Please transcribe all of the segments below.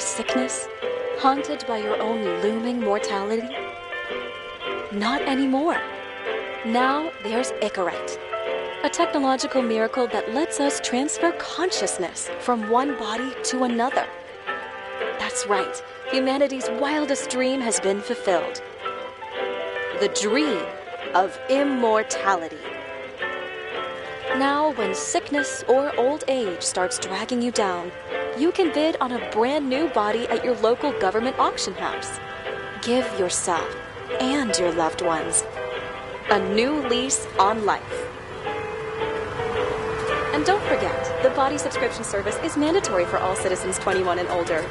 sickness? Haunted by your own looming mortality? Not anymore. Now there's Icarus, a technological miracle that lets us transfer consciousness from one body to another. That's right, humanity's wildest dream has been fulfilled. The dream of immortality. Now, when sickness or old age starts dragging you down, you can bid on a brand new body at your local government auction house. Give yourself and your loved ones a new lease on life. And don't forget, the body subscription service is mandatory for all citizens 21 and older.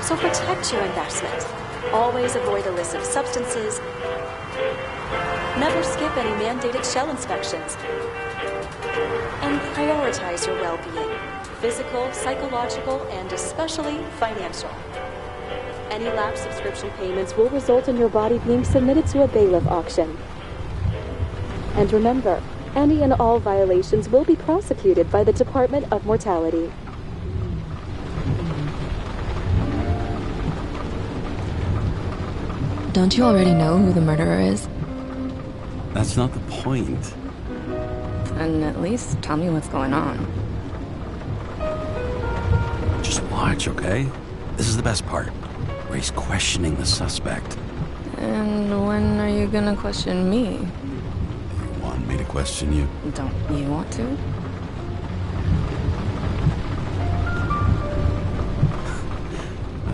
So protect your investment. Always avoid illicit substances. Never skip any mandated shell inspections. And prioritize your well-being, physical, psychological, and especially financial. Any lapsed subscription payments will result in your body being submitted to a bailiff auction. And remember, any and all violations will be prosecuted by the Department of Mortality. Don't you already know who the murderer is? That's not the point. And at least tell me what's going on. Just watch, okay? This is the best part, where he's questioning the suspect. And when are you gonna question me? You want me to question you? Don't you want to?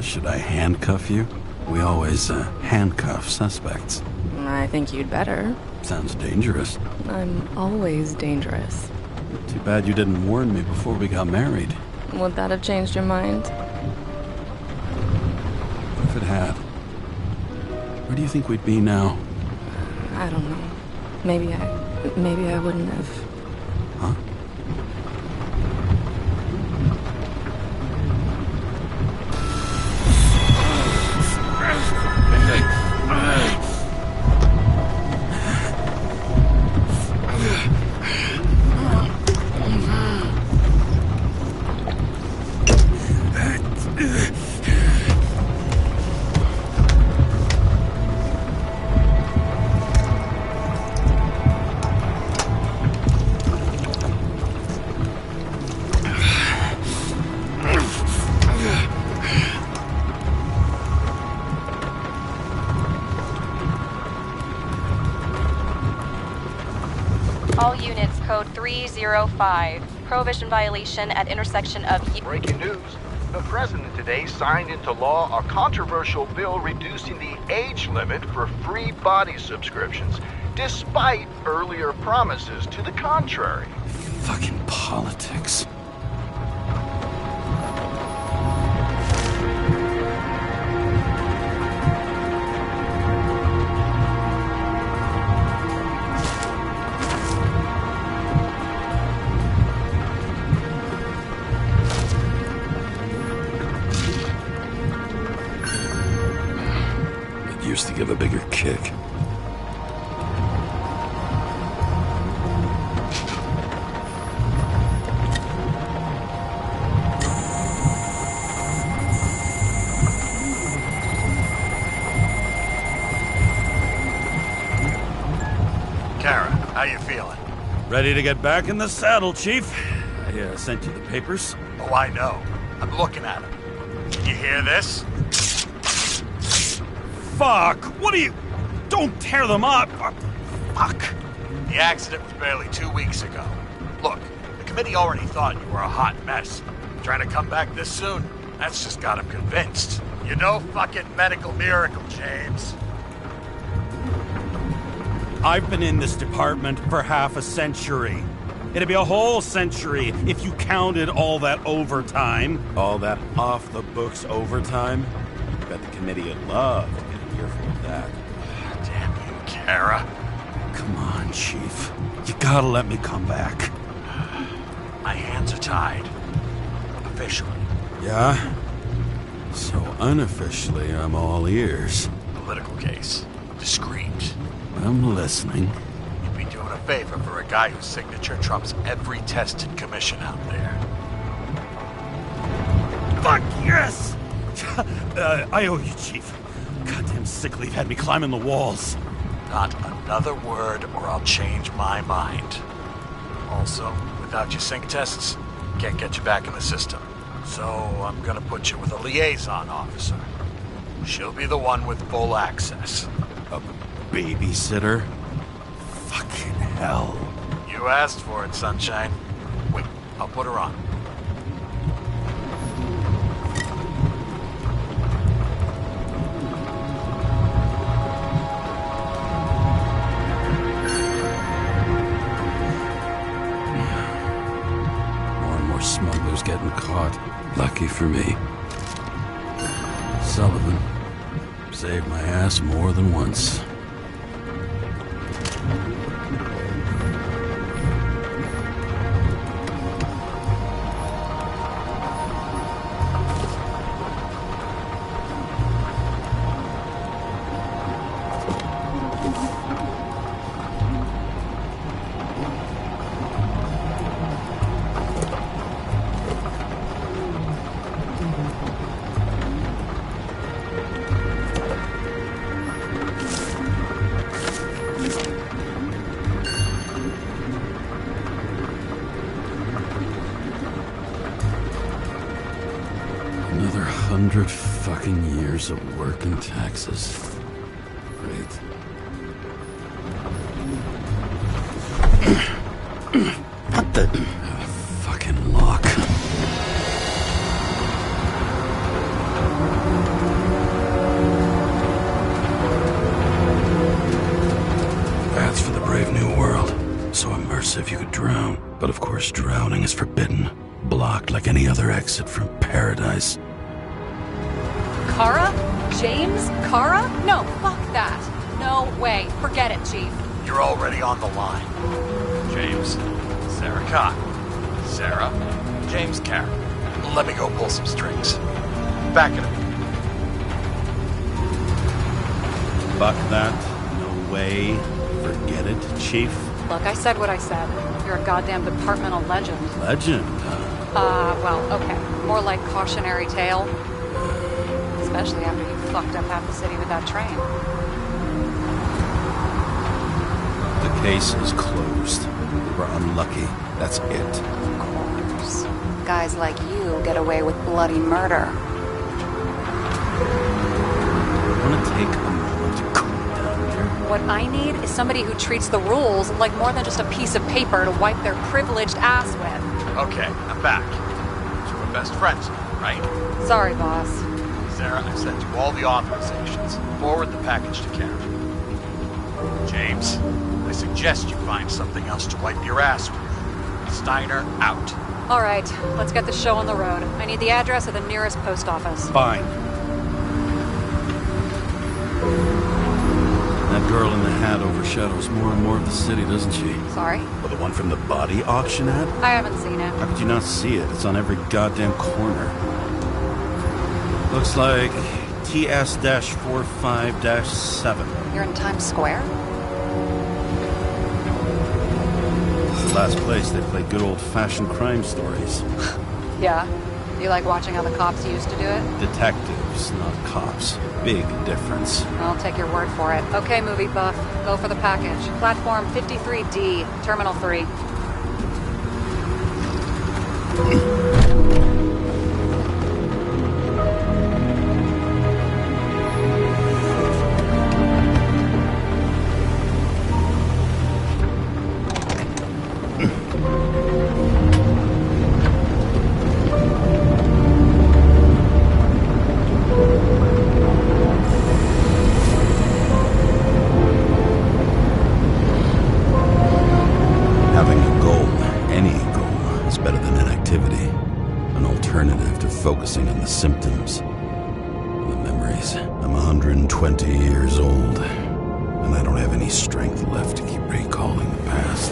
Should I handcuff you? We always handcuff suspects. I think you'd better. Sounds dangerous. I'm always dangerous. Too bad you didn't warn me before we got married. Would that have changed your mind? What if it had? Where do you think we'd be now? I don't know. Maybe I wouldn't have. Huh? All units, code 305. Prohibition violation at intersection of... Breaking news. The president today signed into law a controversial bill reducing the age limit for free body subscriptions, despite earlier promises to the contrary. Fucking politics. Used to give a bigger kick. Kara, how you feeling? Ready to get back in the saddle, Chief. I sent you the papers. Oh, I know. I'm looking at them. You hear this? Fuck! What are you... Don't tear them up! Fuck! The accident was barely 2 weeks ago. Look, the committee already thought you were a hot mess. Trying to come back this soon, that's just got them convinced. You're no fucking medical miracle, James. I've been in this department for half a century. It'd be a whole century if you counted all that overtime. All that off-the-books overtime? I bet the committee would love to get an earful of that. Damn you, Kara. Come on, Chief. You gotta let me come back. My hands are tied. Officially. Yeah? So unofficially, I'm all ears. Political case. Discreet. I'm listening. You'd be doing a favor for a guy whose signature trumps every tested commission out there. Fuck yes! I owe you, Chief. Goddamn sick leave had me climbing the walls. Not another word or I'll change my mind. Also, without your sync tests, can't get you back in the system. So I'm gonna put you with a liaison officer. She'll be the one with full access. A babysitter? Fucking hell. You asked for it, Sunshine. Wait, I'll put her on. More and more smugglers getting caught. Lucky for me. Sullivan saved my ass more than once. Another 100 fucking years of work and taxes. Great. What the? Fucking lock. That's for the brave new world. So immersive you could drown. But of course drowning is forbidden. Blocked like any other exit from paradise. Kara? James? Kara? No, fuck that. No way. Forget it, Chief. You're already on the line. James, Sarah Cott. Sarah, James Karen. Let me go pull some strings. Back in a minute. Fuck that. No way. Forget it, Chief. Look, I said what I said. You're a goddamn departmental legend. Legend. Well, okay. More like cautionary tale. Especially after you fucked up half the city with that train. The case is closed. We're unlucky. That's it. Of course. Guys like you get away with bloody murder. Want to take a moment to cool down here? What I need is somebody who treats the rules like more than just a piece of paper to wipe their privileged ass with. Okay, I'm back. So we're best friends, right? Sorry, boss. Sarah, I sent you all the authorizations. Forward the package to Karen. James, I suggest you find something else to wipe your ass with. Steiner out. All right, let's get the show on the road. I need the address of the nearest post office. Fine. That girl in the hat overshadows more and more of the city, doesn't she? Sorry? Well, the one from the body auction ad? I haven't seen it. How could you not see it? It's on every goddamn corner. Looks like TS-45-7. You're in Times Square? It's the last place they play good old-fashioned crime stories. Yeah. You like watching how the cops used to do it? Detectives, not cops. Big difference. I'll take your word for it. Okay, movie buff. Go for the package. Platform 53D, Terminal 3. Focusing on the symptoms and the memories. I'm 120 years old, and I don't have any strength left to keep recalling the past.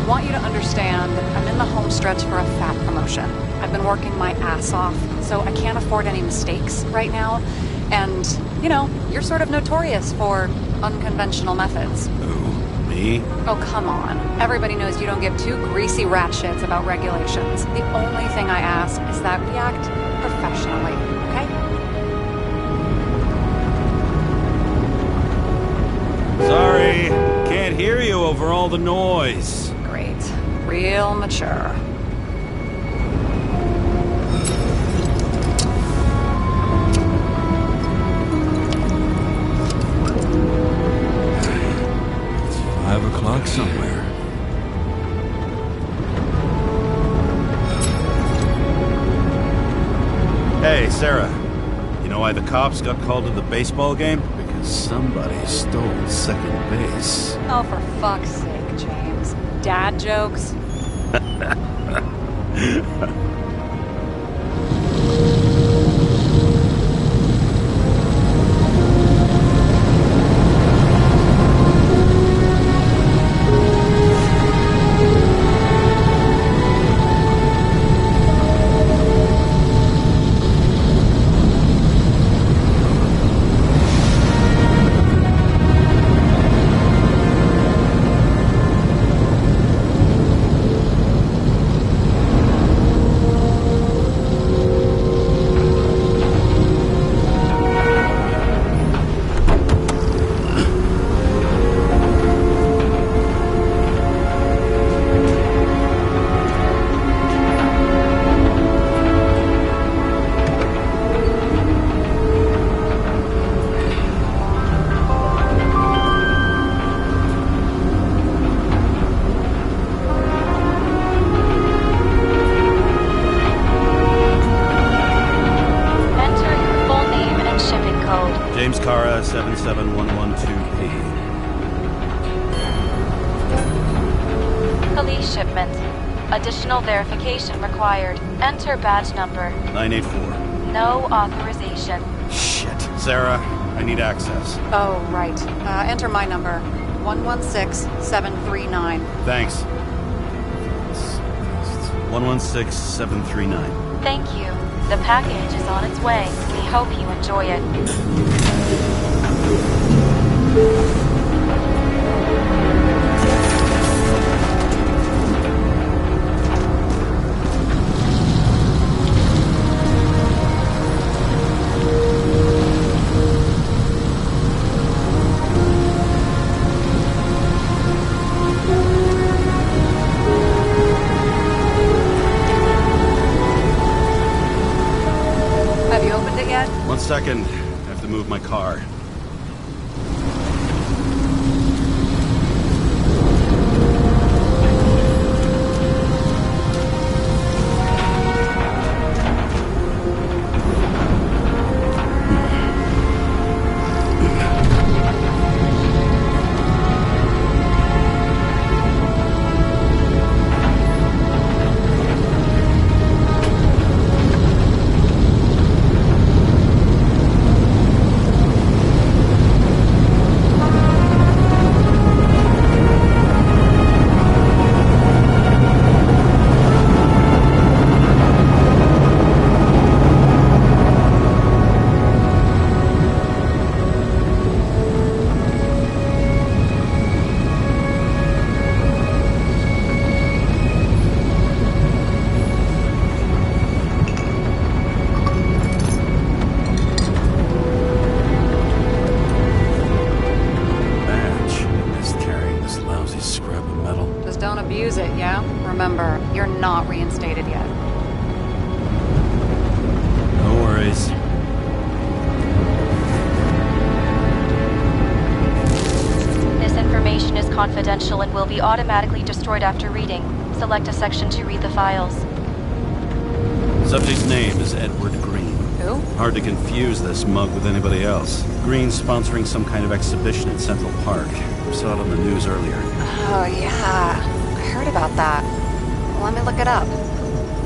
I want you to understand I'm in the home stretch for a fat promotion. I've been working my ass off, so I can't afford any mistakes right now. And, you know, you're sort of notorious for unconventional methods. Who? Me? Oh, come on. Everybody knows you don't give two greasy rat shits about regulations. The only thing I ask is that we act professionally, okay? Sorry, can't hear you over all the noise. Great. Real mature. It's 5 o'clock somewhere. Hey, Sarah. You know why the cops got called to the baseball game? Because somebody stole second base. Oh, for fuck's sake, James. Dad jokes? James Cara, 77112P. Police shipment. Additional verification required. Enter badge number. 984. No authorization. Shit. Sarah, I need access. Oh, right. Enter my number. 116739. Thanks. 116739. Thank you. The package is on its way. We hope you enjoy it. Have you opened it yet? 1 second. I have to move my car. Don't abuse it, yeah? Remember, you're not reinstated yet. No worries. This information is confidential and will be automatically destroyed after reading. Select a section to read the files. Subject's name is Edward Green. Who? Hard to confuse this mug with anybody else. Green's sponsoring some kind of exhibition in Central Park. Saw it on the news earlier. Oh, yeah. I heard about that. Let me look it up.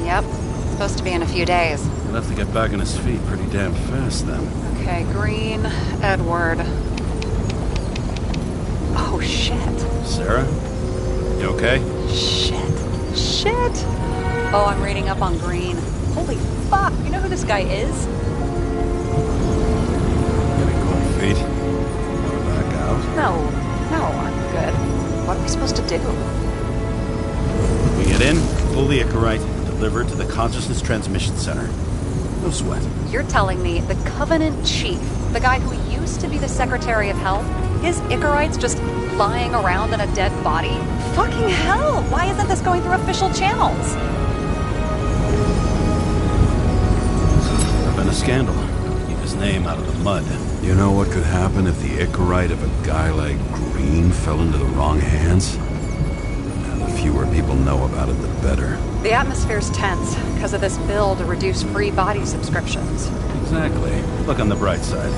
Yep. It's supposed to be in a few days. He'll have to get back on his feet pretty damn fast then. Okay, Green, Edward. Oh, shit. Sarah? You okay? Shit! Oh, I'm reading up on green. Holy fuck, you know who this guy is? Getting cold feet. Wanna back out? No, I'm good. What are we supposed to do? We get in, pull the Icarite, and deliver it to the Consciousness Transmission Center. No sweat. You're telling me the Covenant Chief, the guy who used to be the Secretary of Health, his Icarite's just lying around in a dead body? Fucking hell! Why isn't this going through official channels? There's been a scandal. Keep his name out of the mud. You know what could happen if the Icarite of a guy like Green fell into the wrong hands? And the fewer people know about it, the better. The atmosphere's tense because of this bill to reduce free body subscriptions. Exactly. Look on the bright side.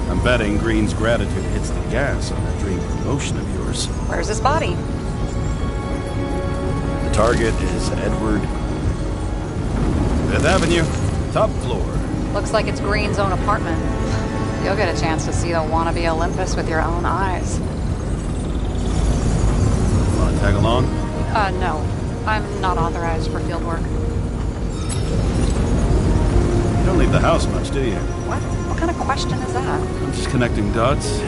I'm betting Green's gratitude hits the gas on that dream promotion of yours. Where's his body? The target is Edward... 5th Avenue, top floor. Looks like it's Green's own apartment. You'll get a chance to see the wannabe Olympus with your own eyes. Wanna tag along? No. I'm not authorized for field work. You don't leave the house much, do you? What? What kind of question is that? I'm just connecting dots. You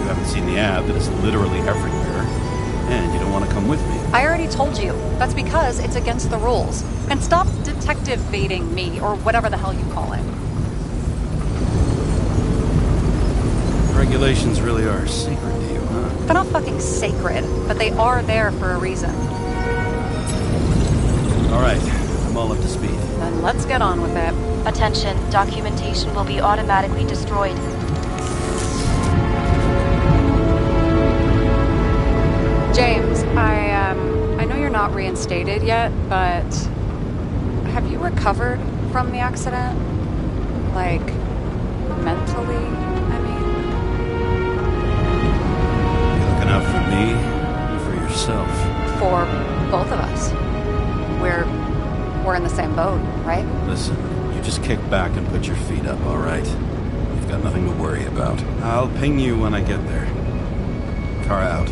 haven't seen the ad that is literally everywhere. And you don't want to come with me. I already told you. That's because it's against the rules. And stop detective baiting me, or whatever the hell you call it. Regulations really are sacred to you, huh? They're not fucking sacred, but they are there for a reason. All right, I'm all up to speed. Then let's get on with it. Attention, documentation will be automatically destroyed. James, I know you're not reinstated yet, but have you recovered from the accident? Like, mentally, I mean? You looking out for me or for yourself? For both of us. We're in the same boat, right? Listen, you just kick back and put your feet up, all right? You've got nothing to worry about. I'll ping you when I get there. Car out.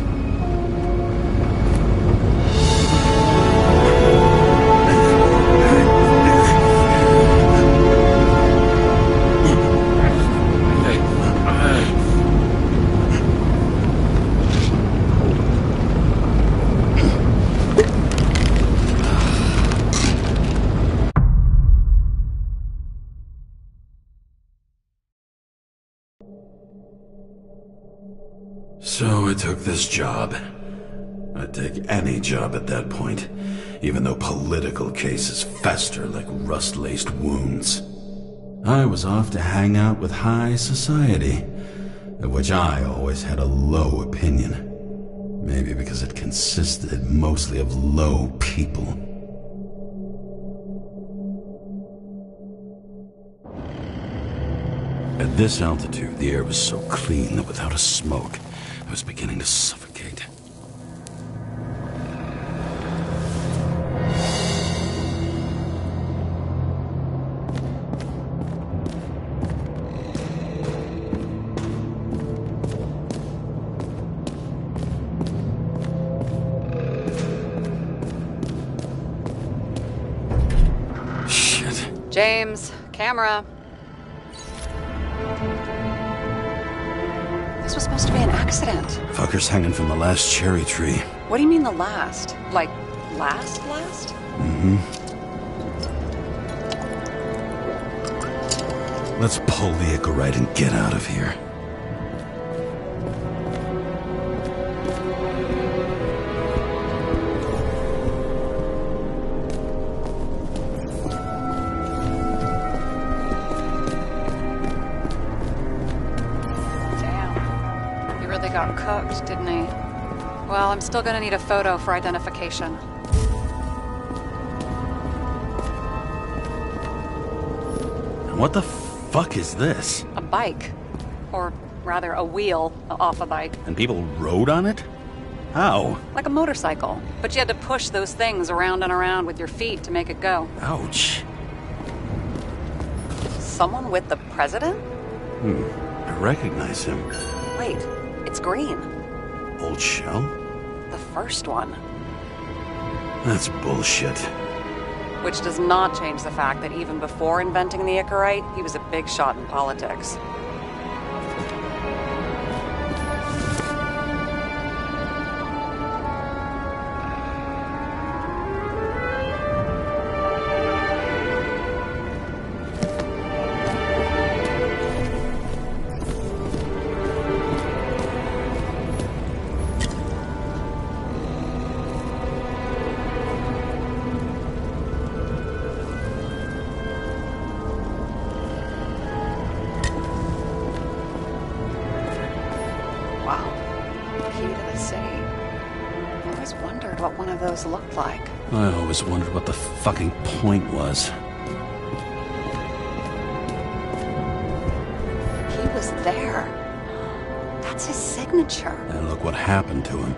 So I took this job. I'd take any job at that point, even though political cases fester like rust-laced wounds. I was off to hang out with high society, of which I always had a low opinion. Maybe because it consisted mostly of low people. At this altitude, the air was so clean that without a smoke, I was beginning to suffocate. Shit. James, camera. This was supposed to be an accident. Fucker's hanging from the last cherry tree. What do you mean the last? Like, last? Mm-hmm. Let's pull the Icarite and get out of here. Damn. He really got cooked, didn't he? Well, I'm still gonna need a photo for identification. What the fuck is this? A bike. Or rather, a wheel off a bike. And people rode on it? How? Like a motorcycle. But you had to push those things around and around with your feet to make it go. Ouch. Someone with the president? I recognize him. Wait, it's Green. Old Shell? The first one. That's bullshit. Which does not change the fact that even before inventing the Icarite, he was a big shot in politics. Looked like. I always wondered what the fucking point was. He was there. That's his signature. And look what happened to him.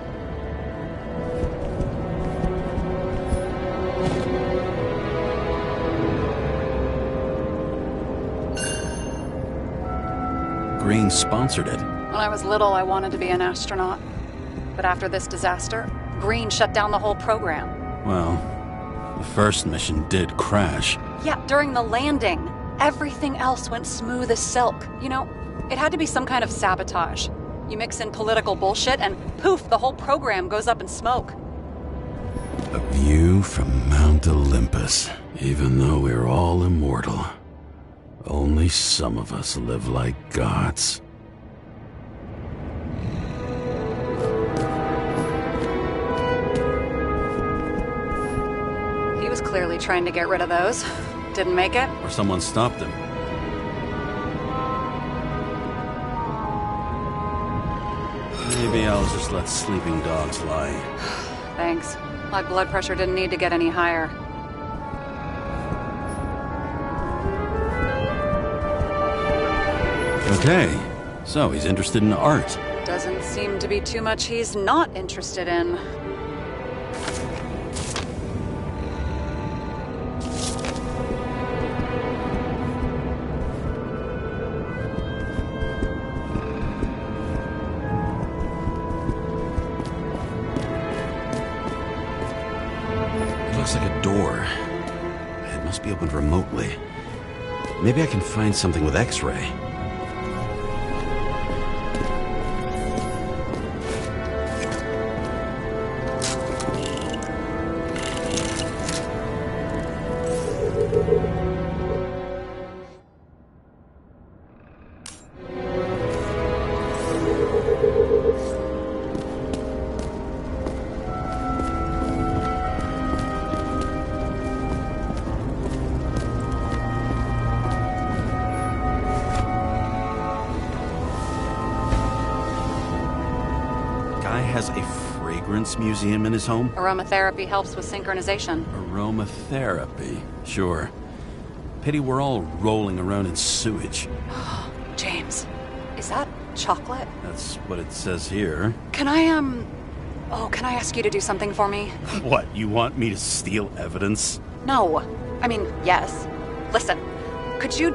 Green sponsored it. When I was little, I wanted to be an astronaut. But after this disaster, Green shut down the whole program. Well, the first mission did crash. Yeah, during the landing. Everything else went smooth as silk. You know, it had to be some kind of sabotage. You mix in political bullshit and poof, the whole program goes up in smoke. A view from Mount Olympus. Even though we're all immortal, only some of us live like gods. Clearly trying to get rid of those. Didn't make it. Or someone stopped him. Maybe I'll just let sleeping dogs lie. Thanks. My blood pressure didn't need to get any higher. Okay, so he's interested in art. Doesn't seem to be too much he's not interested in. Looks like a door. It must be opened remotely. Maybe I can find something with X-ray. Has a fragrance museum in his home? Aromatherapy helps with synchronization. Aromatherapy, sure. Pity we're all rolling around in sewage. James, is that chocolate? That's what it says here. Can I ask you to do something for me? What, you want me to steal evidence? No. I mean, yes. Listen, could you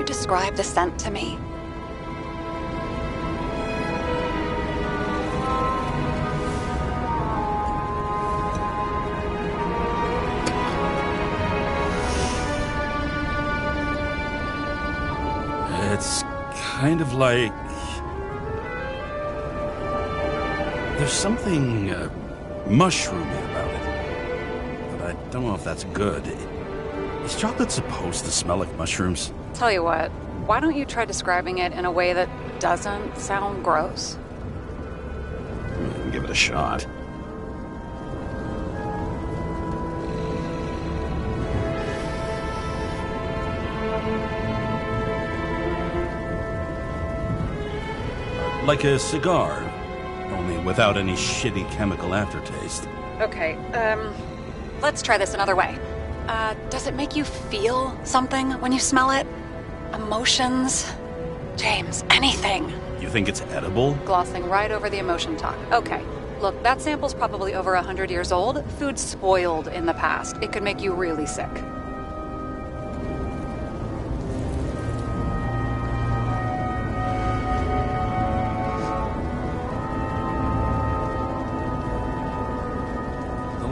describe the scent to me? It's kind of like... There's something mushroomy about it. But I don't know if that's good. Is chocolate supposed to smell like mushrooms? Tell you what, why don't you try describing it in a way that doesn't sound gross? I can give it a shot. Like a cigar, only without any shitty chemical aftertaste. Okay, let's try this another way. Does it make you feel something when you smell it? Emotions? James, anything. You think it's edible? Glossing right over the emotion talk. Okay, look, that sample's probably over 100 years old. Food spoiled in the past. It could make you really sick.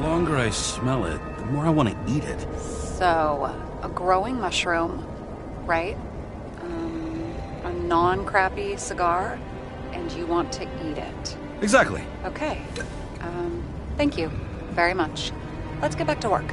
longer I smell it, the more I want to eat it. So, a growing mushroom, right? A non-crappy cigar, and you want to eat it. Exactly. Okay. Thank you very much. Let's get back to work.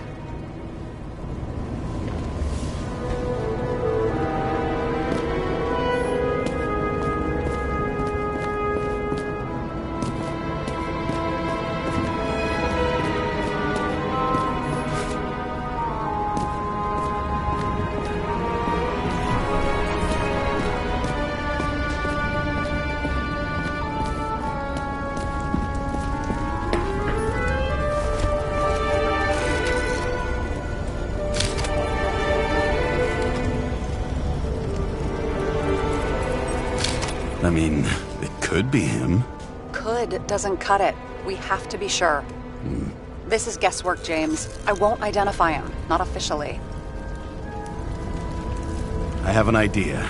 I mean, it could be him. Could doesn't cut it. We have to be sure. This is guesswork, James. I won't identify him. Not officially. I have an idea.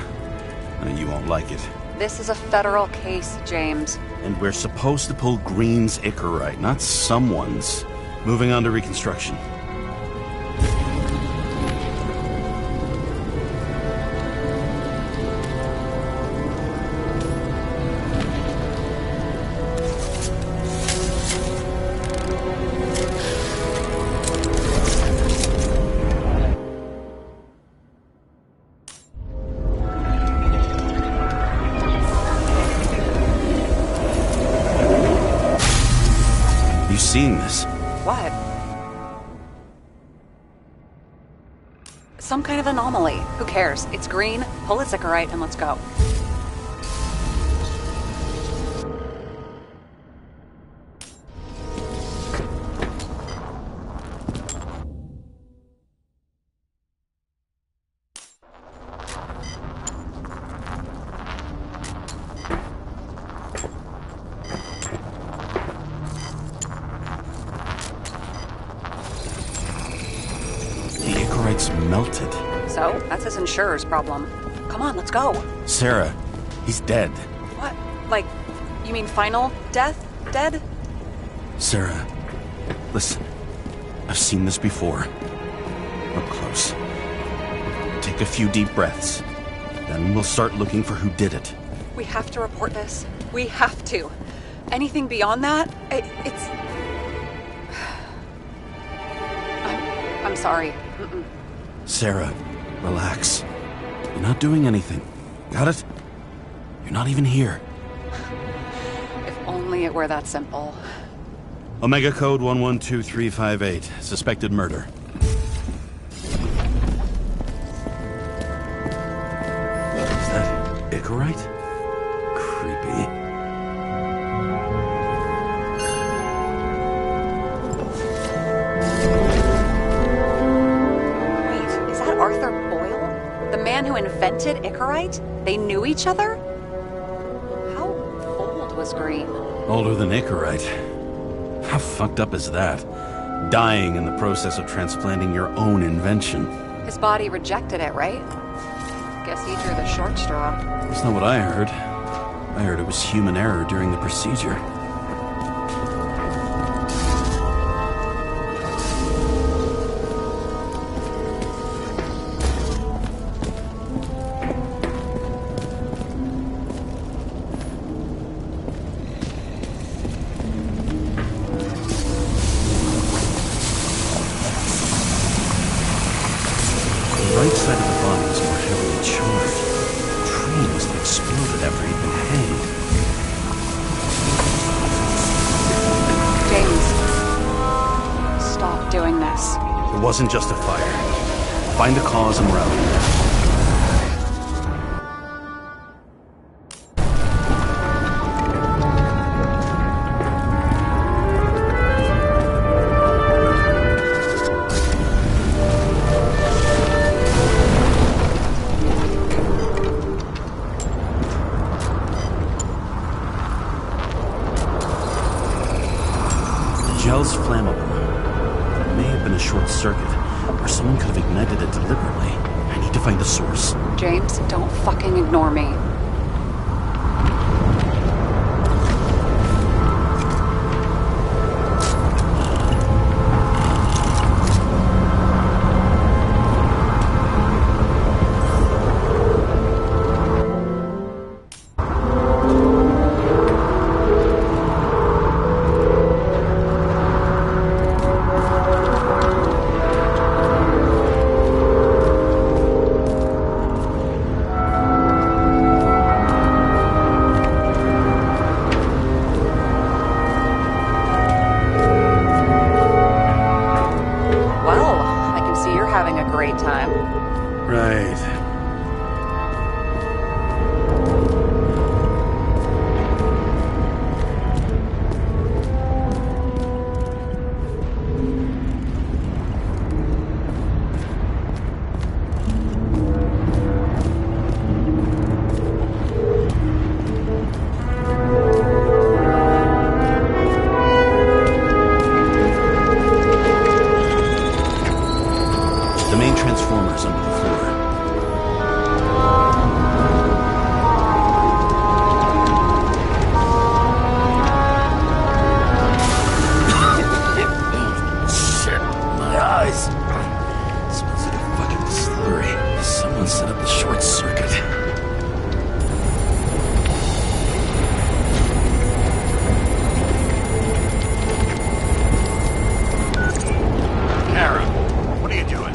You won't like it. This is a federal case, James. And we're supposed to pull Green's Icarus, not someone's. Moving on to Reconstruction. Seeing this. What? Some kind of anomaly. Who cares? It's green, pull its Icarus, and let's go. Melted. So, that's his insurer's problem. Come on, let's go. Sarah, he's dead. What? Like, you mean final death? Dead? Sarah, listen. I've seen this before. Up close. Take a few deep breaths. Then we'll start looking for who did it. We have to report this. We have to. Anything beyond that, it's... I'm sorry. Mm-mm. Sarah, relax. You're not doing anything. Got it? You're not even here. If only it were that simple. Omega code 112358. Suspected murder. Is that Icarus? Creepy. Who invented Icarus? They knew each other? How old was Green? Older than Icarus. How fucked up is that? Dying in the process of transplanting your own invention. His body rejected it, right? Guess he drew the short straw. That's not what I heard. I heard it was human error during the procedure. Right side of the body is more heavily charged. The tree must have exploded after he'd been hanged. James, stop doing this. It wasn't just a fire. Find the cause and we're out of here. Gel's flammable. It may have been a short circuit, or someone could have ignited it deliberately. I need to find the source. James, don't fucking ignore me. Right. The main transformer's under the floor. Shit, my eyes. Smells like a fucking slurry. Someone set up the short circuit. Kara, what are you doing?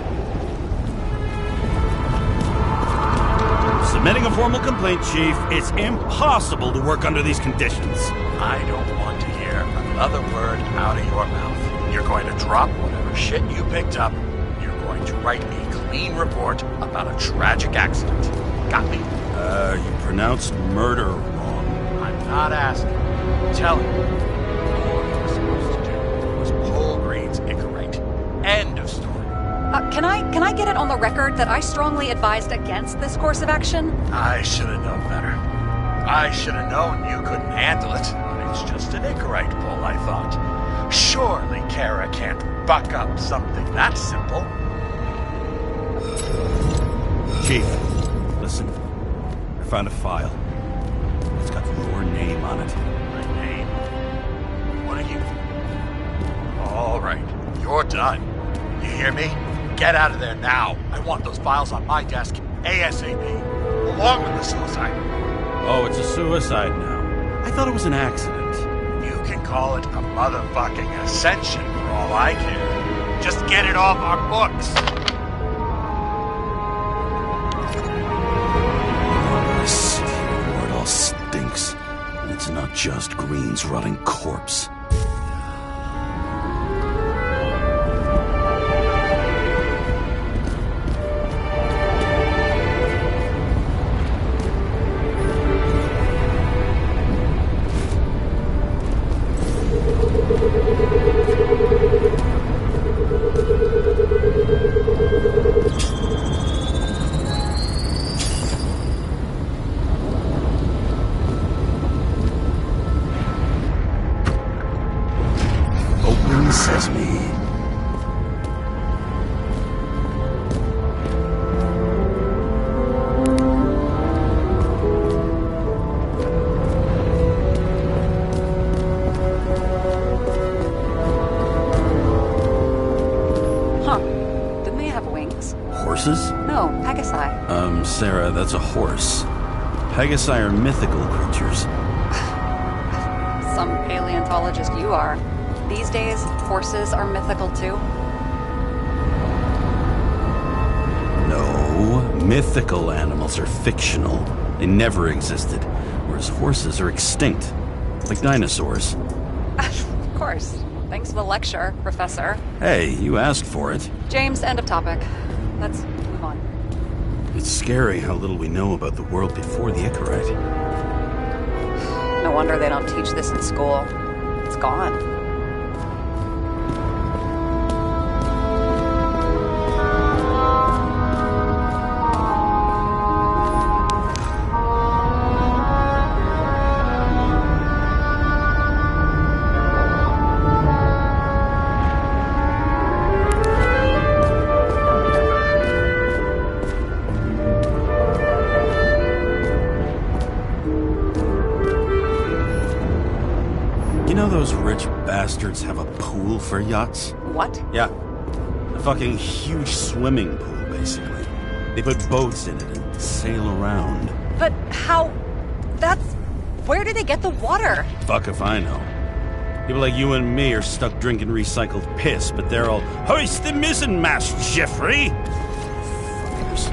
Submitting a formal complaint, Chief. It's impossible to work under these conditions. I don't want to hear another word out of your mouth. You're going to drop whatever shit you picked up. You're going to write a clean report about a tragic accident. Got me? You pronounced murder wrong. I'm not asking. I'm telling you. All you were supposed to do was pull Green's Icarus. End of story. Can I get it on the record that I strongly advised against this course of action? I should have known better. I should have known you couldn't handle it. It's just an Icarus pull, I thought. Surely Kara can't buck up something that simple. Chief, listen. I found a file. It's got your name on it. My name? What are you? All right, you're done. You hear me? Get out of there now. I want those files on my desk ASAP, along with the suicide. Oh, it's a suicide now. I thought it was an accident. You can call it a motherfucking ascension for all I care. Just get it off our books. I sit here where it all stinks, and it's not just Green's rotting corpse. Open sesame. Huh. Didn't they have wings? Horses? No, Pegasi. Sarah, that's a horse. Pegasi are mythical creatures. Some paleontologist you are. These days, horses are mythical too. No, mythical animals are fictional. They never existed, whereas horses are extinct, like dinosaurs. Of course. Thanks for the lecture, Professor. Hey, you asked for it. James, end of topic. Let's move on. It's scary how little we know about the world before the Icarus. No wonder they don't teach this in school. It's gone. You know those rich bastards have a pool for yachts? What? Yeah. A fucking huge swimming pool, basically. They put boats in it and sail around. But how... That's... Where do they get the water? Fuck if I know. People like you and me are stuck drinking recycled piss, but they're all, hoist the mizzenmast, Jeffrey! Fuckers.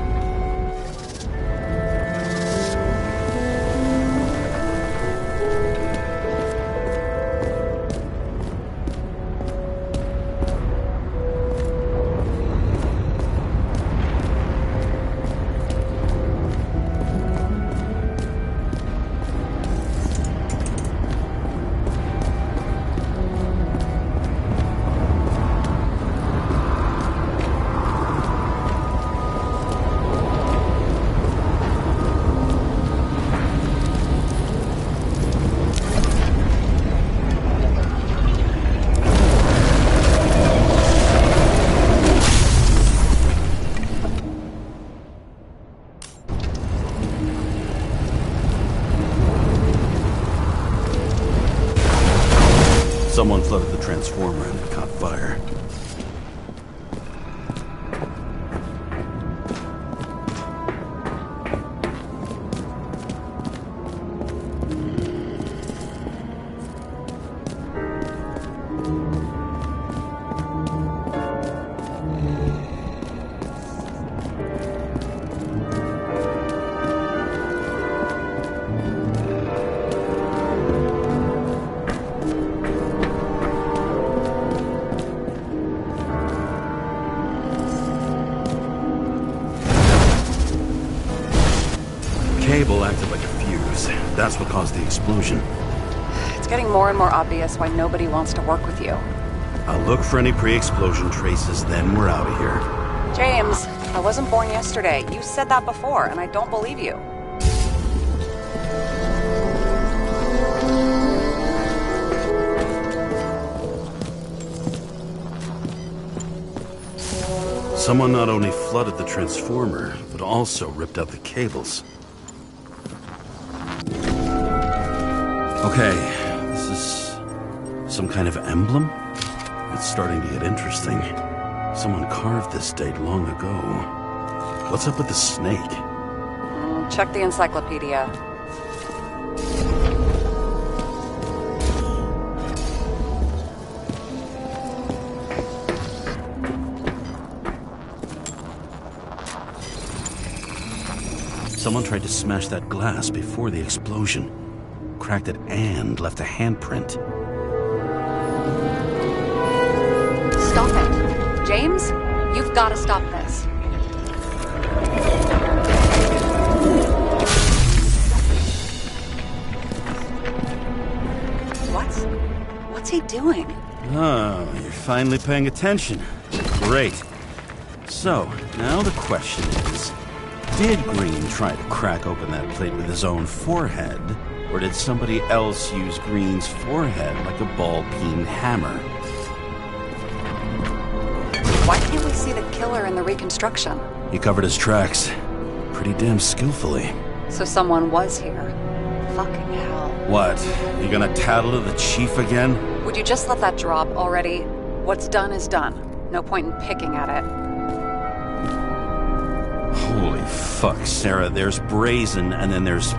cable acted like a fuse. That's what caused the explosion. It's getting more and more obvious why nobody wants to work with you. I'll look for any pre-explosion traces, then we're out of here. James, I wasn't born yesterday. You said that before, and I don't believe you. Someone not only flooded the transformer, but also ripped out the cables. Okay, this is some kind of emblem? It's starting to get interesting. Someone carved this date long ago. What's up with the snake? Check the encyclopedia. Someone tried to smash that glass before the explosion. Cracked it and left a handprint. Stop it. James, you've got to stop this. What's he doing? Oh, you're finally paying attention. Great. So, now the question is, did Green try to crack open that plate with his own forehead, or did somebody else use Green's forehead like a ball-peen hammer? Why can't we see the killer in the reconstruction? He covered his tracks pretty damn skillfully. So someone was here. Fucking hell. What? You gonna tattle to the chief again? Would you just let that drop already? What's done is done. No point in picking at it. Holy fuck, Sarah. There's brazen, and then there's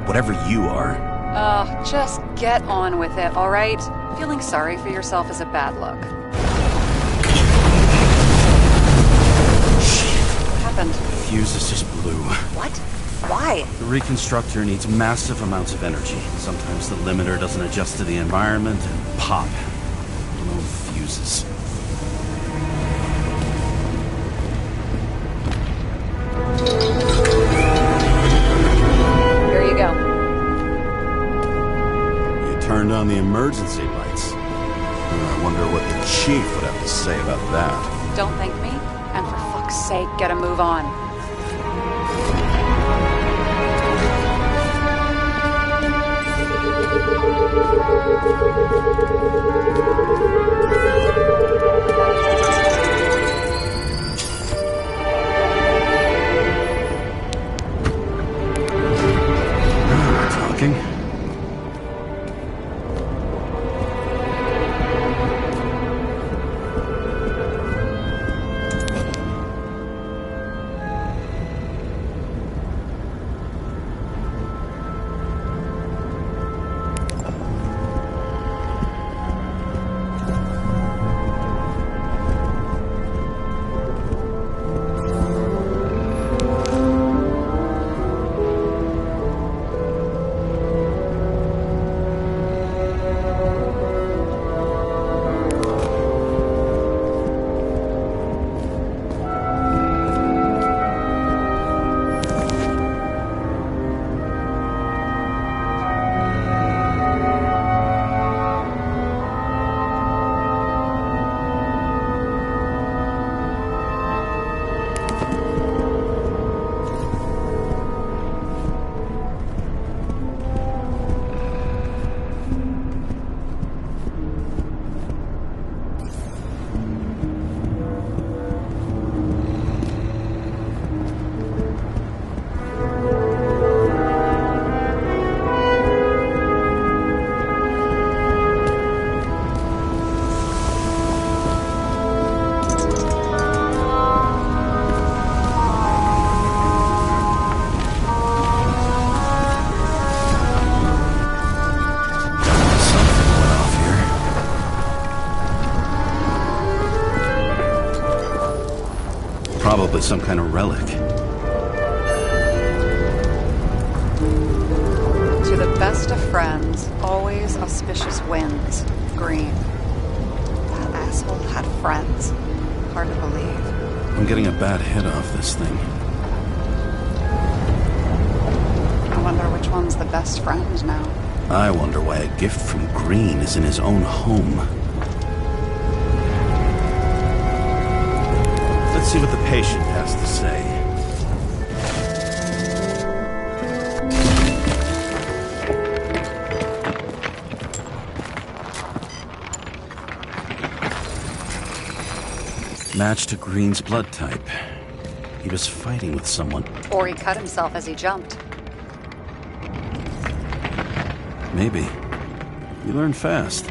whatever you are. Just get on with it, all right? Feeling sorry for yourself is a bad look. What happened? Fuses just blew. What? Why? The reconstructor needs massive amounts of energy. Sometimes the limiter doesn't adjust to the environment, and pop. Blown fuses. Here you go. You turned on the emergency lights. I wonder what the chief would have to say about that. Don't thank me, and for fuck's sake, get a move on. Talking? Probably some kind of relic. To the best of friends, always auspicious winds. Green. That asshole had friends. Hard to believe. I'm getting a bad hit off this thing. which one's the best friend now. I wonder why a gift from Green is in his own home. Let's see what the patient has to say. Match to Green's blood type. He was fighting with someone. Or he cut himself as he jumped. Maybe. You learn fast.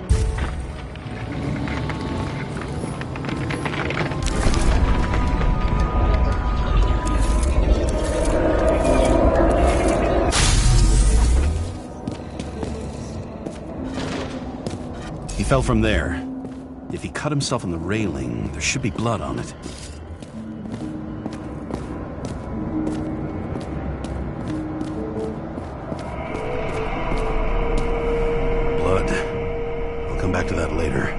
He fell from there. If he cut himself on the railing, there should be blood on it. Blood. I'll come back to that later.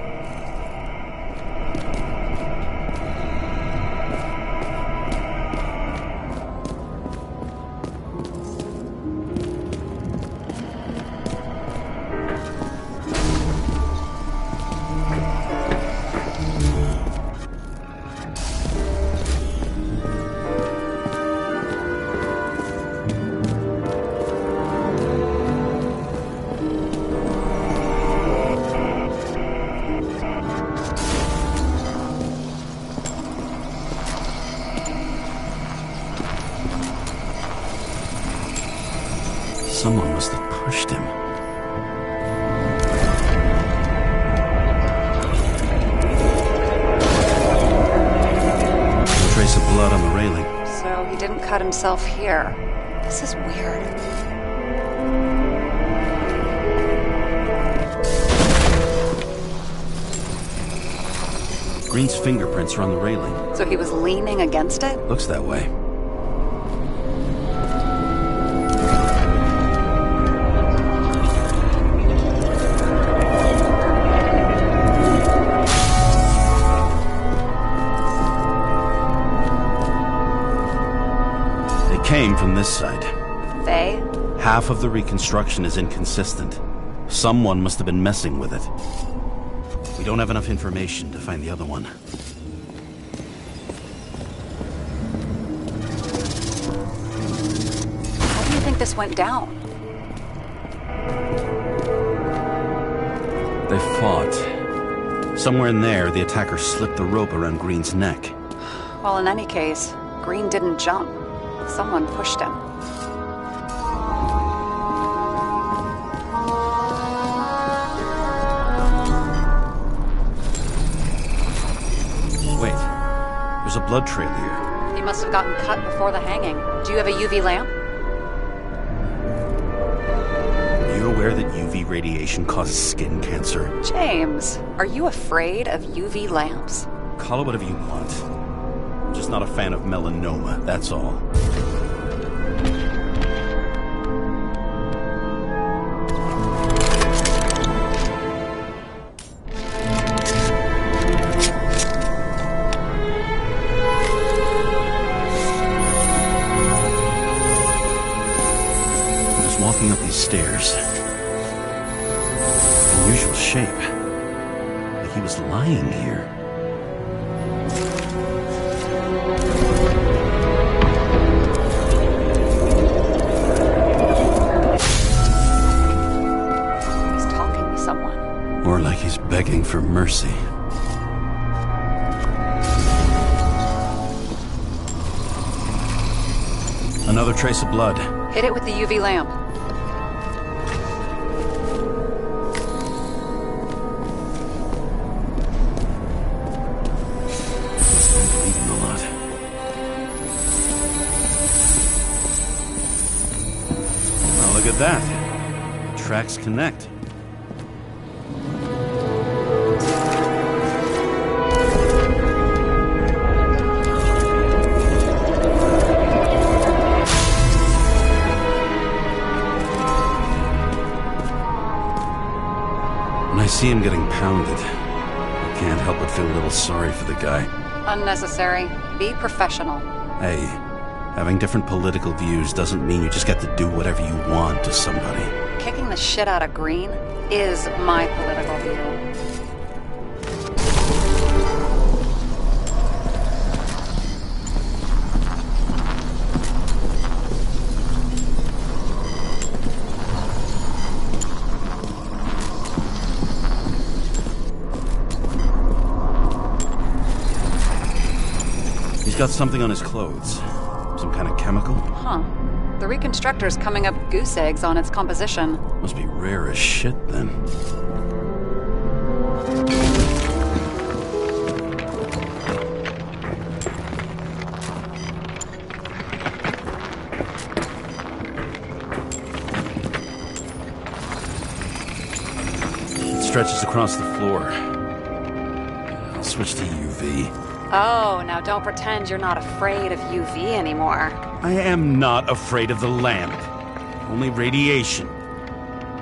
Someone must have pushed him. No trace of blood on the railing. So he didn't cut himself here. This is weird. Green's fingerprints are on the railing. So he was leaning against it? Looks that way. Came from this side. They? Half of the reconstruction is inconsistent. Someone must have been messing with it. We don't have enough information to find the other one. How do you think this went down? They fought. Somewhere in there, the attacker slipped the rope around Green's neck. Well, in any case, Green didn't jump. Someone pushed him. Wait, there's a blood trail here. He must have gotten cut before the hanging. Do you have a UV lamp? Are you aware that UV radiation causes skin cancer? James, are you afraid of UV lamps? Call it whatever you want. I'm just not a fan of melanoma, that's all. Walking up these stairs. Unusual shape. Like he was lying here. He's talking to someone. Or like he's begging for mercy. Another trace of blood. Hit it with the UV lamp. Bleeding a lot. Well, look at that. The tracks connect. When I see him getting pounded, I can't help but feel a little sorry for the guy. Unnecessary. Be professional. Hey, Having different political views doesn't mean you just get to do whatever you want to somebody. Kicking the shit out of Green is my political view. He's got something on his clothes. Some kind of chemical? Huh. The Reconstructor's coming up goose eggs on its composition. Must be rare as shit, then. It stretches across the floor. I'll switch to UV. Oh, now don't pretend you're not afraid of UV anymore. I am not afraid of the lamp. Only radiation.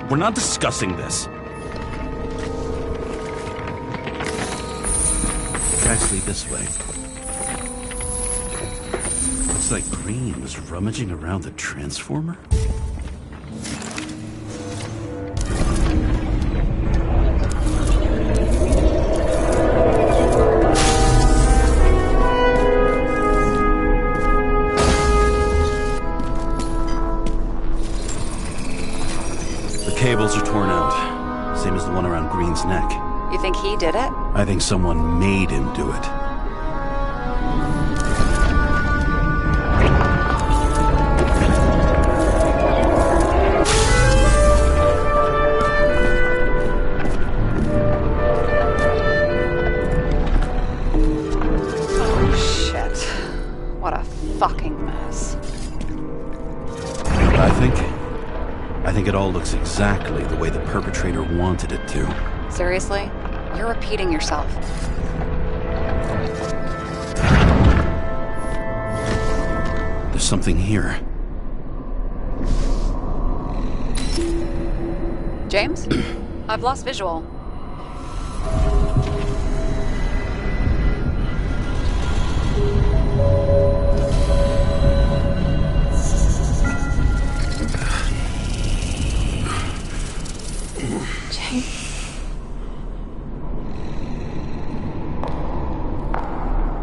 We're not discussing this. It's actually this way. Looks like Green was rummaging around the transformer. Cables are torn out, same as the one around Green's neck. You think he did it? I think someone made him do it. Oh, shit. What a fucking mess. I think it all looks exactly the way the perpetrator wanted it to. Seriously? You're repeating yourself. There's something here. James? I've lost visual.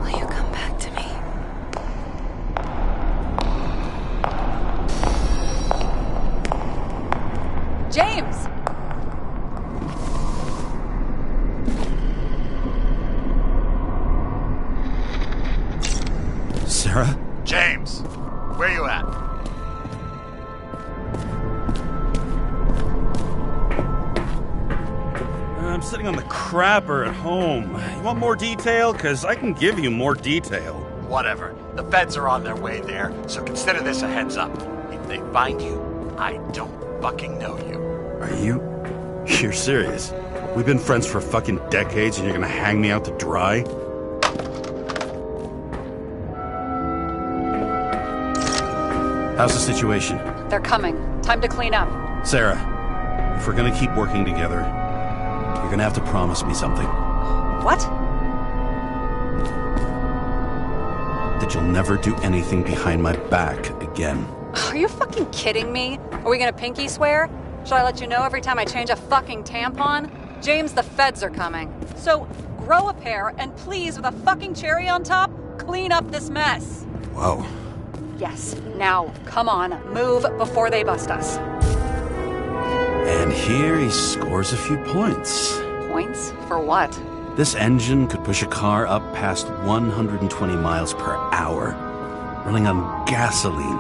Will you come back to me? James! Sarah? James, where you at? I'm sitting on the crapper at home. You want more detail? Because I can give you more detail. Whatever. The feds are on their way there, so consider this a heads up. If they find you, I don't fucking know you. Are you? You're serious? We've been friends for fucking decades and you're gonna hang me out to dry? How's the situation? They're coming. Time to clean up. Sarah, if we're gonna keep working together, you're gonna have to promise me something. What? That you'll never do anything behind my back again. Are you fucking kidding me? Are we gonna pinky swear? Should I let you know every time I change a fucking tampon? James, the feds are coming. So grow a pair and please, with a fucking cherry on top, clean up this mess. Whoa. Yes, now, come on, move before they bust us. And here he scores a few points. Points? For what? This engine could push a car up past 120 miles per hour, running on gasoline,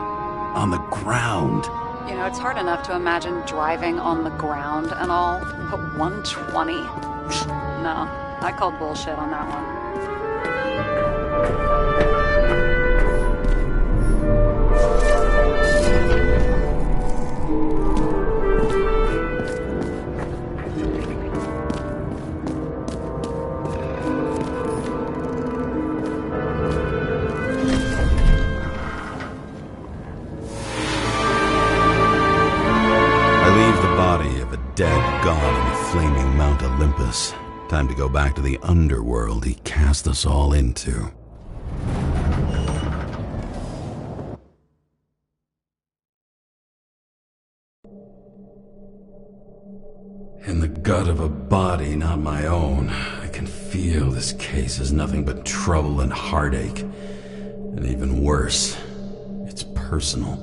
on the ground. You know, it's hard enough to imagine driving on the ground and all, but 120? No, I called bullshit on that one. Dead god in the flaming Mount Olympus. Time to go back to the underworld he cast us all into. body, not my own, I can feel this case is nothing but trouble and heartache. And even worse, it's personal.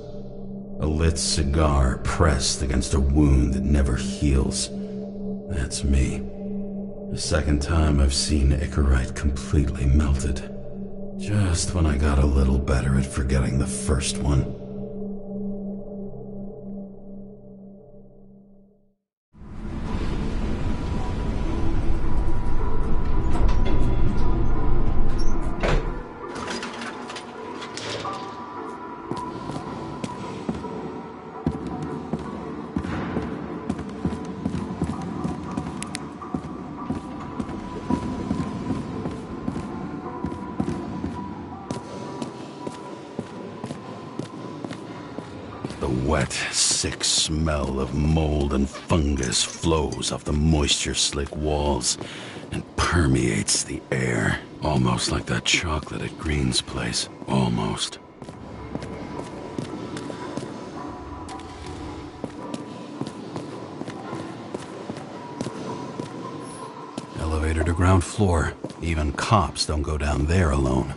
A lit cigar pressed against a wound that never heals. That's me. The second time I've seen Icarus completely melted. Just when I got a little better at forgetting the first one. The wet, sick smell of mold and fungus flows off the moisture-slick walls and permeates the air. Almost like that chocolate at Green's place. Almost. Elevator to ground floor. Even cops don't go down there alone.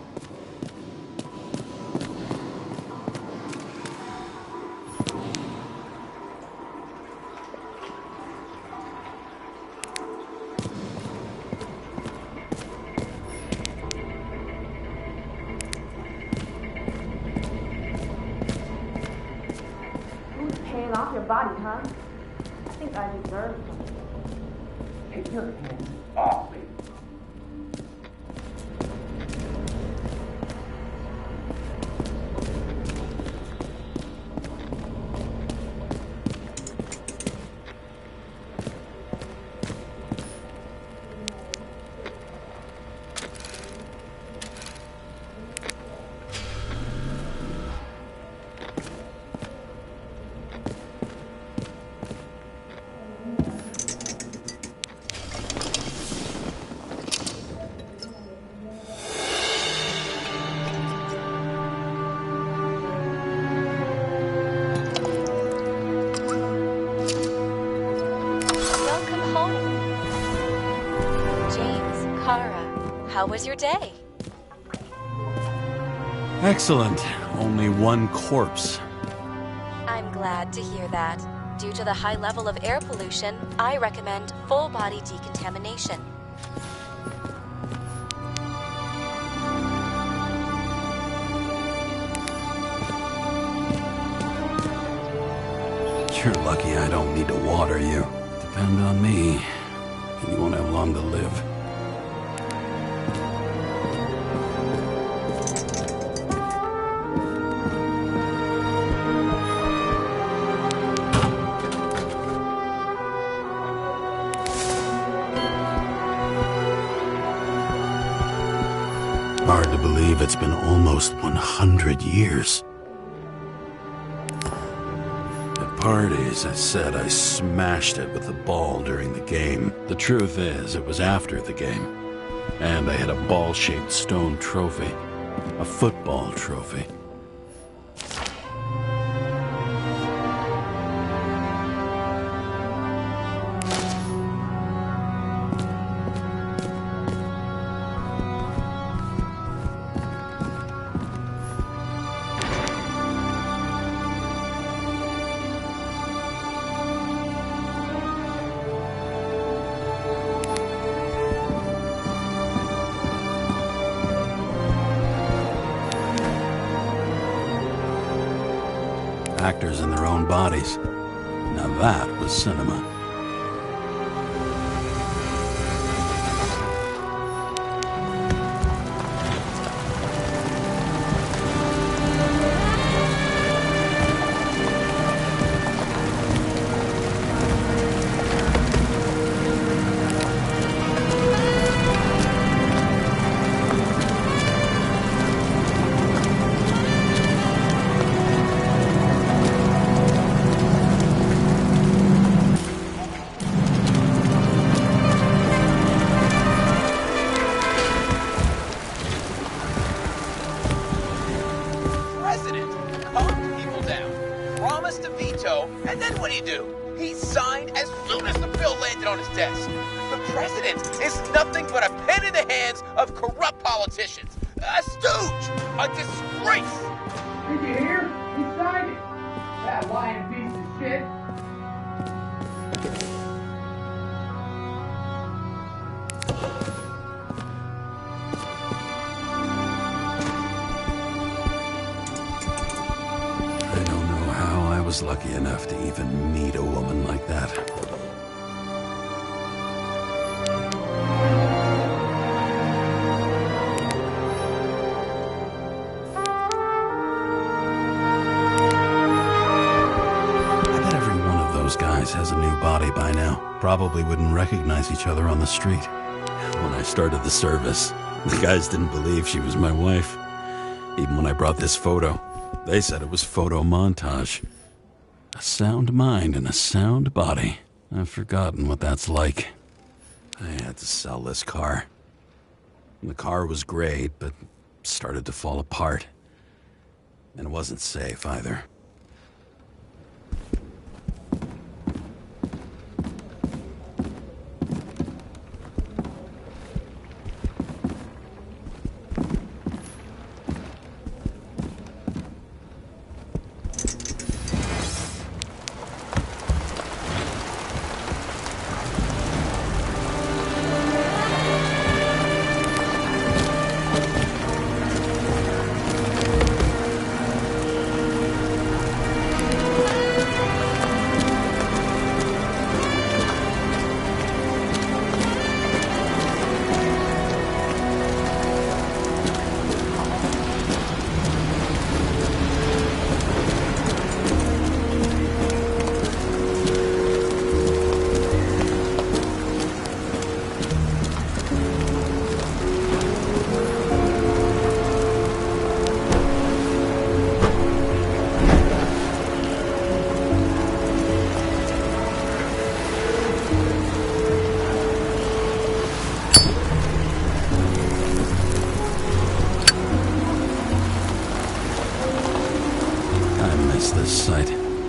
Off your body, huh? I think I deserve something. Take your hands off me. How was your day? Excellent. Only one corpse. I'm glad to hear that. Due to the high level of air pollution, I recommend full body decontamination. You're lucky I don't need to water you. Depend on me, and you won't have long to live. Hard to believe it's been almost 100 years. At parties, I said I smashed it with the ball during the game. The truth is, it was after the game. And I had a ball-shaped stone trophy. A football trophy. Actors in their own bodies. Now that was cinema. And then what do? He signed as soon as the bill landed on his desk. president is nothing but a pen in the hands of corrupt politicians. A stooge! A disgrace! Did you hear? He signed it. That lying piece of shit. I don't know how I was lucky enough to even meet a woman like that. Has a new body by now. Probably wouldn't recognize each other on the street. When I started the service, the guys didn't believe she was my wife. Even when I brought this photo, they said it was photo montage. A sound mind and a sound body. I've forgotten what that's like. I had to sell this car. The car was great, but started to fall apart. And it wasn't safe either.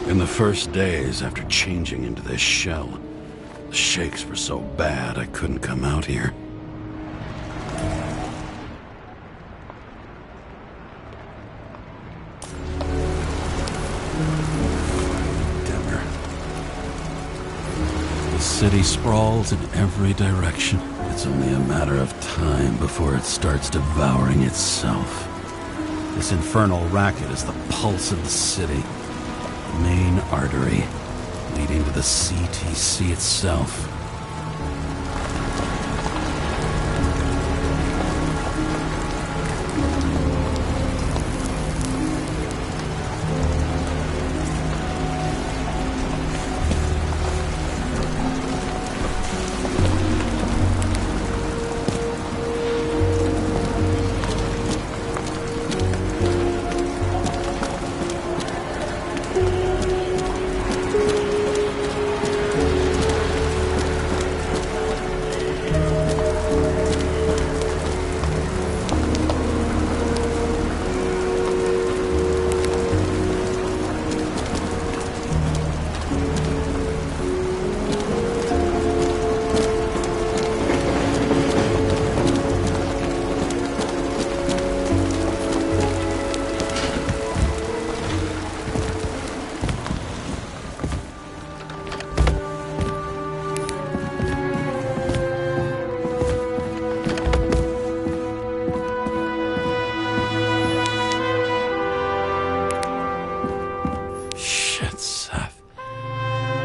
In the first days after changing into this shell, the shakes were so bad I couldn't come out here. Dimmer. The city sprawls in every direction. It's only a matter of time before it starts devouring itself. This infernal racket is the pulse of the city. Main artery leading to the CTC itself.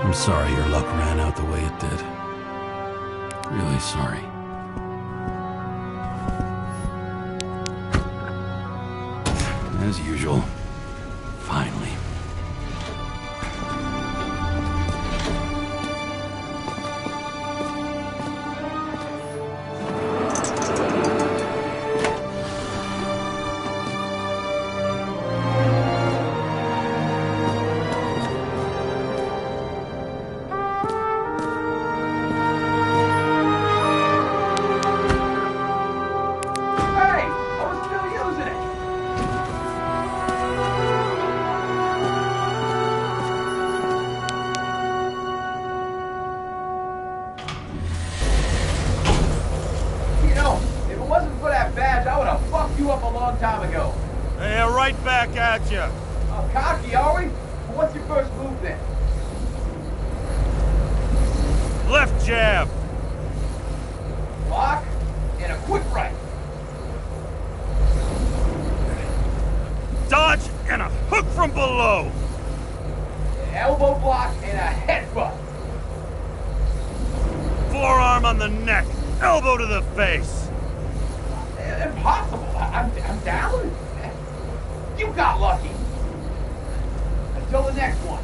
I'm sorry your luck ran out the way it did. Really sorry. As usual. Finally. you up a long time ago. Hey, right back at you. Oh, cocky, are we? Well, what's your first move then? Left jab. Block and a quick right. Dodge and a hook from below. Elbow block and a headbutt. Forearm on the neck. Elbow to the face. Impossible. I'm down. You got lucky. Until the next one.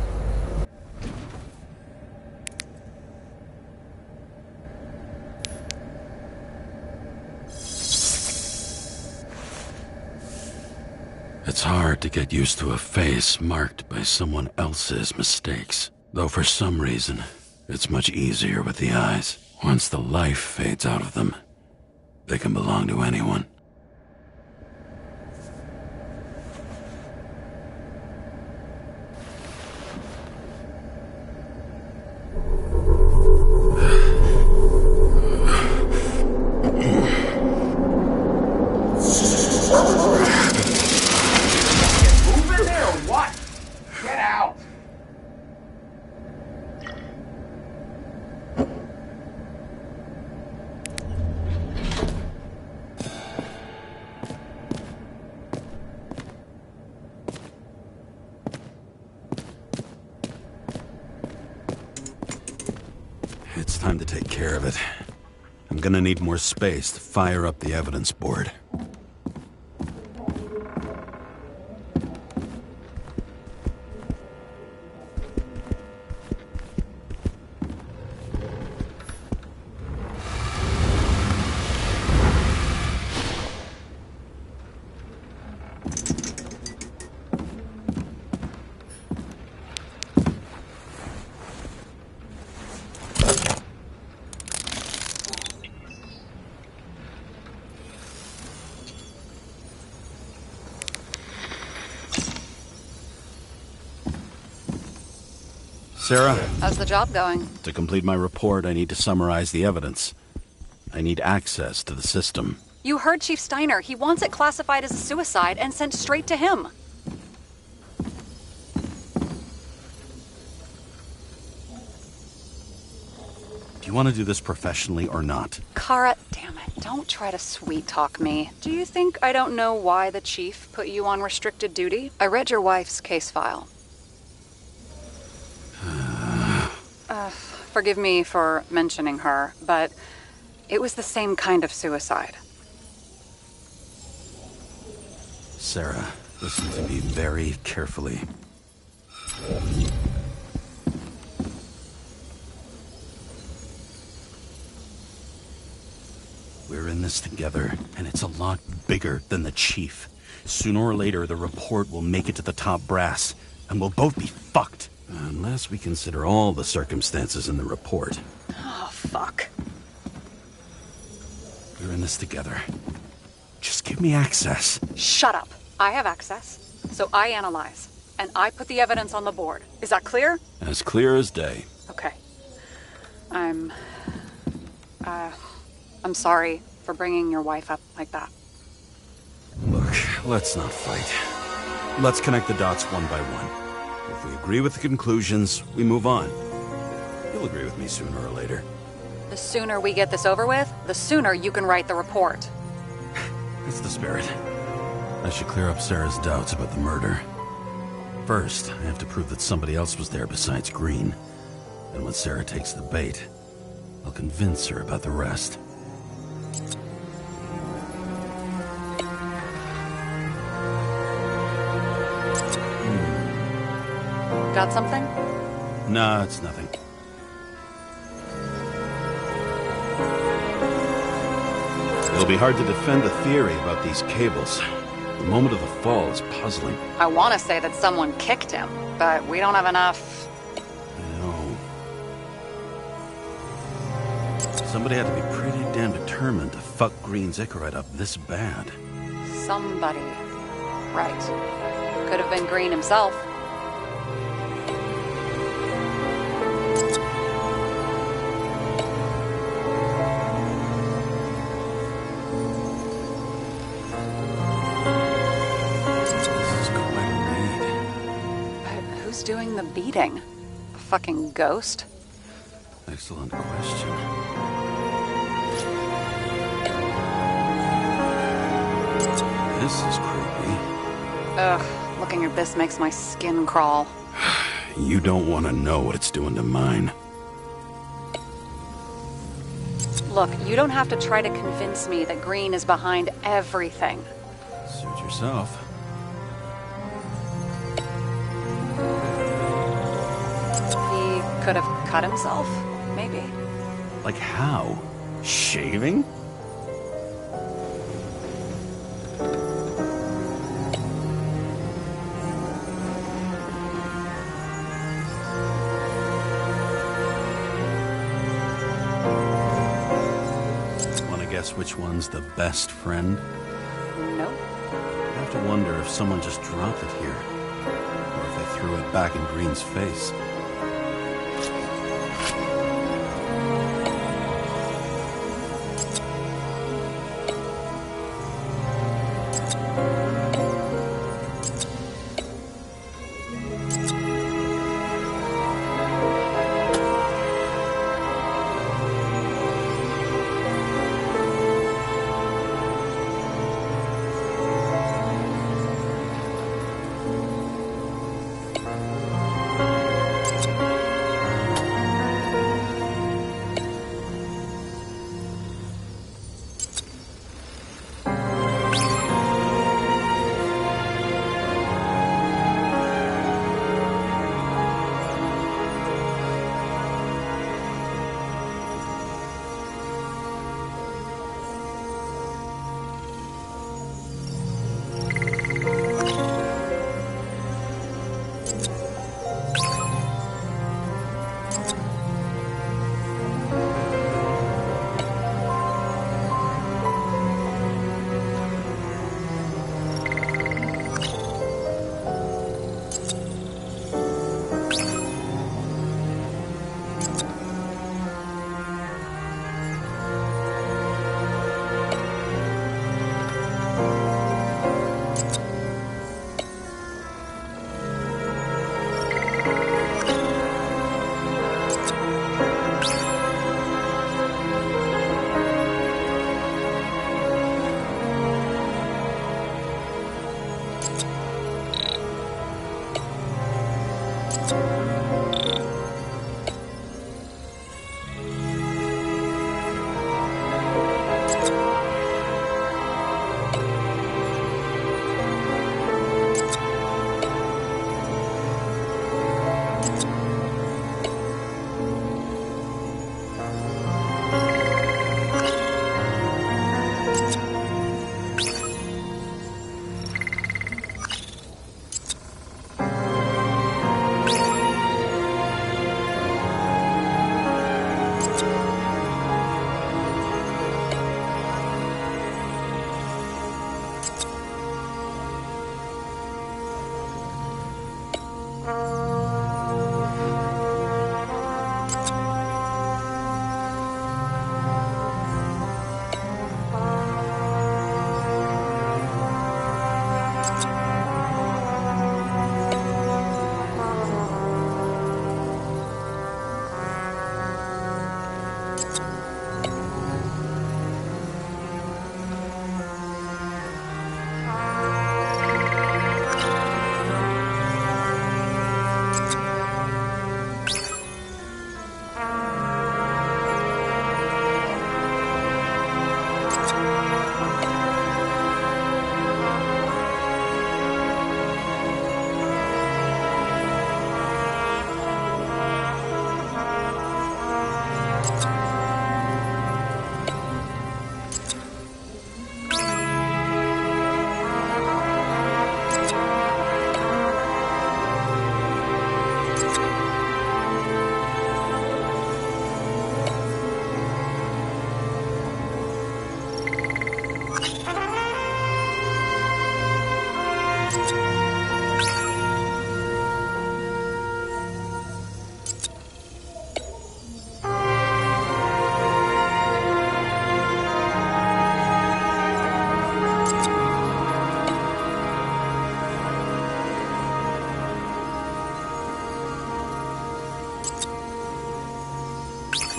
It's hard to get used to a face marked by someone else's mistakes. Though for some reason, it's much easier with the eyes. Once the life fades out of them, they can belong to anyone. It's time to take care of it. I'm gonna need more space to fire up the evidence board. Sarah? How's the job going? To complete my report, I need to summarize the evidence. I need access to the system. You heard Chief Steiner. He wants it classified as a suicide and sent straight to him. Do you want to do this professionally or not? Kara, damn it, don't try to sweet-talk me. Do you think I don't know why the Chief put you on restricted duty? I read your wife's case file. Forgive me for mentioning her, but it was the same kind of suicide. Sarah, listen to me very carefully. We're in this together, and it's a lot bigger than the Chief. Sooner or later, the report will make it to the top brass, and we'll both be fucked. Unless we consider all the circumstances in the report. Oh, fuck. We're in this together. Just give me access. Shut up. I have access, so I analyze, and I put the evidence on the board. Is that clear? As clear as day. Okay. I'm sorry for bringing your wife up like that. Look, let's not fight. Let's connect the dots one by one. If we agree with the conclusions, we move on. You'll agree with me sooner or later. The sooner we get this over with, the sooner you can write the report. That's the spirit. I should clear up Sarah's doubts about the murder. First, I have to prove that somebody else was there besides Green. And when Sarah takes the bait, I'll convince her about the rest. Got something? Nah, it's nothing. It'll be hard to defend the theory about these cables. The moment of the fall is puzzling. I want to say that someone kicked him, but we don't have enough. No. Somebody had to be pretty damn determined to fuck Green's Icarus up this bad. Somebody. Right. Could have been Green himself. doing the beating? A fucking ghost? Excellent question. This is creepy. Ugh, looking at this makes my skin crawl. You don't want to know what it's doing to mine. Look, you don't have to try to convince me that Green is behind everything. Suit yourself. He could have cut himself, maybe. Like how? Shaving? Which one's the best friend? Nope. I have to wonder if someone just dropped it here, or if they threw it back in Green's face.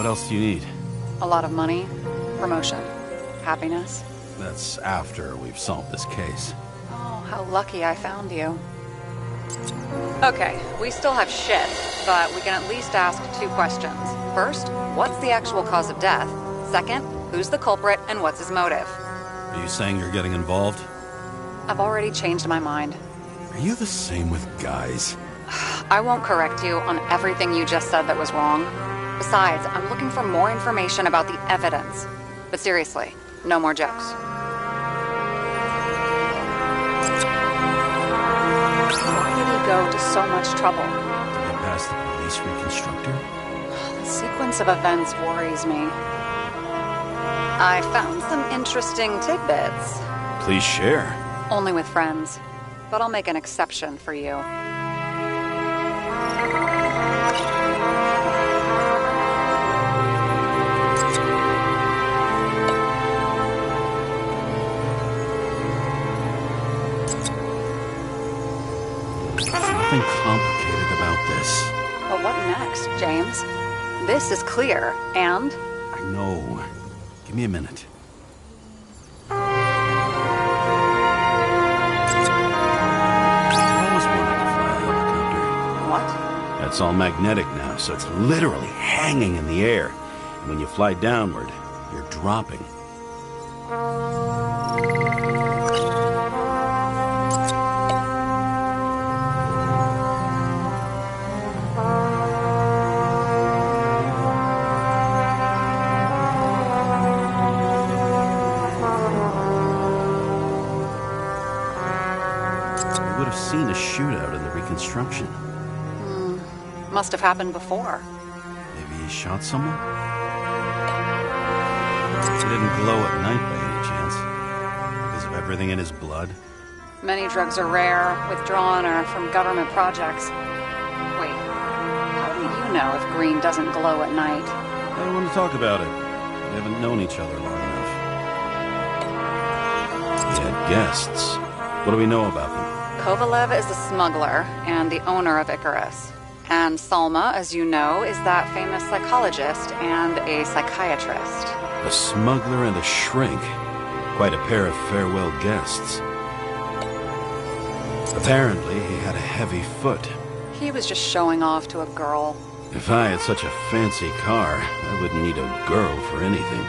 else do you need? A lot of money, promotion, happiness. That's after we've solved this case. Oh, how lucky I found you. Okay, we still have shit, but we can at least ask 2 questions. First, what's the actual cause of death? Second, who's the culprit and what's his motive? Are you saying you're getting involved? I've already changed my mind. Are you the same with guys? I won't correct you on everything you just said that was wrong. Besides, I'm looking for more information about the evidence. But seriously, no more jokes. Why did he go to so much trouble? To get past the police reconstructor? The sequence of events worries me. I found some interesting tidbits. Please share. Only with friends. But I'll make an exception for you. Nothing complicated about this. But what next, James? This is clear, and... I know. Give me a minute. I always wanted to fly a helicopter. What? It's all magnetic now, so it's literally hanging in the air. And when you fly downward, you're dropping. Seen a shootout in the Reconstruction. Must have happened before. Maybe he shot someone? He didn't glow at night by any chance. Because of everything in his blood. Many drugs are rare, withdrawn, or from government projects. Wait, how do you know if green doesn't glow at night? I don't want to talk about it. We haven't known each other long enough. He had guests. What do we know about them? Kovalev is a smuggler and the owner of Icarus. And Salma, as you know, is that famous psychologist and a psychiatrist. A smuggler and a shrink. Quite a pair of farewell guests. Apparently, he had a heavy foot. He was just showing off to a girl. If I had such a fancy car, I wouldn't need a girl for anything.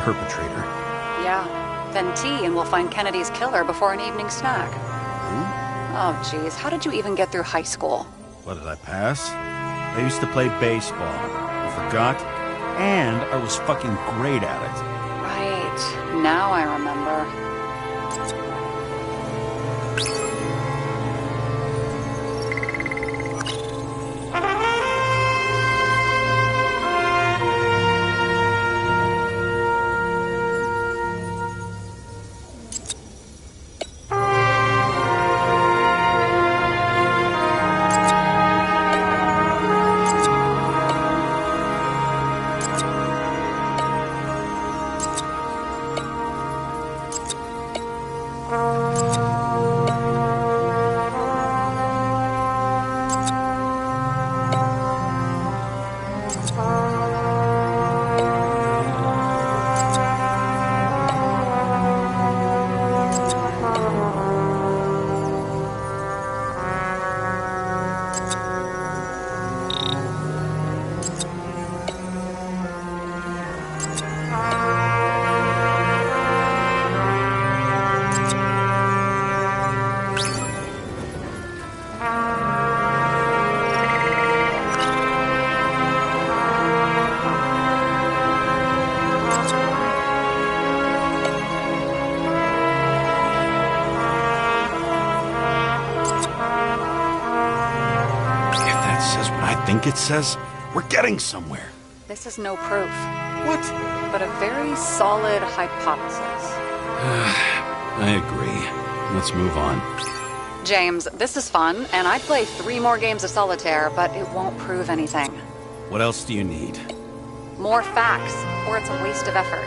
perpetrator. Yeah. Then tea and we'll find Kennedy's killer before an evening snack. Oh, jeez. How did you even get through high school? What, did I pass? I used to play baseball. You forgot? And I was fucking great at it. Right. Now I remember. It says we're getting somewhere. This is no proof. What? But a very solid hypothesis. I agree. Let's move on. James, this is fun, and I'd play 3 more games of solitaire, but it won't prove anything. What else do you need? More facts, or it's a waste of effort.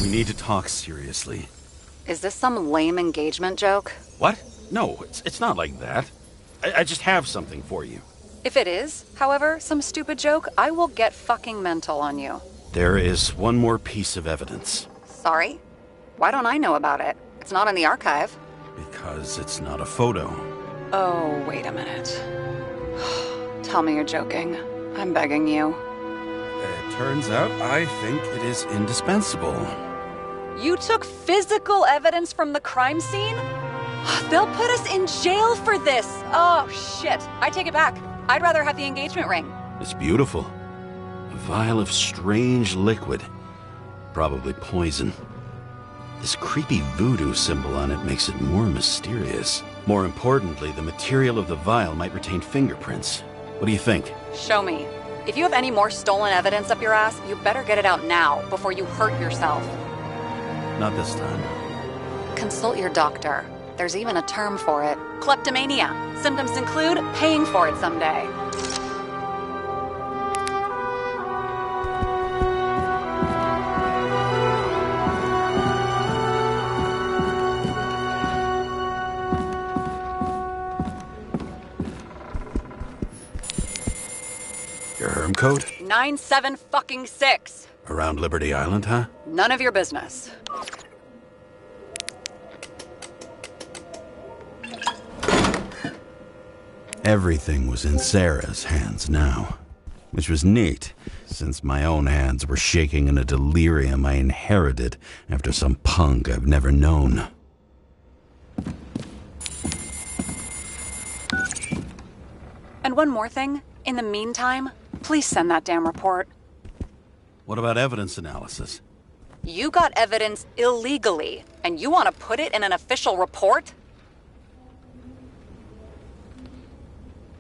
We need to talk seriously. Is this some lame engagement joke? What? No, it's not like that. I just have something for you. If it is, however, some stupid joke, I will get fucking mental on you. There is one more piece of evidence. Sorry? Why don't I know about it? It's not in the archive. Because it's not a photo. Oh, wait a minute. Tell me you're joking. I'm begging you. It turns out I think it is indispensable. You took physical evidence from the crime scene? They'll put us in jail for this! Oh, shit. I take it back. I'd rather have the engagement ring. It's beautiful. A vial of strange liquid. Probably poison. This creepy voodoo symbol on it makes it more mysterious. More importantly, the material of the vial might retain fingerprints. What do you think? Show me. If you have any more stolen evidence up your ass, you better get it out now before you hurt yourself. Not this time. Consult your doctor. There's even a term for it. Kleptomania. Symptoms include paying for it someday. Your herm code? 97-fucking-6. Around Liberty Island, huh? None of your business. Everything was in Sarah's hands now, which was neat, since my own hands were shaking in a delirium I inherited after some punk I've never known. And one more thing. In the meantime, please send that damn report. What about evidence analysis? You got evidence illegally, and you want to put it in an official report?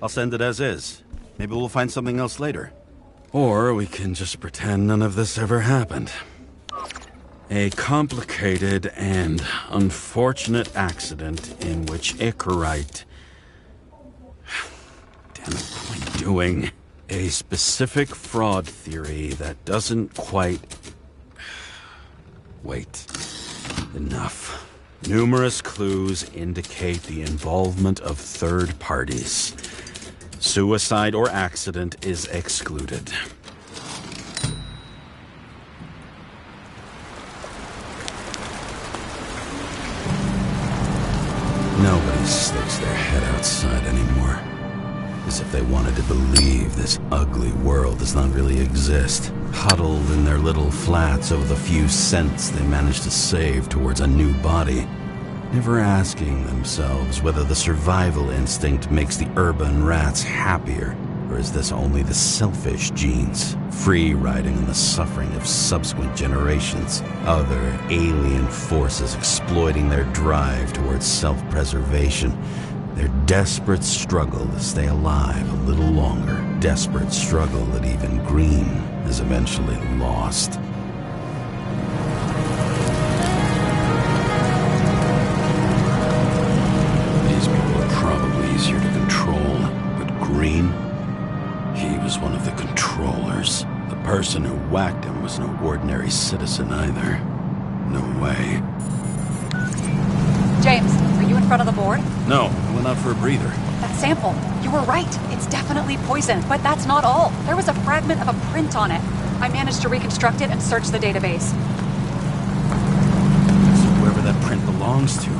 I'll send it as is. Maybe we'll find something else later. Or we can just pretend none of this ever happened. A complicated and unfortunate accident in which Icarus... Damn it, what am I doing? A specific fraud theory that doesn't quite... Wait. Enough. Numerous clues indicate the involvement of third parties. Suicide or accident is excluded. Nobody sticks their head outside anymore. As if they wanted to believe this ugly world does not really exist. Huddled in their little flats over the few cents they managed to save towards a new body. Never asking themselves whether the survival instinct makes the urban rats happier, or is this only the selfish genes, free riding on the suffering of subsequent generations, other alien forces exploiting their drive towards self-preservation, their desperate struggle to stay alive a little longer, desperate struggle that even Green has eventually lost. Easier to control, but Green, he was one of the controllers. The person who whacked him was no ordinary citizen either. No way. James, are you in front of the board? No, I went out for a breather. That sample, you were right. It's definitely poison, but that's not all. There was a fragment of a print on it. I managed to reconstruct it and search the database. So whoever that print belongs to,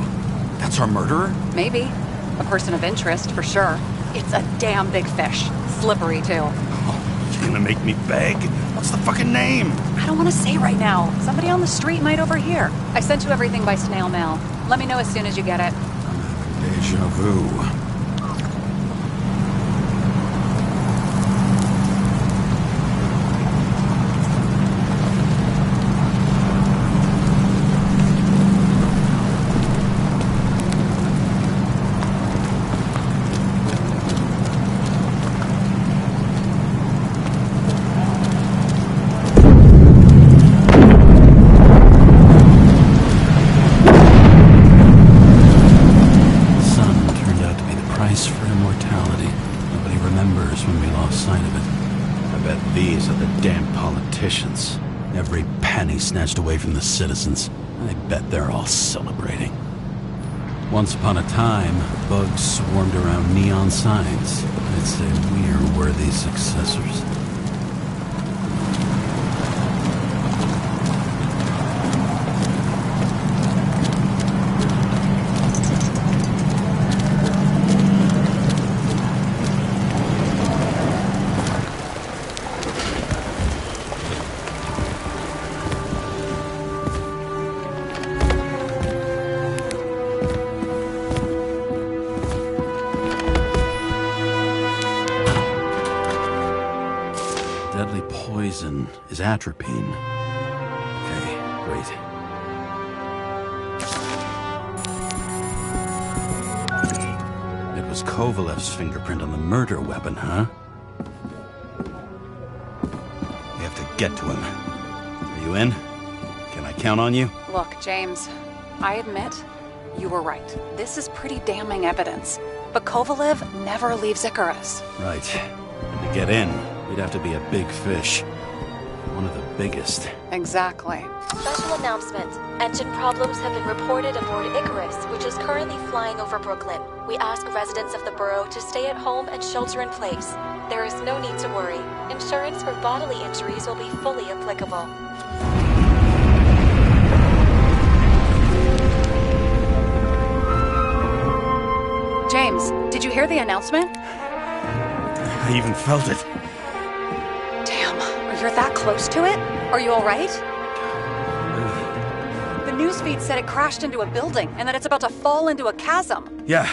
that's our murderer? Maybe. A person of interest, for sure. It's a damn big fish. Slippery, too. Oh, you're gonna make me beg? What's the fucking name? I don't want to say right now. Somebody on the street might overhear. I sent you everything by snail mail. Let me know as soon as you get it. I'm having deja vu. Every penny snatched away from the citizens. I bet they're all celebrating. Once upon a time, bugs swarmed around neon signs. I'd say we're worthy successors. Deadly poison is atropine. Okay, great. It was Kovalev's fingerprint on the murder weapon, huh? We have to get to him. Are you in? Can I count on you? Look, James, I admit, you were right. This is pretty damning evidence. But Kovalev never leaves Icarus. Right. And to get in, we'd have to be a big fish. One of the biggest. Exactly. Special announcement. Engine problems have been reported aboard Icarus, which is currently flying over Brooklyn. We ask residents of the borough to stay at home and shelter in place. There is no need to worry. Insurance for bodily injuries will be fully applicable. James, did you hear the announcement? I even felt it. Damn, you're that close to it? Are you alright? The newsfeed said it crashed into a building and that it's about to fall into a chasm. Yeah.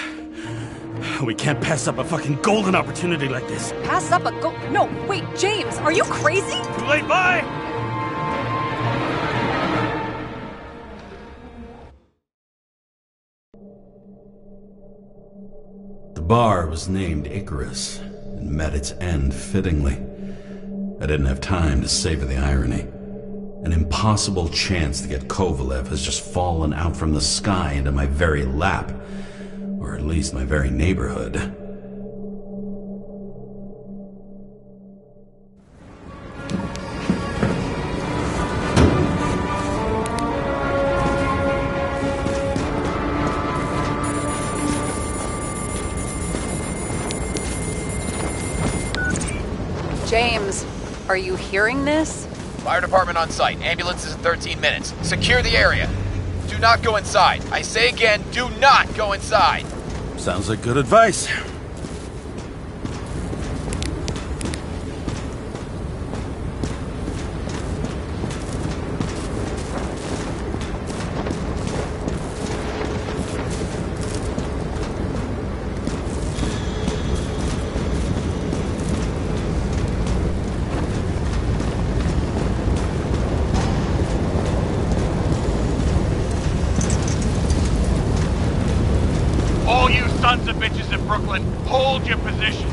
We can't pass up a fucking golden opportunity like this. Pass up a No, wait, James, are you crazy? Too late, bye! bar was named Icarus, and met its end fittingly. I didn't have time to savor the irony. An impossible chance to get Kovalev has just fallen out from the sky into my very lap, or at least my very neighborhood. James, are you hearing this? Fire department on site. Ambulances in 13 minutes. Secure the area. Do not go inside. I say again, do not go inside. Sounds like good advice. All you sons of bitches in Brooklyn, hold your positions.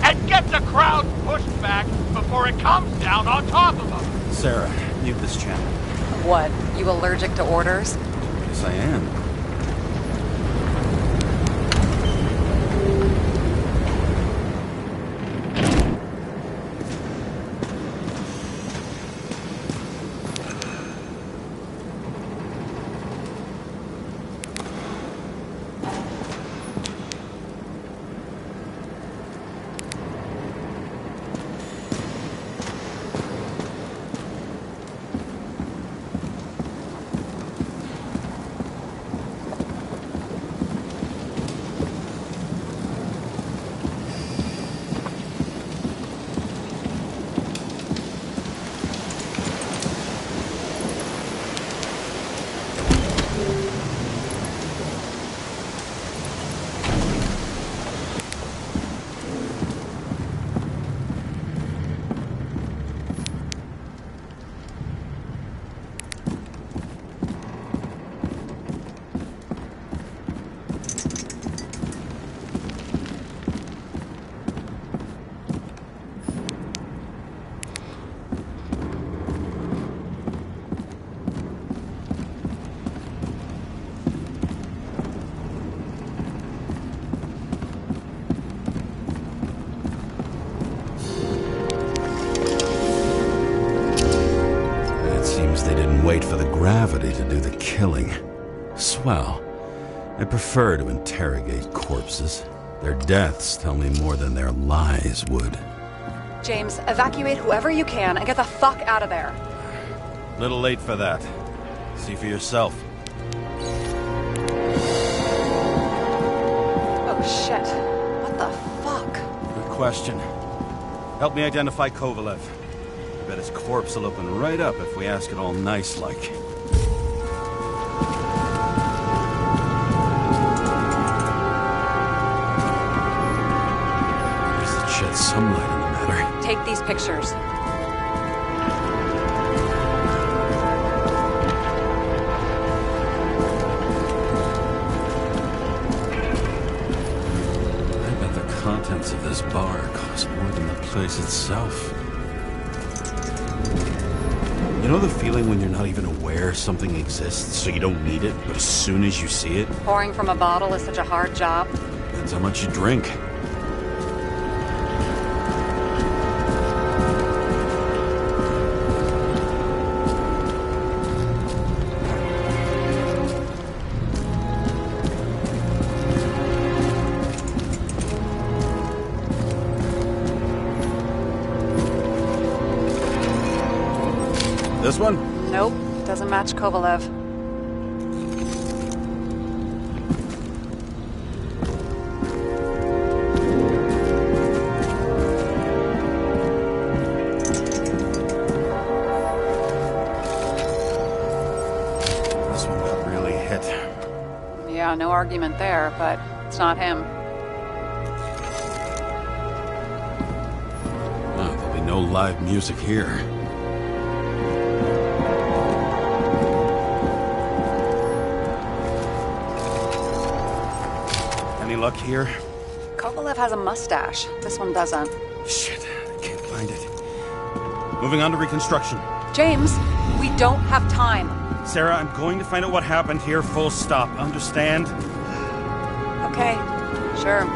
And get the crowd pushed back before it comes down on top of them. Sarah, mute this channel. What, you allergic to orders? Yes, I am. Wait for the gravity to do the killing. Swell. I prefer to interrogate corpses. Their deaths tell me more than their lies would. James, evacuate whoever you can and get the fuck out of there. Little late for that. See for yourself. Oh shit. What the fuck? Good question. Help me identify Kovalev. I bet his corpse will open right up if we ask it all nice-like. Guess it sheds some light on the matter. Take these pictures. I bet the contents of this bar cost more than the place itself. You know the feeling when you're not even aware something exists, so you don't need it, but as soon as you see it... Pouring from a bottle is such a hard job. Depends how much you drink. This one? Nope, doesn't match Kovalev. This one got really hit. Yeah, no argument there, but it's not him. Well, there'll be no live music here. Any luck here? Kovalev has a mustache. This one doesn't. Shit, I can't find it. Moving on to Reconstruction. James, we don't have time. Sarah, I'm going to find out what happened here, full stop. Understand? Okay, sure.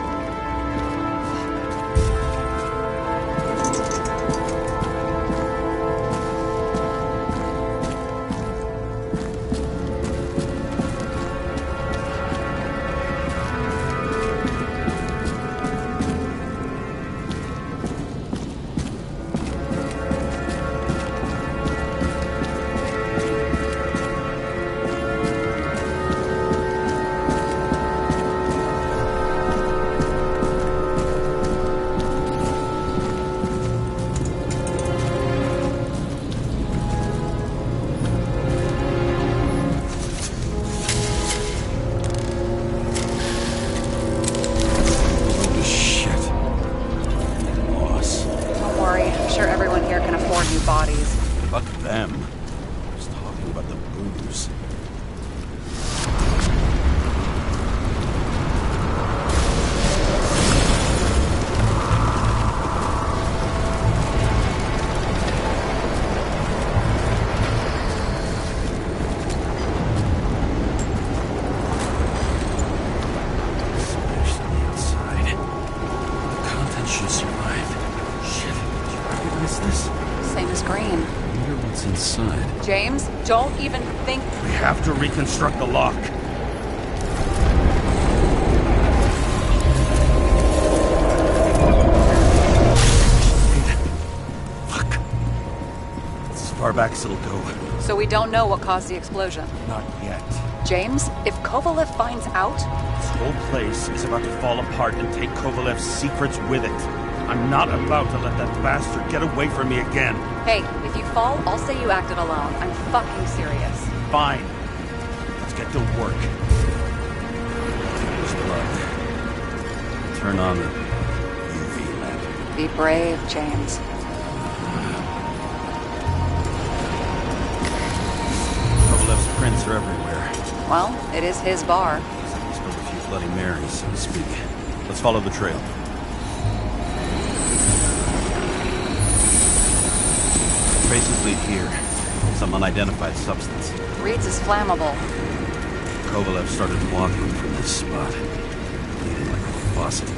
James, don't even think... We have to reconstruct the lock. Fuck. It's as far back as it'll go. So we don't know what caused the explosion? Not yet. James, if Kovalev finds out... This whole place is about to fall apart and take Kovalev's secrets with it. I'm not about to let that bastard get away from me again. Hey, if you fall, I'll say you acted alone. I'm fucking serious. Fine. Let's get to work. There's blood. Turn on the UV lamp. Be brave, James. Kovalev's prints are everywhere. Well, it is his bar. Somebody spilled a few Bloody Marys, so to speak. Let's follow the trail. Traces lead here. Some unidentified substance. Reeds is flammable. Kovalev started walking from this spot, bleeding like a faucet.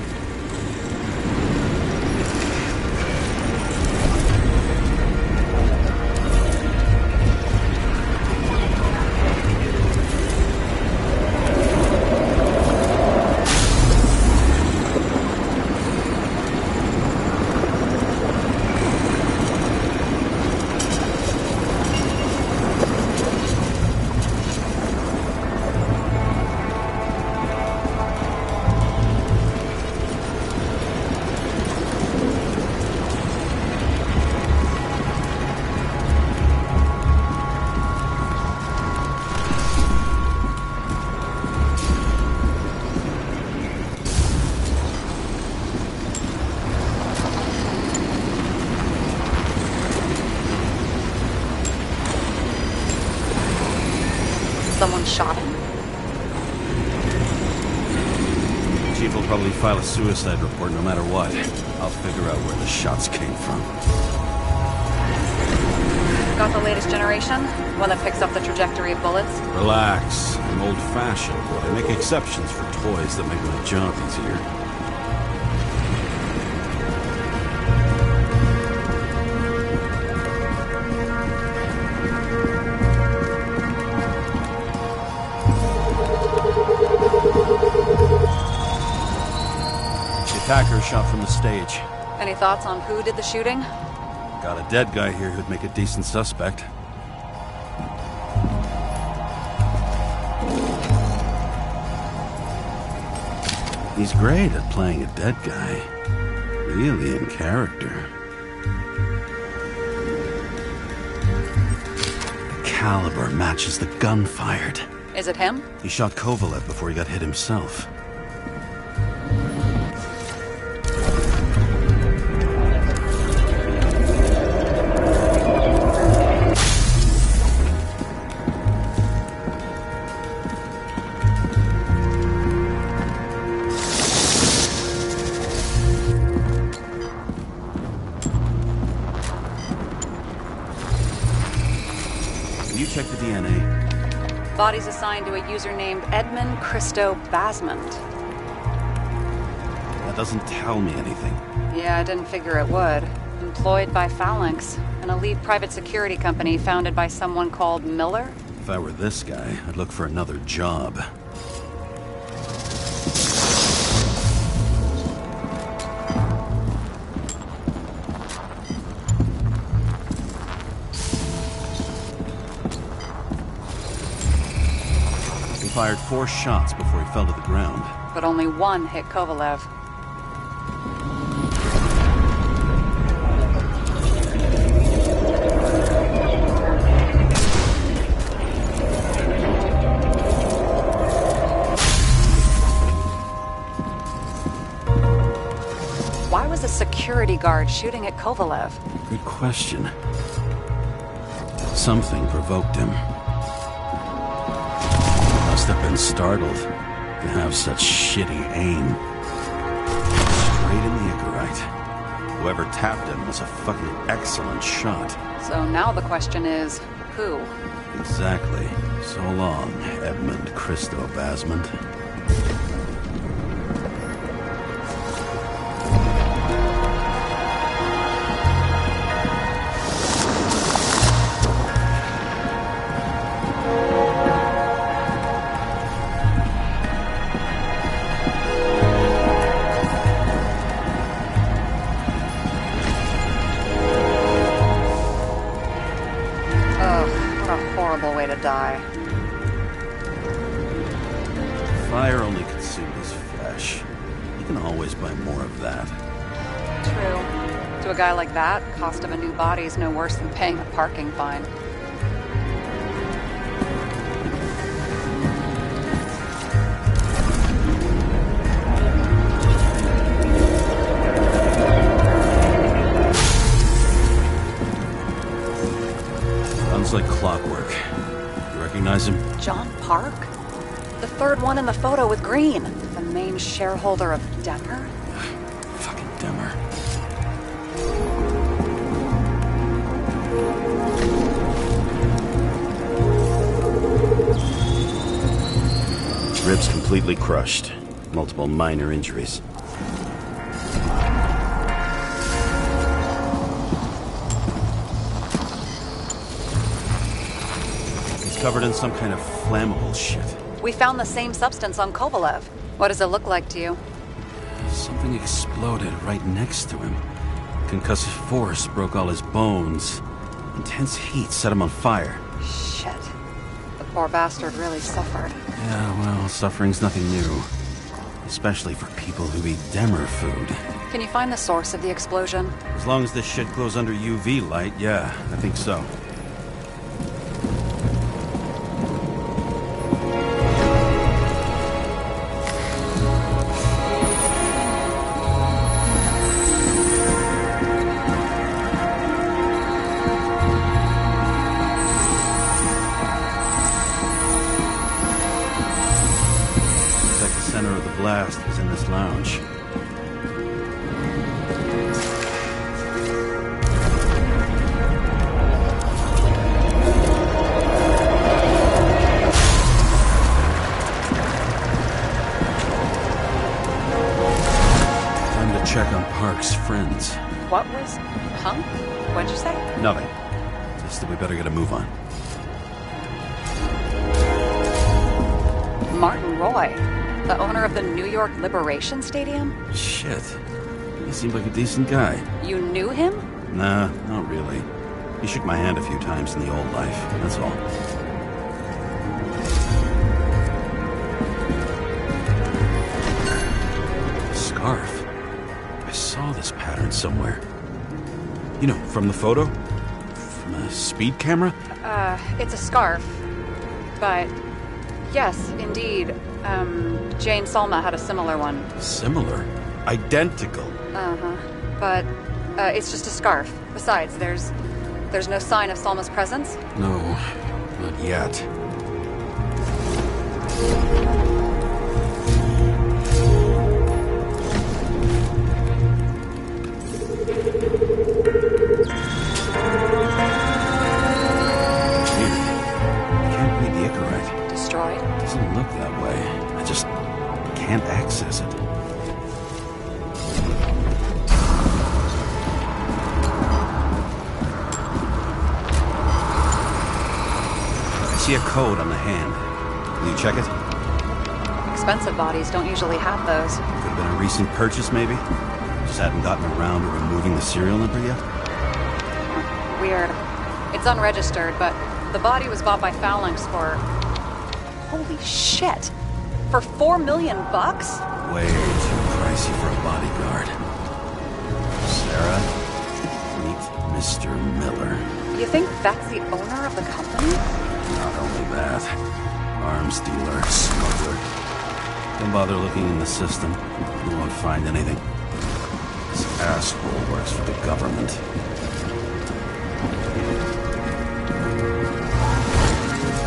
Someone shot him? Chief will probably file a suicide report no matter what. I'll figure out where the shots came from. Got the latest generation? One that picks up the trajectory of bullets? Relax. I'm old-fashioned, but I make exceptions for toys that make my job easier. Attacker shot from the stage. Any thoughts on who did the shooting? Got a dead guy here who'd make a decent suspect. He's great at playing a dead guy. Really in character. The caliber matches the gun fired. Is it him? He shot Kovalev before he got hit himself. you check the DNA? Body's assigned to a user named Edmund Christo Basmond. That doesn't tell me anything. Yeah, I didn't figure it would. Employed by Phalanx, an elite private security company founded by someone called Miller. If I were this guy, I'd look for another job. He fired 4 shots before he fell to the ground. But only one hit Kovalev. Why was a security guard shooting at Kovalev? Good question. Something provoked him. Must have been startled to have such shitty aim. Straight in the Icarus. Whoever tapped him was a fucking excellent shot. So now the question is, who? Exactly. So long, Edmund Christo Basmond. Die. Fire only consumed his flesh. You can always buy more of that. True. To a guy like that, cost of a new body is no worse than paying a parking fine. Sounds like clockwork. Recognize him? John Park? The third one in the photo with Green. The main shareholder of Demer? Fucking Demer. Ribs completely crushed. Multiple minor injuries. Covered in some kind of flammable shit. We found the same substance on Kovalev. What does it look like to you? Something exploded right next to him. Concussive force broke all his bones. Intense heat set him on fire. Shit. The poor bastard really suffered. Yeah, well, suffering's nothing new. Especially for people who eat Demer food. Can you find the source of the explosion? As long as this shit glows under UV light, yeah, I think so. Blast was in this lounge. Time to check on Park's friends. What was? Huh? What'd you say? Nothing. Just that we better get a move on. Martin Roy. The owner of the New York Liberation Stadium? Shit. He seemed like a decent guy. You knew him? Nah, not really. He shook my hand a few times in the old life, that's all. Scarf. I saw this pattern somewhere. You know, from the photo? From a speed camera? It's a scarf. But, yes, indeed. Jane Salma had a similar one. Similar? Identical? Uh-huh. But, it's just a scarf. Besides, there's no sign of Salma's presence? No, not yet. See a code on the hand. Will you check it? Expensive bodies don't usually have those. Could have been a recent purchase, maybe? Just hadn't gotten around to removing the serial number yet? Weird. It's unregistered, but the body was bought by Phalanx for... Holy shit! For $4 million bucks? Way too pricey for a bodyguard. Sarah, meet Mr. Miller. You think that's the owner of the company? Not only that, arms dealer, smuggler. Don't bother looking in the system. You won't find anything. This asshole works for the government.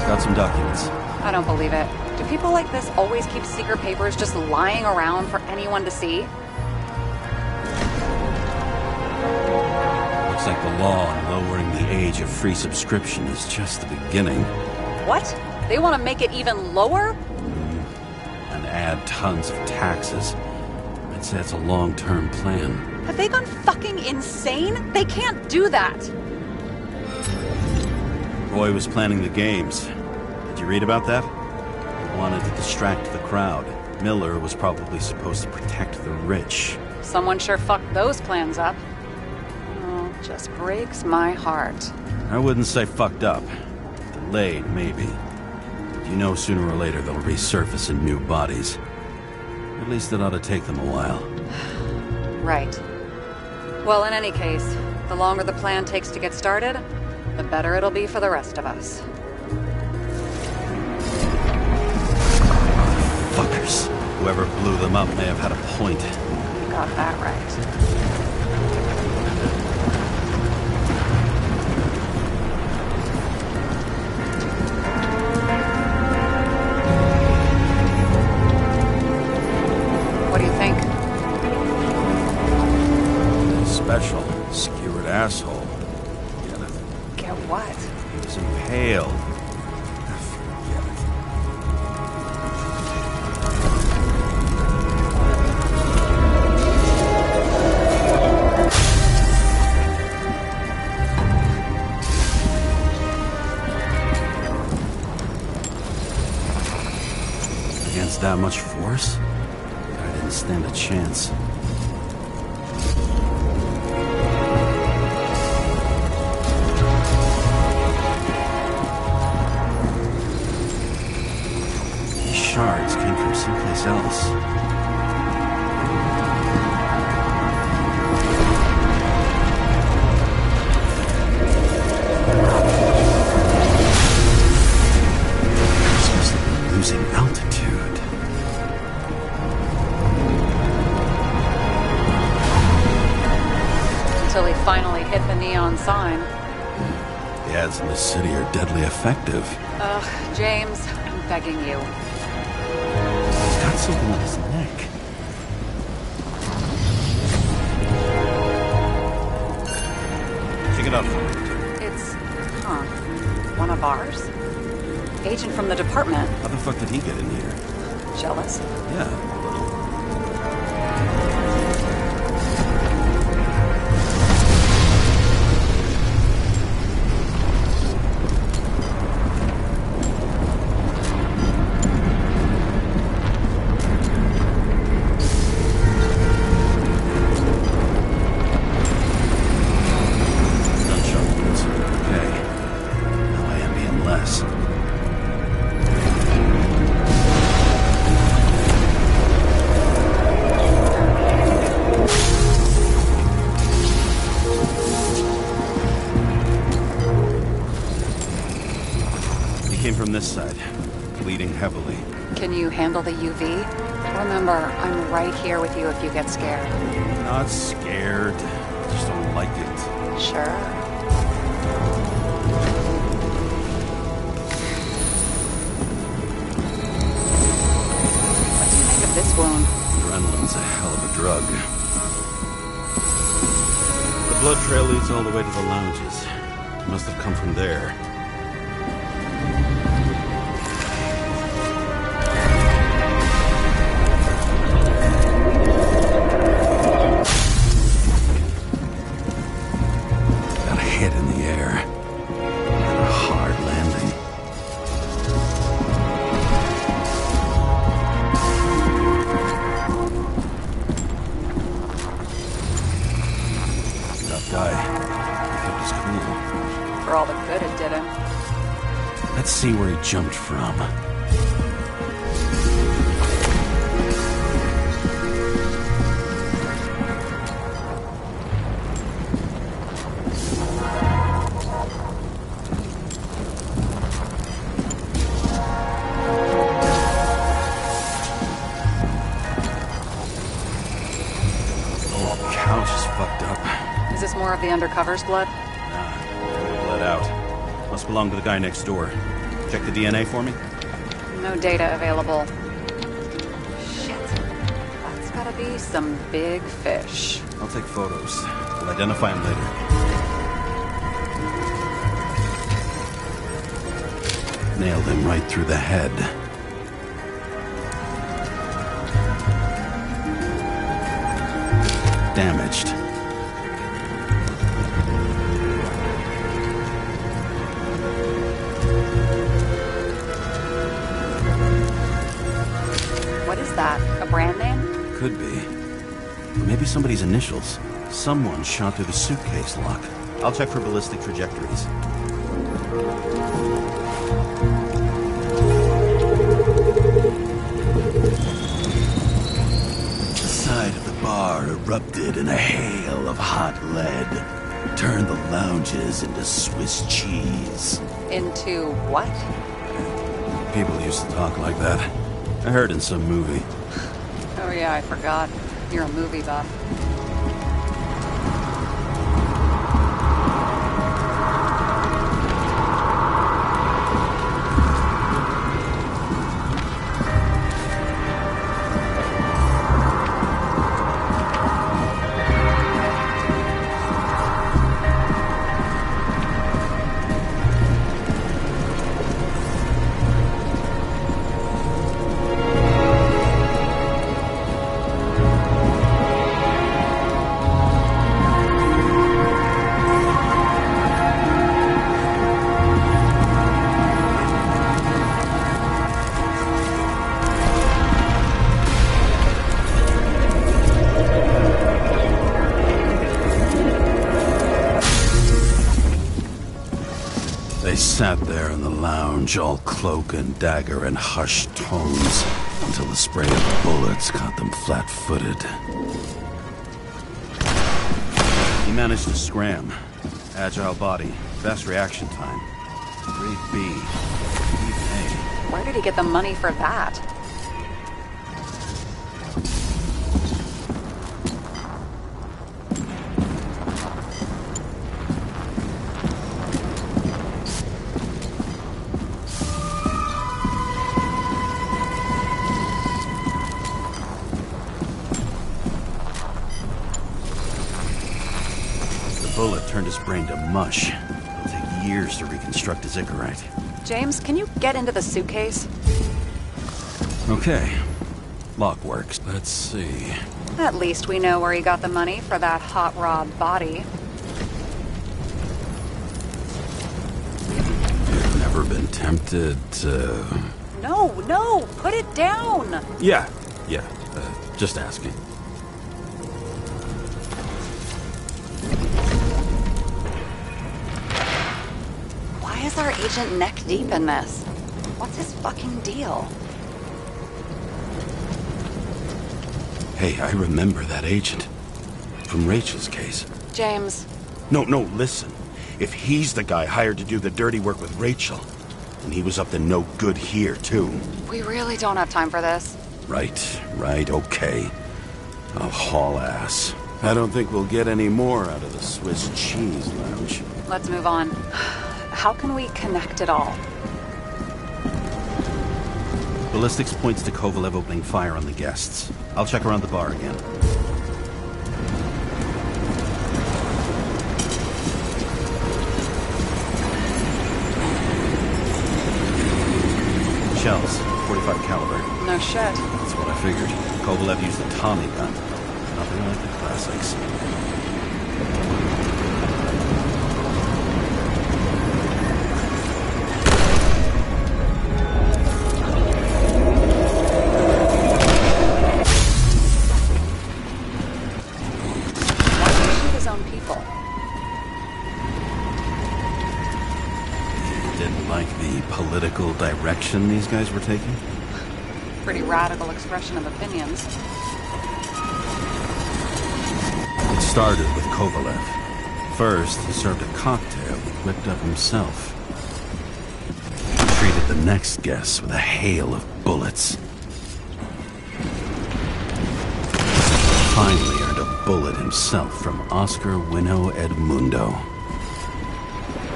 Got some documents. I don't believe it. Do people like this always keep secret papers just lying around for anyone to see? Looks like the law on lowering the age of free subscription is just the beginning. What? They want to make it even lower? And add tons of taxes. I'd say it's a long-term plan. Have they gone fucking insane? They can't do that! Roy was planning the games. Did you read about that? He wanted to distract the crowd. Miller was probably supposed to protect the rich. Someone sure fucked those plans up. Oh, just breaks my heart. I wouldn't say fucked up. Delayed, maybe. But you know sooner or later they'll resurface in new bodies. At least it ought to take them a while. Right. Well, in any case, the longer the plan takes to get started, the better it'll be for the rest of us. Fuckers. Whoever blew them up may have had a point. You got that right. What do you think? Special. Skewered asshole. Get it? Get what? He was impaled. Forget it. Against that much force? I didn't stand a chance. Shards came from someplace else. Seems like we're losing altitude. Until he finally hit the neon sign. The ads in this city are deadly effective. Ugh, James, I'm begging you. He's got something on his neck. Check it out for me. It's, one of ours? Agent from the department. How the fuck did he get in here? Jealous? Yeah, a little. This side, bleeding heavily. Can you handle the UV? Remember, I'm right here with you if you get scared. Not scared, just don't like it. Sure. What do you make of this wound? Adrenaline's a hell of a drug. The blood trail leads all the way to the lounges. It must have come from there. it didn't. Let's see where he jumped from. Is this more of the undercover's blood? Nah, bled out. Must belong to the guy next door. Check the DNA for me? No data available. Shit. That's gotta be some big fish. I'll take photos. We'll identify him later. Nailed him right through the head. Damaged. What is that? A brand name? Could be. Or maybe somebody's initials. Someone shot through the suitcase lock. I'll check for ballistic trajectories. The side of the bar erupted in a hail of hot lead. Turned the lounges into Swiss cheese. Into what? People used to talk like that. I heard in some movie. Oh yeah, I forgot. You're a movie buff. They sat there in the lounge, all cloak and dagger and hushed tones, until the spray of bullets caught them flat-footed. He managed to scram. Agile body, fast reaction time. Grade B. Grade A. Where did he get the money for that? Bullet turned his brain to mush. It'll take years to reconstruct his Icarus. James, can you get into the suitcase? Okay. Lock works. Let's see. At least we know where he got the money for that hot rod body. You've never been tempted to... No, put it down! Yeah, just asking. Why is our agent neck deep in this? What's his fucking deal? Hey, I remember that agent. From Rachel's case. James. No, listen. If he's the guy hired to do the dirty work with Rachel, then he was up to no good here, too. We really don't have time for this. Right, okay. I'll haul ass. I don't think we'll get any more out of the Swiss cheese lounge. Let's move on. How can we connect it all? Ballistics points to Kovalev opening fire on the guests. I'll check around the bar again. Shells, 45 caliber. No shit. That's what I figured. Kovalev used a Tommy gun. Nothing like the classics. Didn't like the political direction these guys were taking? Pretty radical expression of opinions. It started with Kovalev. First, he served a cocktail he whipped up himself. He treated the next guest with a hail of bullets. Finally earned a bullet himself from Oscar Winnow Edmundo.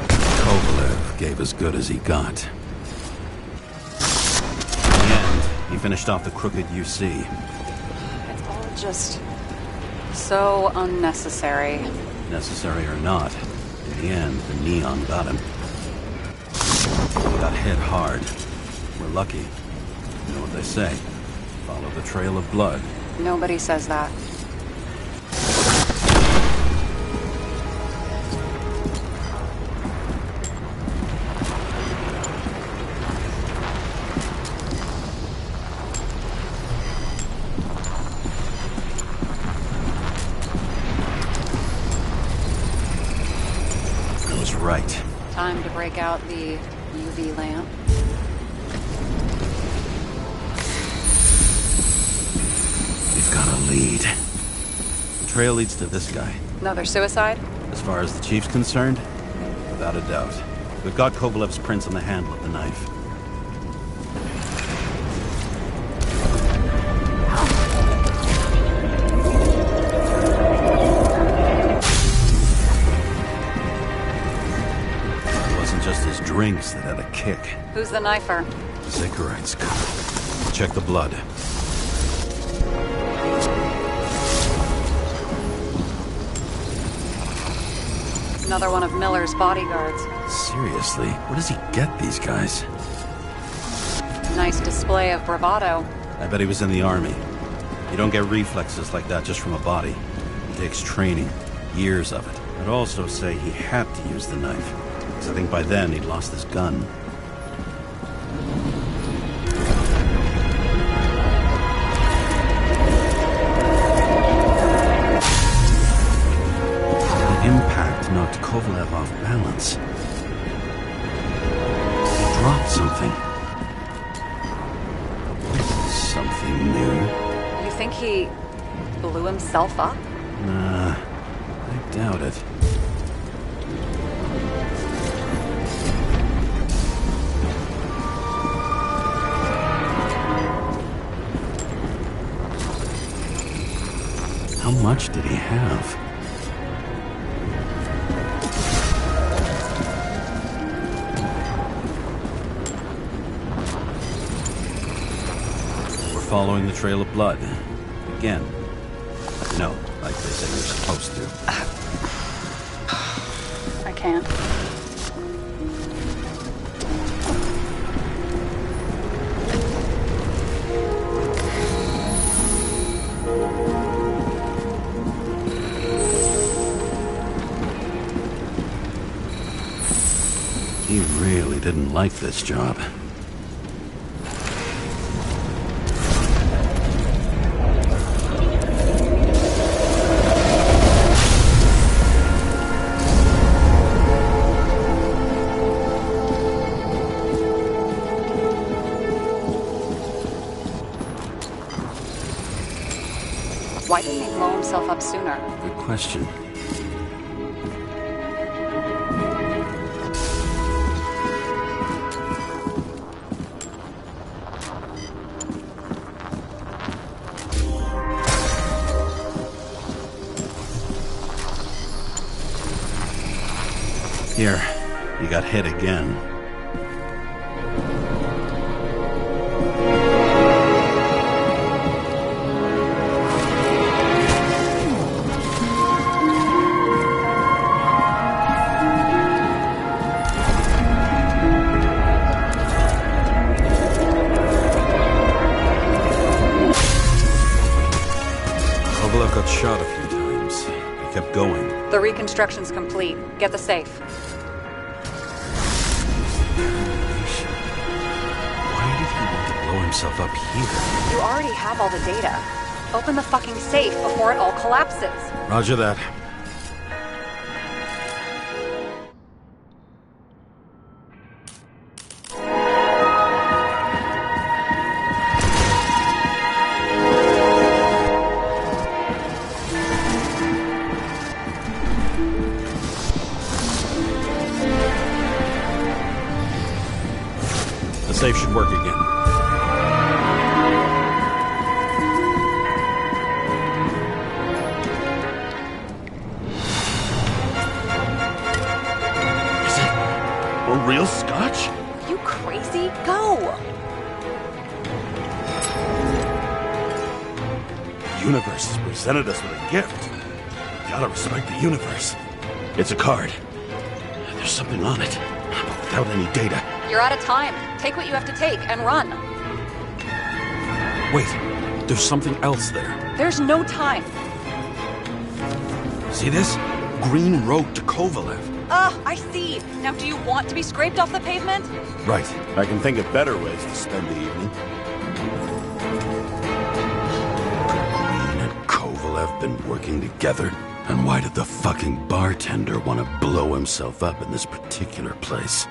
Kovalev gave as good as he got. In the end, he finished off the crooked UC. It's all just so unnecessary. Necessary or not, in the end, the neon got him. He got hit hard. We're lucky. You know what they say. Follow the trail of blood. Nobody says that. I was right. Time to break out the UV lamp. We've got a lead. The trail leads to this guy. Another suicide? As far as the chief's concerned, without a doubt. We've got Kovalev's prints on the handle of the knife. It wasn't just his drinks that had a kick. Who's the knifer? Icarus. Check the blood. Another one of Miller's bodyguards. Seriously, where does he get these guys? Nice display of bravado. I bet he was in the army. You don't get reflexes like that just from a body. It takes training, years of it. I'd also say he had to use the knife, because I think by then he'd lost his gun. Impact knocked Kovalev off balance. He dropped something. This is something new. You think he blew himself up? Nah, I doubt it. How much did he have? Following the trail of blood. Again. No, like they said you're supposed to. I can't. He really didn't like this job. Why didn't he blow himself up sooner? Good question. Here, you got hit again. Kovalev got shot a few times. He kept going. The reconstruction's complete. Get the safe. Why did he want to blow himself up here? You already have all the data. Open the fucking safe before it all collapses. Roger that. Safe should work again. Is it a real scotch? You crazy? Go! The universe has presented us with a gift. Gotta respect the universe. It's a card. There's something on it, but without any data. You're out of time. Take what you have to take and run. Wait, there's something else there. There's no time. See this? Green Road to Kovalev. I see. Now, do you want to be scraped off the pavement? Right. I can think of better ways to spend the evening. Green and Kovalev been working together? And why did the fucking bartender want to blow himself up in this particular place?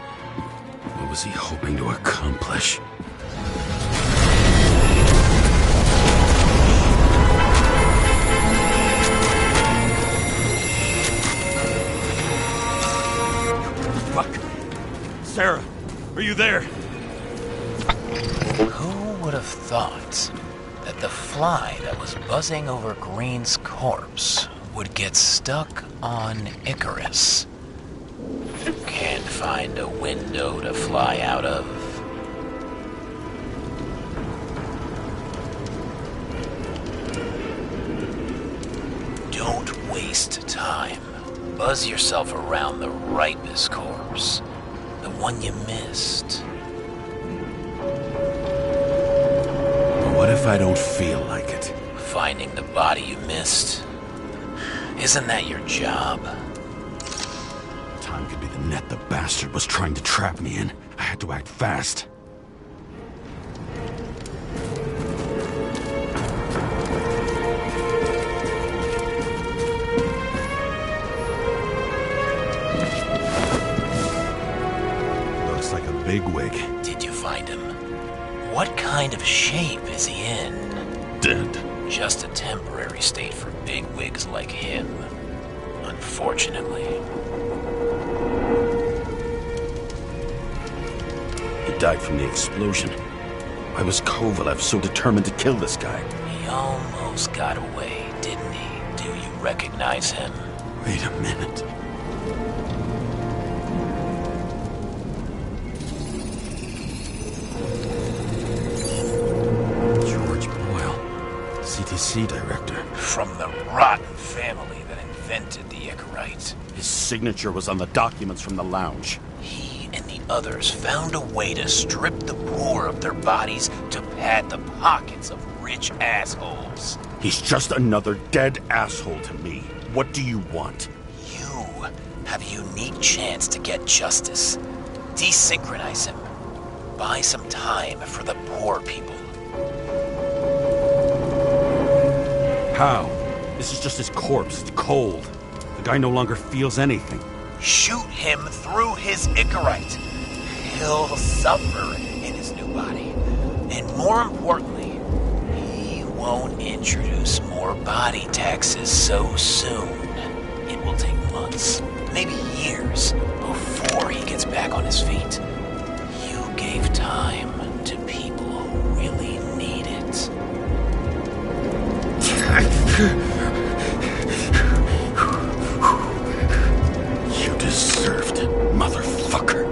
What was he hoping to accomplish? Fuck. Sarah, are you there? Who would have thought that the fly that was buzzing over Green's corpse would get stuck on Icarus? Can't find a window to fly out of. Don't waste time. Buzz yourself around the ripest corpse. The one you missed. But what if I don't feel like it? Finding the body you missed. Isn't that your job? Time could be the net the bastard was trying to trap me in. I had to act fast. Looks like a bigwig. Did you find him? What kind of shape is he in? Dead. Just a temporary state for bigwigs like him. Unfortunately. He died from the explosion. Why was Kovalev so determined to kill this guy? He almost got away, didn't he? Do you recognize him? Wait a minute. George Boyle, CTC director. From the rotten family that invented the Icarite. His signature was on the documents from the lounge. He and the others found a way to strip the poor of their bodies to pad the pockets of rich assholes. He's just another dead asshole to me. What do you want? You have a unique chance to get justice. Desynchronize him. Buy some time for the poor people. How? This is just his corpse. It's cold. The guy no longer feels anything. Shoot him through his Icarite. He'll suffer in his new body. And more importantly, he won't introduce more body taxes so soon. It will take months, maybe years, before he gets back on his feet. You gave time to people who really need it. You deserved it, motherfucker.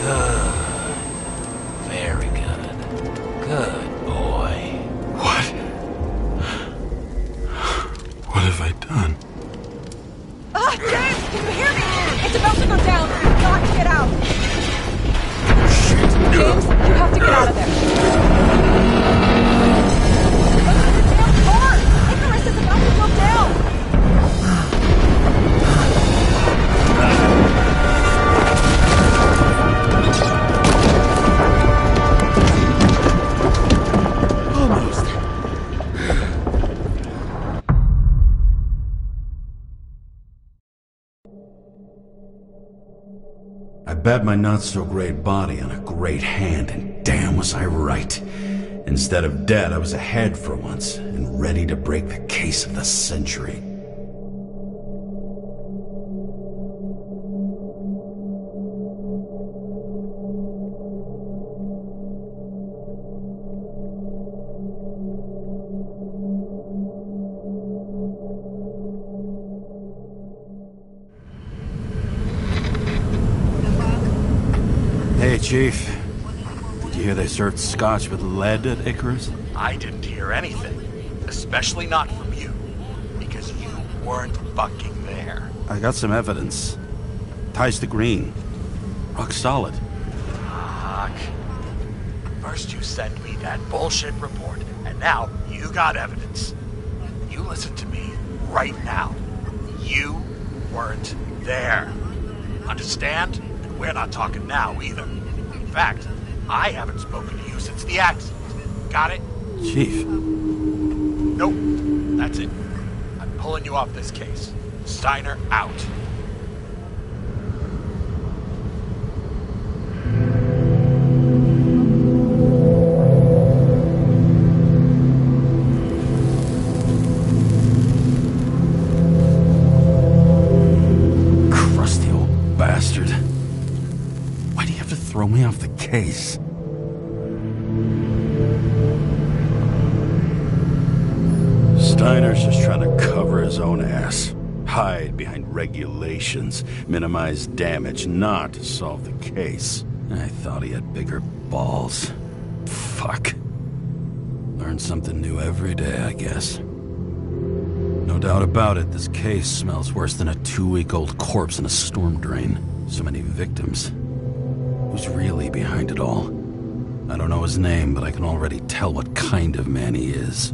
Good. Very good. Good boy. What? What have I done? James, can you hear me? It's about to go down. You've got to get out. James, you have to get out of there. Look at the damn car. Icarus is about to go down. Almost. I bet my not-so-great body on a great hand, and damn was I right. Instead of dead, I was ahead for once, and ready to break the case of the century. Hey, Chief. Did you hear they served scotch with lead at Icarus? I didn't hear anything. Especially not from you. Because you weren't fucking there. I got some evidence. Ties to Green. Rock solid. Fuck. First you send me that bullshit report, and now you got evidence. You listen to me right now. You weren't there. Understand? And we're not talking now either. In fact, I haven't spoken to you since the accident. Got it? Chief. Nope. That's it. I'm pulling you off this case. Steiner out. Crusty old bastard. Why do you have to throw me off the case? Steiner's just trying to cover his own ass. Hide behind regulations, minimize damage, not solve the case. I thought he had bigger balls. Fuck. Learn something new every day, I guess. No doubt about it, this case smells worse than a 2-week-old corpse in a storm drain. So many victims. Who's really behind it all? I don't know his name, but I can already tell what kind of man he is.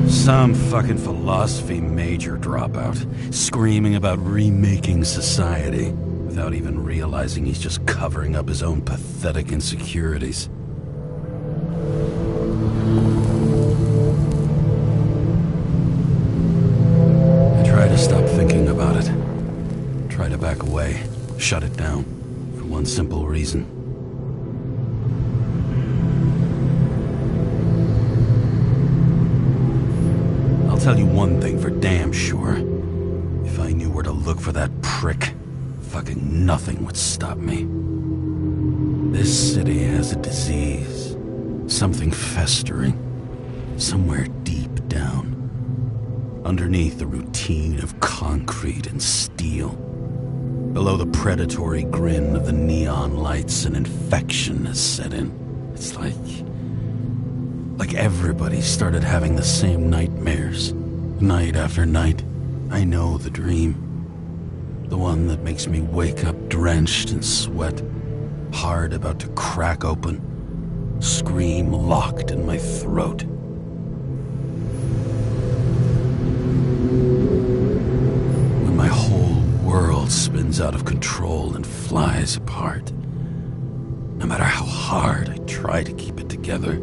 Some fucking philosophy major dropout, screaming about remaking society, without even realizing he's just covering up his own pathetic insecurities. I try to stop thinking about it. Try to back away, shut it down, for one simple reason. I'll tell you one thing for damn sure. If I knew where to look for that prick, fucking nothing would stop me. This city has a disease. Something festering. Somewhere deep down. Underneath the routine of concrete and steel. Below the predatory grin of the neon lights, an infection has set in. It's like everybody started having the same nightmares. Night after night. I know the dream. The one that makes me wake up drenched in sweat. Heart about to crack open. Scream locked in my throat. When my whole world spins out of control and flies apart. No matter how hard I try to keep it together.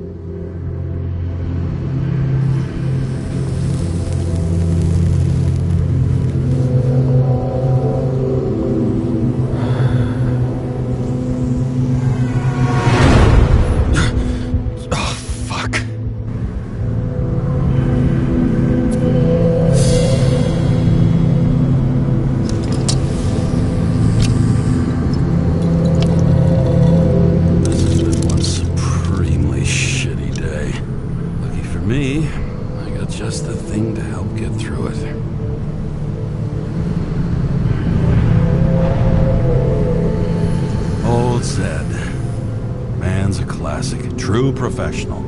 Professional.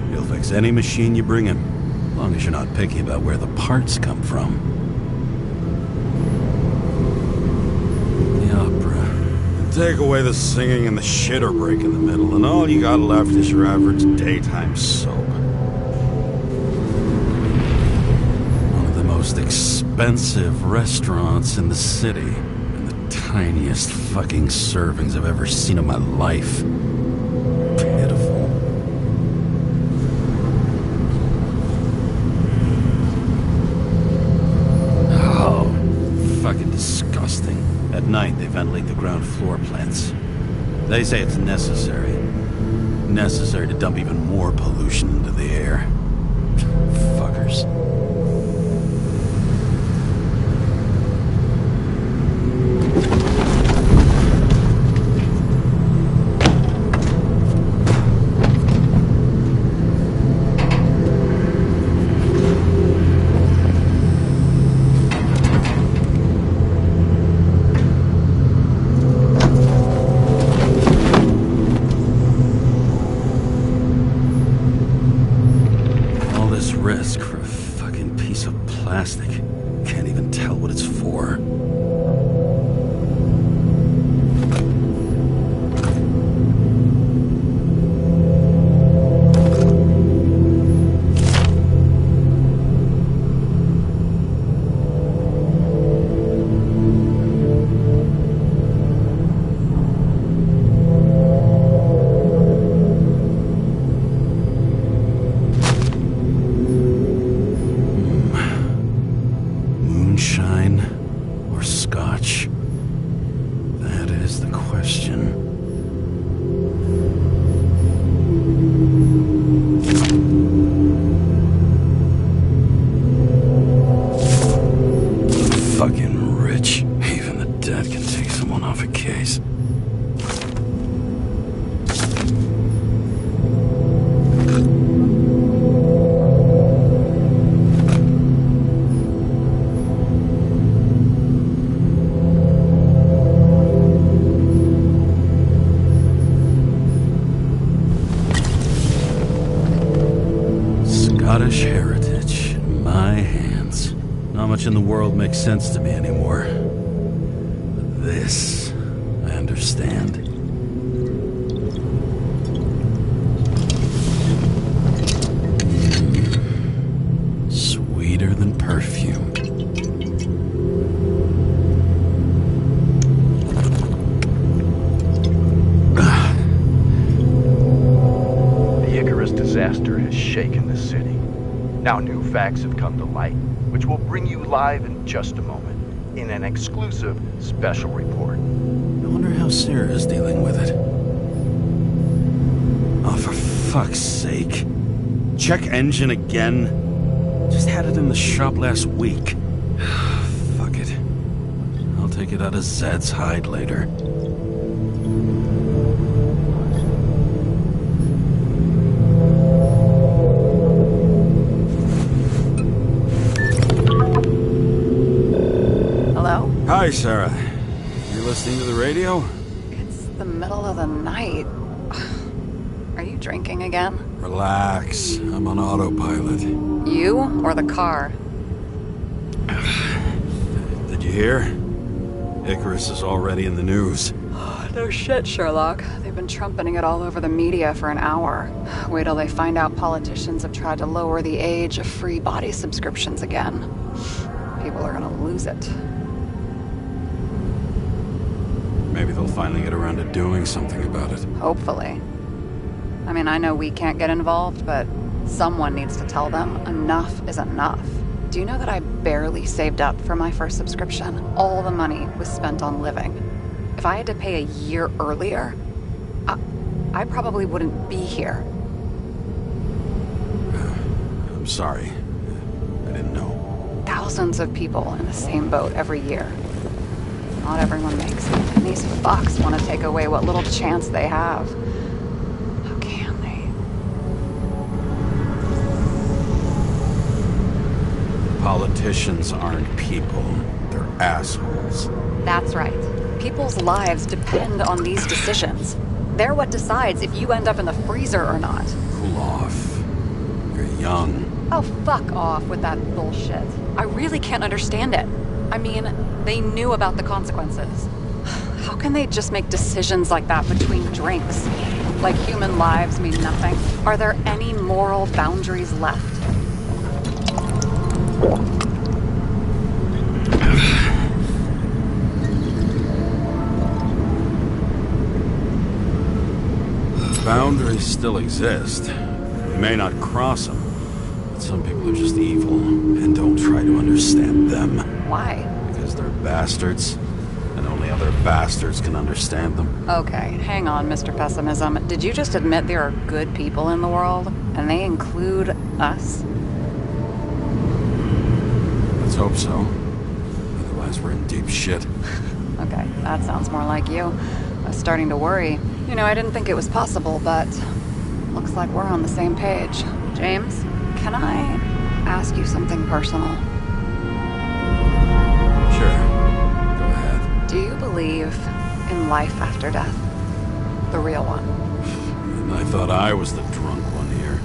He'll fix any machine you bring him, as long as you're not picky about where the parts come from. The opera. Take away the singing and the shitter break in the middle, and all you got left is your average daytime soap. One of the most expensive restaurants in the city, and the tiniest fucking servings I've ever seen in my life. Pitiful. Fucking disgusting. At night, they ventilate the ground floor plants. They say it's necessary. Necessary to dump even more pollution into the air. Fuckers. Risk for a fucking piece of plastic. Can't even tell what it's for. Scottish heritage in my hands. Not much in the world makes sense to me anymore. But this, I understand. Sweeter than perfume. The Icarus disaster has shaken the city. Now new facts have come to light, which we'll bring you live in just a moment, in an exclusive special report. I wonder how Sarah is dealing with it. Oh, for fuck's sake. Check engine again? Just had it in the shop last week. Fuck it. I'll take it out of Zed's hide later. Hi, Sarah. You listening to the radio? It's the middle of the night. Are you drinking again? Relax. I'm on autopilot. You or the car? Did you hear? Icarus is already in the news. No shit, Sherlock. They've been trumpeting it all over the media for an hour. Wait till they find out politicians have tried to lower the age of free body subscriptions again. People are gonna lose it. Maybe they'll finally get around to doing something about it. Hopefully. I mean, I know we can't get involved, but someone needs to tell them enough is enough. Do you know that I barely saved up for my first subscription? All the money was spent on living. If I had to pay a year earlier, I probably wouldn't be here. I'm sorry. I didn't know. Thousands of people in the same boat every year. Not everyone makes it, and these fucks want to take away what little chance they have. How can they? Politicians aren't people. They're assholes. That's right. People's lives depend on these decisions. They're what decides if you end up in the freezer or not. Cool off. You're young. Oh, fuck off with that bullshit. I really can't understand it. I mean, they knew about the consequences. How can they just make decisions like that between drinks? Like human lives mean nothing? Are there any moral boundaries left? Boundaries still exist. We may not cross them, but some people are just evil and don't try to understand them. Why? Because they're bastards, and only a other bastards can understand them. Okay, hang on, Mr. Pessimism. Did you just admit there are good people in the world? And they include us? Let's hope so. Otherwise we're in deep shit. Okay, that sounds more like you. I was starting to worry. You know, I didn't think it was possible, but looks like we're on the same page. James, can I ask you something personal? Sure. Go ahead. Do you believe in life after death? The real one? And I thought I was the drunk one here.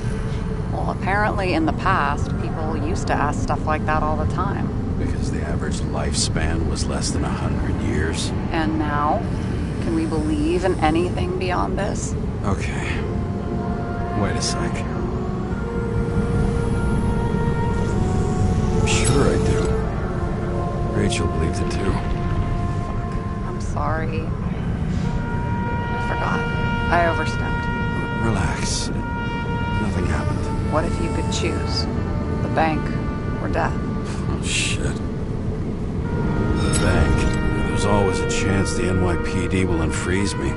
Well, apparently in the past, people used to ask stuff like that all the time. Because the average lifespan was less than 100 years. And now? Can we believe in anything beyond this? Okay. Wait a sec. Sure I do. Rachel believes it too. Fuck. I'm sorry. I forgot. I overstepped. Relax. Nothing happened. What if you could choose? The bank or death? Oh, shit. The bank. There's always a chance the NYPD will unfreeze me.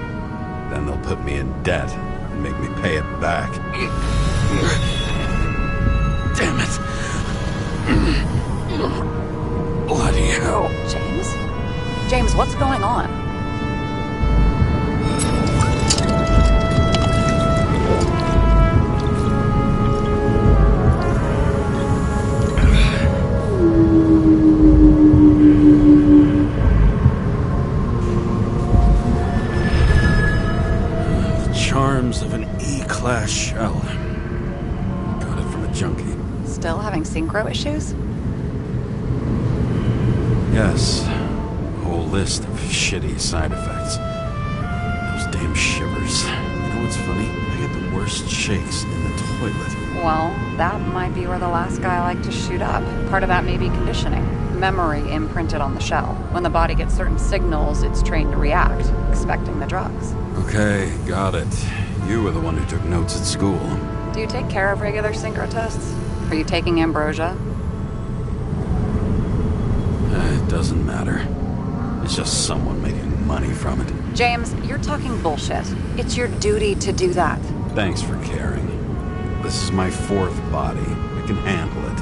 Then they'll put me in debt and make me pay it back. Damn it. Bloody hell. James? James, what's going on? Of an E-class shell. Got it from a junkie. Still having synchro issues? Yes. A whole list of shitty side effects. Those damn shivers. You know what's funny? I get the worst shakes in the toilet. Well, that might be where the last guy liked to shoot up. Part of that may be conditioning. Memory imprinted on the shell. When the body gets certain signals, it's trained to react, expecting the drugs. Okay, got it. You were the one who took notes at school. Do you take care of regular synchro tests? Are you taking ambrosia? It doesn't matter. It's just someone making money from it. James, you're talking bullshit. It's your duty to do that. Thanks for caring. This is my fourth body. I can handle it.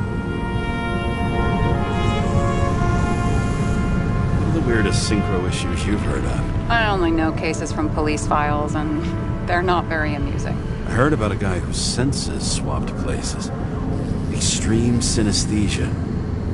What are the weirdest synchro issues you've heard of? I only know cases from police files, and they're not very amusing. I heard about a guy whose senses swapped places. Extreme synesthesia.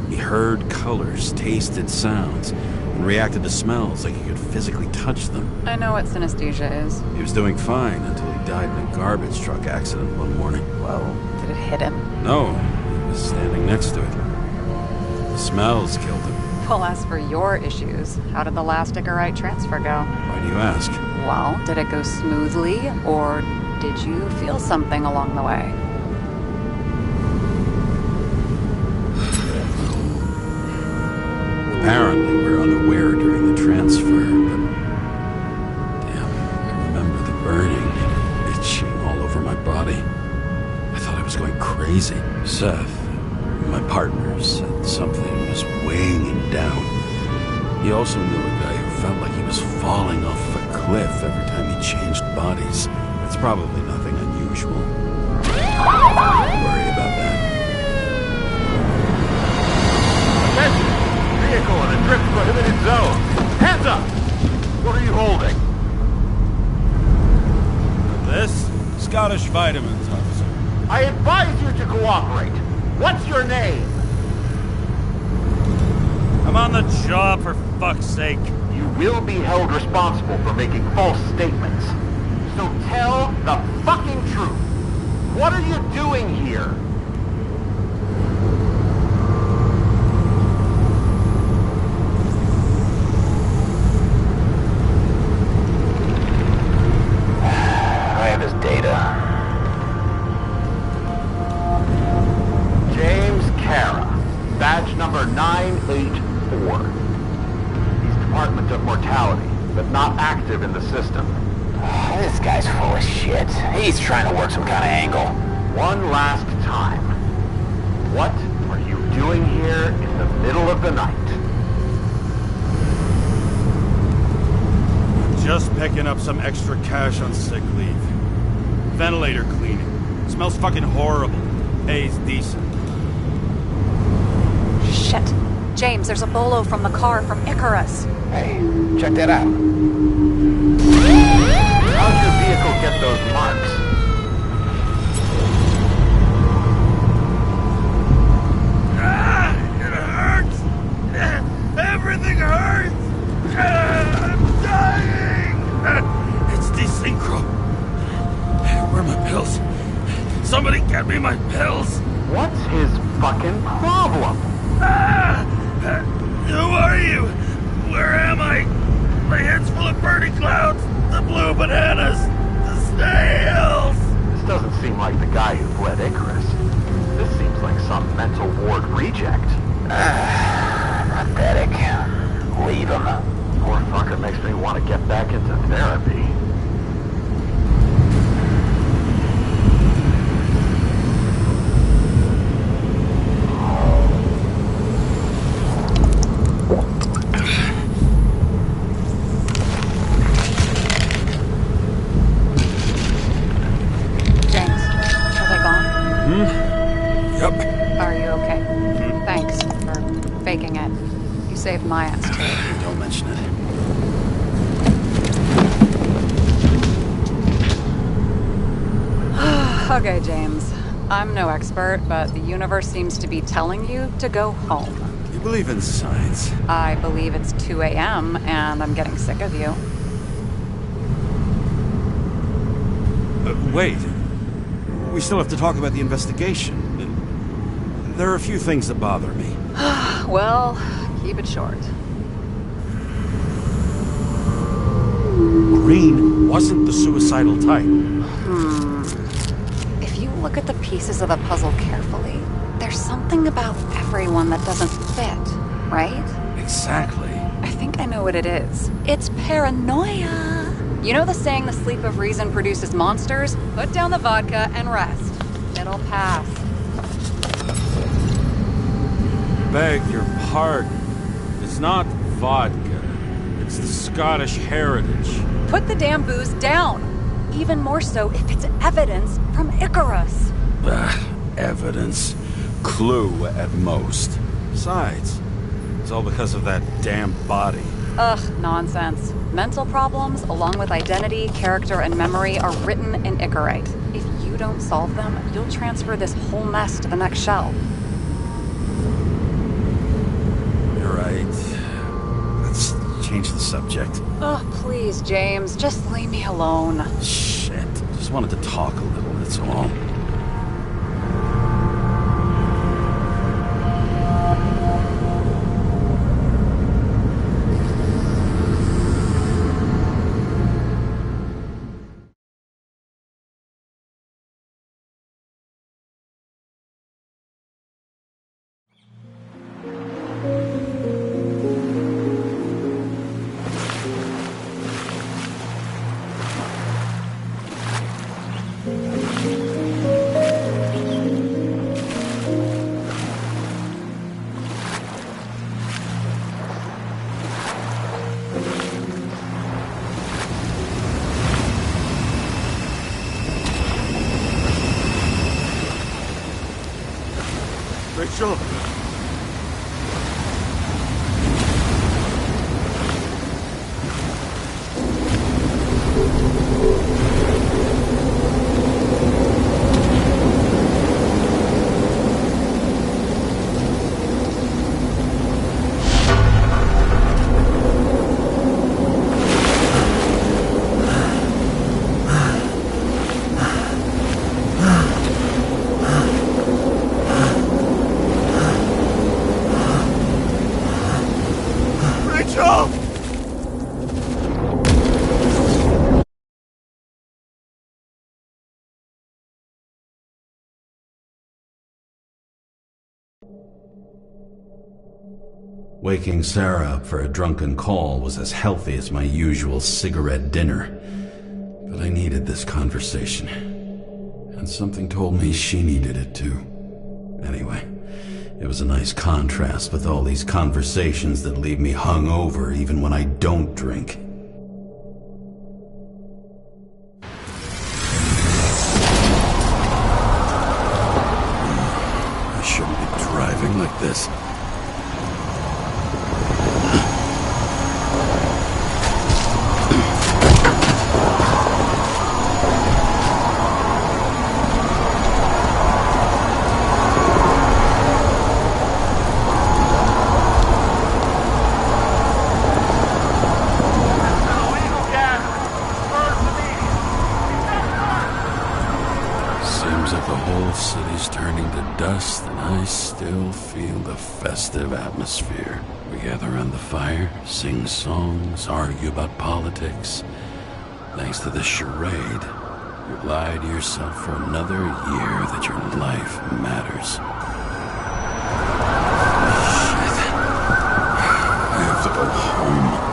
He heard colors, tasted sounds, and reacted to smells like he could physically touch them. I know what synesthesia is. He was doing fine until he died in a garbage truck accident one morning. Whoa, did it hit him? No, he was standing next to it. The smells killed him. Well, as for your issues, how did the last Icarus transfer go? Why do you ask? Well, did it go smoothly, or did you feel something along the way? Apparently, we're unaware during the transfer, but... Damn, I remember the burning, itching all over my body. I thought I was going crazy. Seth, my partner, said something was weighing him down. He also knew a guy who felt like he was falling off a cliff every time he changed bodies. It's probably nothing unusual. Don't worry about that. Attention! Vehicle in a drift prohibited zone. Hands up! What are you holding? This? Scottish vitamins, officer. I advise you to cooperate. What's your name? I'm on the job, for fuck's sake. You will be held responsible for making false statements. So tell the fucking truth. What are you doing here? I have his data. James Kara, badge number 984. He's Department of Mortality, but not active in the system. This guy's full of shit. He's trying to work some kind of angle. One last time. What are you doing here in the middle of the night? Just picking up some extra cash on sick leave. Ventilator cleaning. Smells fucking horrible. Pays decent. Shit. James, there's a bolo from the car from Icarus. Hey, check that out. How'd your vehicle get those marks? It hurts! Everything hurts! I'm dying! It's desynchro. Where are my pills? Somebody get me my pills! What's his fucking problem? Who are you? Where am I? My head's full of burning clouds, the blue bananas, the snails! This doesn't seem like the guy who fled Icarus. This seems like some mental ward reject. Pathetic. Leave him. Poor fucker makes me want to get back into therapy. Saved my ass too. Don't mention it. Okay, James. I'm no expert, but the universe seems to be telling you to go home. You believe in science? I believe it's 2 a.m. and I'm getting sick of you. Wait. We still have to talk about the investigation. There are a few things that bother me. Well, keep it short. Green wasn't the suicidal type. If you look at the pieces of the puzzle carefully, there's something about everyone that doesn't fit, right? Exactly. I think I know what it is. It's paranoia. You know the saying, the sleep of reason produces monsters? Put down the vodka and rest. It'll pass. Beg your pardon. It's not vodka. It's the Scottish heritage. Put the damn booze down. Even more so if it's evidence from Icarus. Evidence. Clue at most. Besides, it's all because of that damn body. Ugh, nonsense. Mental problems, along with identity, character, and memory, are written in Icarite. If you don't solve them, you'll transfer this whole mess to the next shell. You're right. Let's change the subject. Oh, please, James. Just leave me alone. Shit. Just wanted to talk a little, that's all. Rachel! Waking Sarah up for a drunken call was as healthy as my usual cigarette dinner. But I needed this conversation. And something told me she needed it too. Anyway, it was a nice contrast with all these conversations that leave me hungover even when I don't drink. city's turning to dust, and I still feel the festive atmosphere. We gather around the fire, sing songs, argue about politics. Thanks to this charade, you lie to yourself for another year that your life matters. Shit. I have to go home.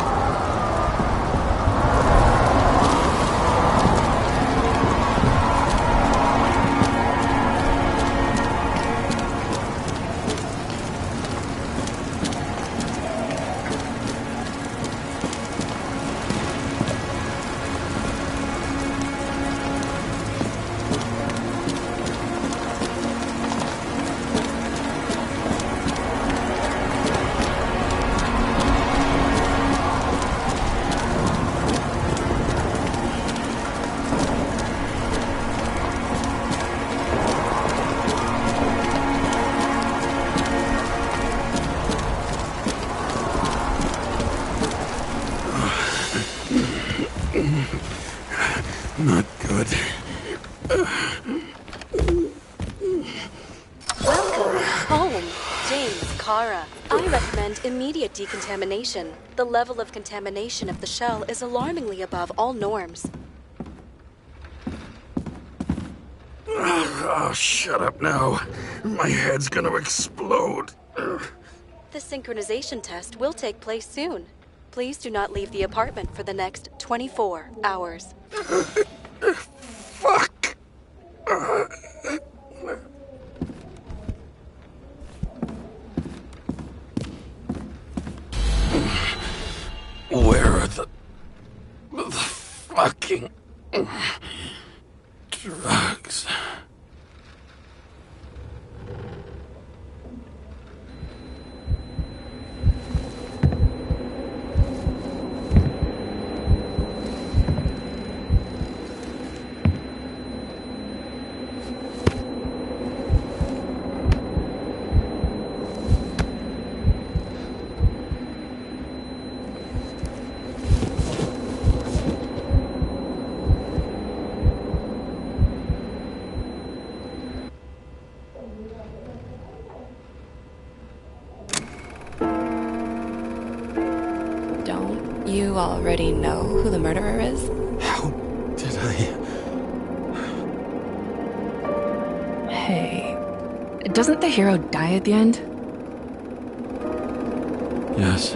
Not good. Welcome home, James, Kara. I recommend immediate decontamination. The level of contamination of the shell is alarmingly above all norms. Oh, shut up now. My head's gonna explode. The synchronization test will take place soon. Please do not leave the apartment for the next 24 hours. Fuck! Where are the fucking drugs? You already know who the murderer is? How did I... Hey, doesn't the hero die at the end? Yes.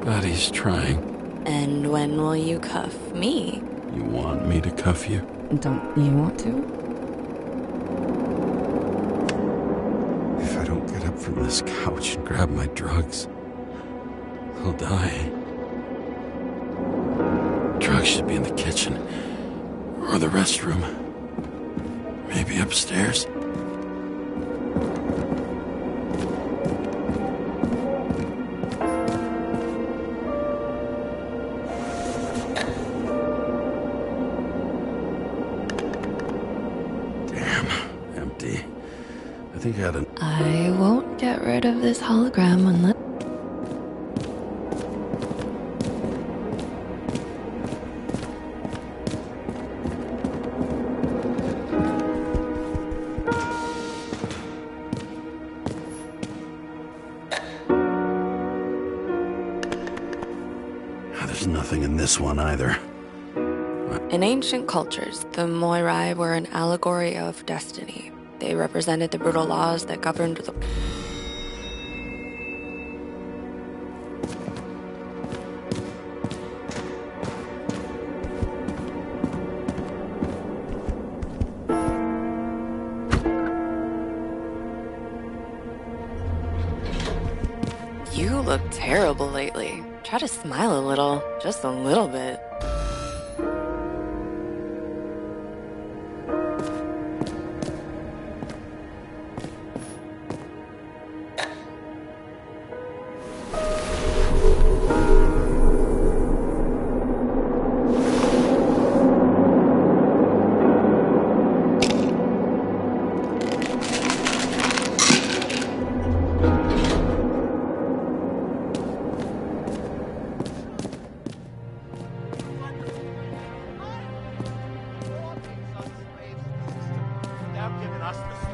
But he's trying. And when will you cuff me? You want me to cuff you? Don't you want to? If I don't get up from this couch and grab my drugs, I'll die. Drugs should be in the kitchen. Or the restroom. Maybe upstairs. Damn, empty. I think I had an... I won't get rid of this hologram unless... There's nothing in this one either. In ancient cultures, the Moirai were an allegory of destiny. They represented the brutal laws that governed the... You look terrible lately. Try to smile a little, just a little bit.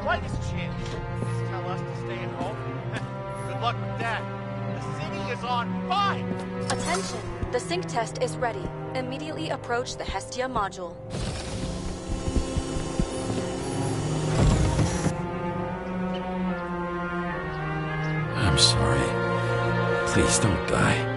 slightest chance, just tell us to stay at home. Good luck with that. The city is on fire! Attention! The sync test is ready. Immediately approach the Hestia module. I'm sorry. Please don't die.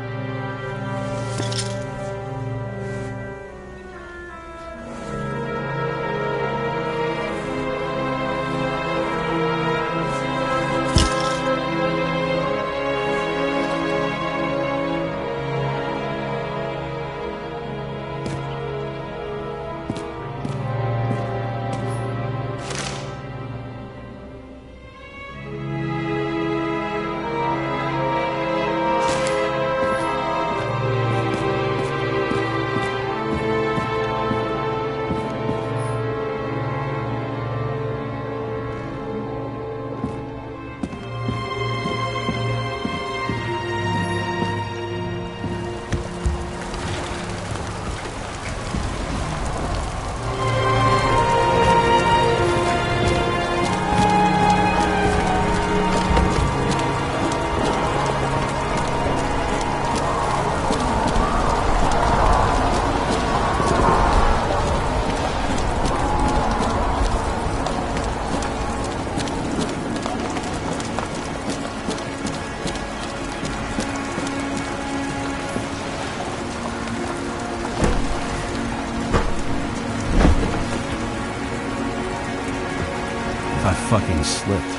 Fucking slipped.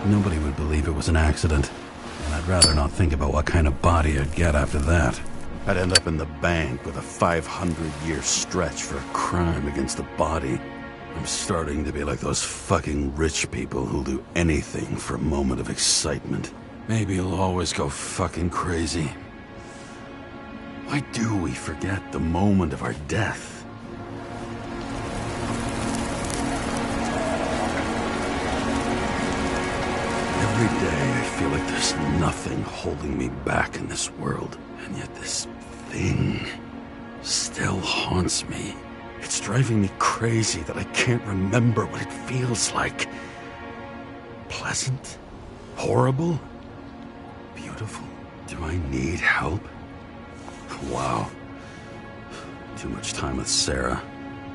Nobody would believe it was an accident. And I'd rather not think about what kind of body I'd get after that. I'd end up in the bank with a 500-year stretch for a crime against the body. I'm starting to be like those fucking rich people who'll do anything for a moment of excitement. Maybe you'll always go fucking crazy. Why do we forget the moment of our death? Every day I feel like there's nothing holding me back in this world, and yet this thing still haunts me. It's driving me crazy that I can't remember what it feels like. Pleasant? Horrible? Beautiful? Do I need help? Wow. Too much time with Sarah.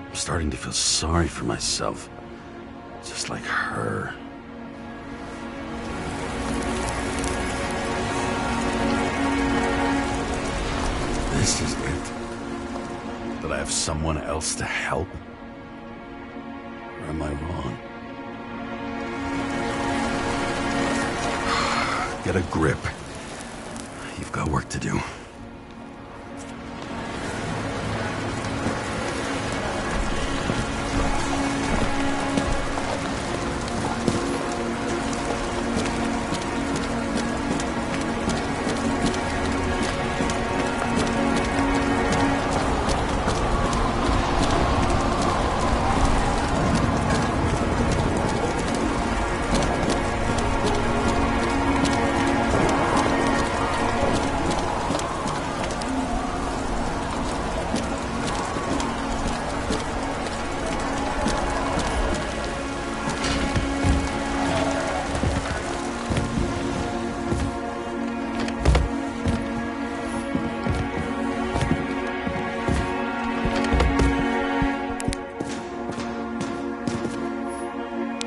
I'm starting to feel sorry for myself. Just like her. This is it? That I have someone else to help? Or am I wrong? Get a grip. You've got work to do.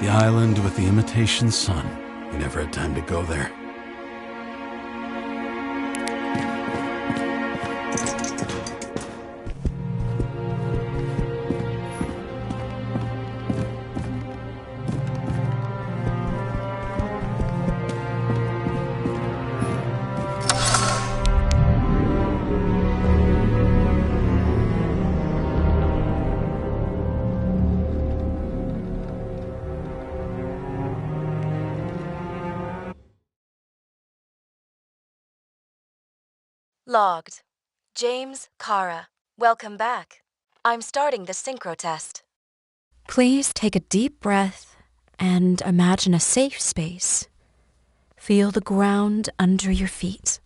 The island with the imitation sun. We never had time to go there. Logged. James, Kara, welcome back. I'm starting the synchro test. Please take a deep breath and imagine a safe space. Feel the ground under your feet.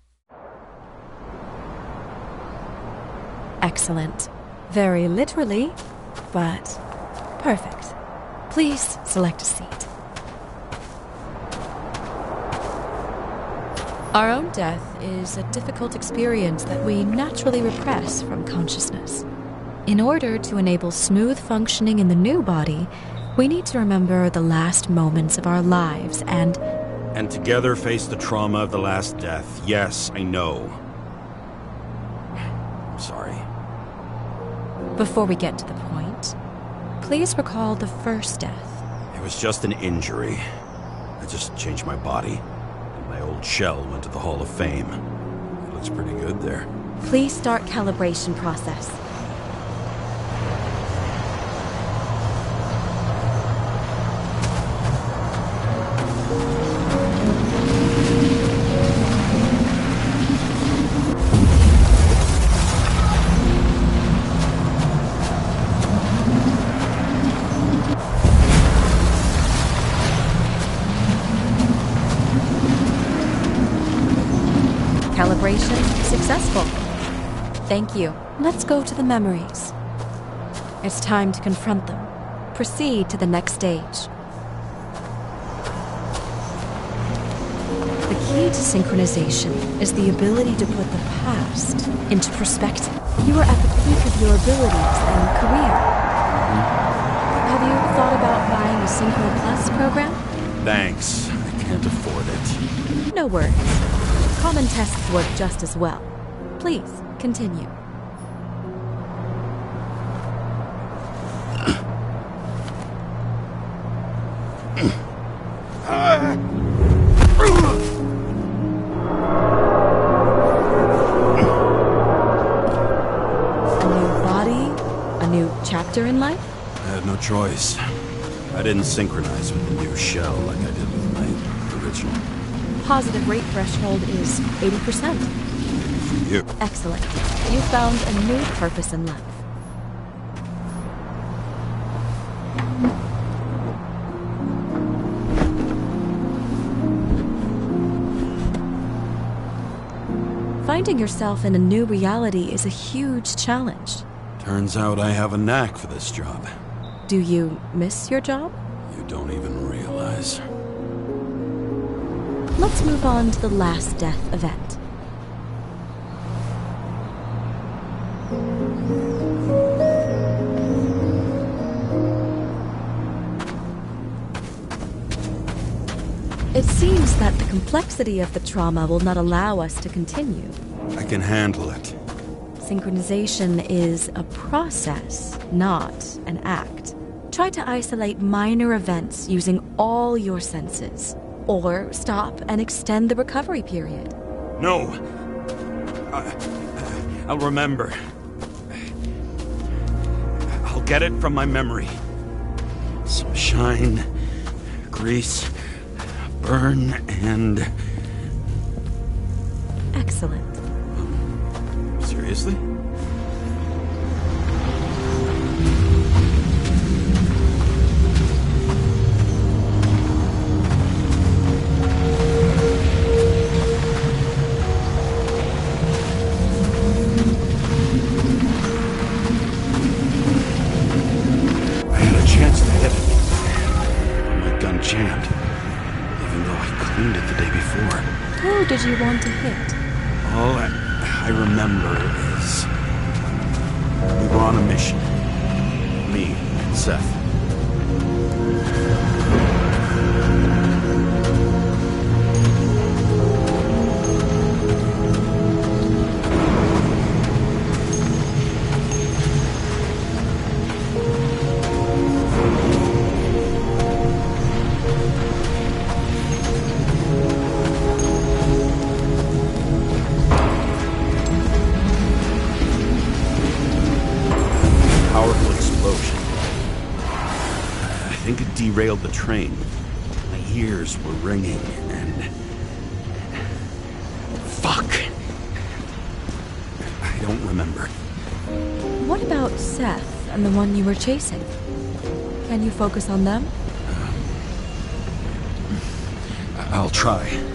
Excellent. Very literally, but perfect. Please select a seat. Our own death is a difficult experience that we naturally repress from consciousness. In order to enable smooth functioning in the new body, we need to remember the last moments of our lives and together face the trauma of the last death. Yes, I know. I'm sorry. Before we get to the point, please recall the first death. It was just an injury. I just changed my body. My old shell went to the Hall of Fame. It looks pretty good there. Please start calibration process. Calibration successful. Thank you. Let's go to the memories. It's time to confront them. Proceed to the next stage. The key to synchronization is the ability to put the past into perspective. You are at the peak of your abilities and career. Have you thought about buying a Synchro Plus program? Thanks. I can't afford it. No worries. Common tests work just as well. Please, continue. A new body? A new chapter in life? I had no choice. I didn't synchronize with the new shell like I did with my original. Positive rate threshold is 80%. You. Excellent. You found a new purpose in life. Finding yourself in a new reality is a huge challenge. Turns out I have a knack for this job. Do you miss your job? You don't even realize. Let's move on to the last death event. It seems that the complexity of the trauma will not allow us to continue. I can handle it. Synchronization is a process, not an act. Try to isolate minor events using all your senses. Or stop and extend the recovery period. No. I'll remember. I'll get it from my memory. Some shine, grease, burn, and... Excellent. Seriously? Jammed, even though I cleaned it the day before. Who did you want to hit? All I remember is we were on a mission. Me, Seth. Derailed the train. My ears were ringing and... Fuck! I don't remember. What about Seth and the one you were chasing? Can you focus on them? I'll try.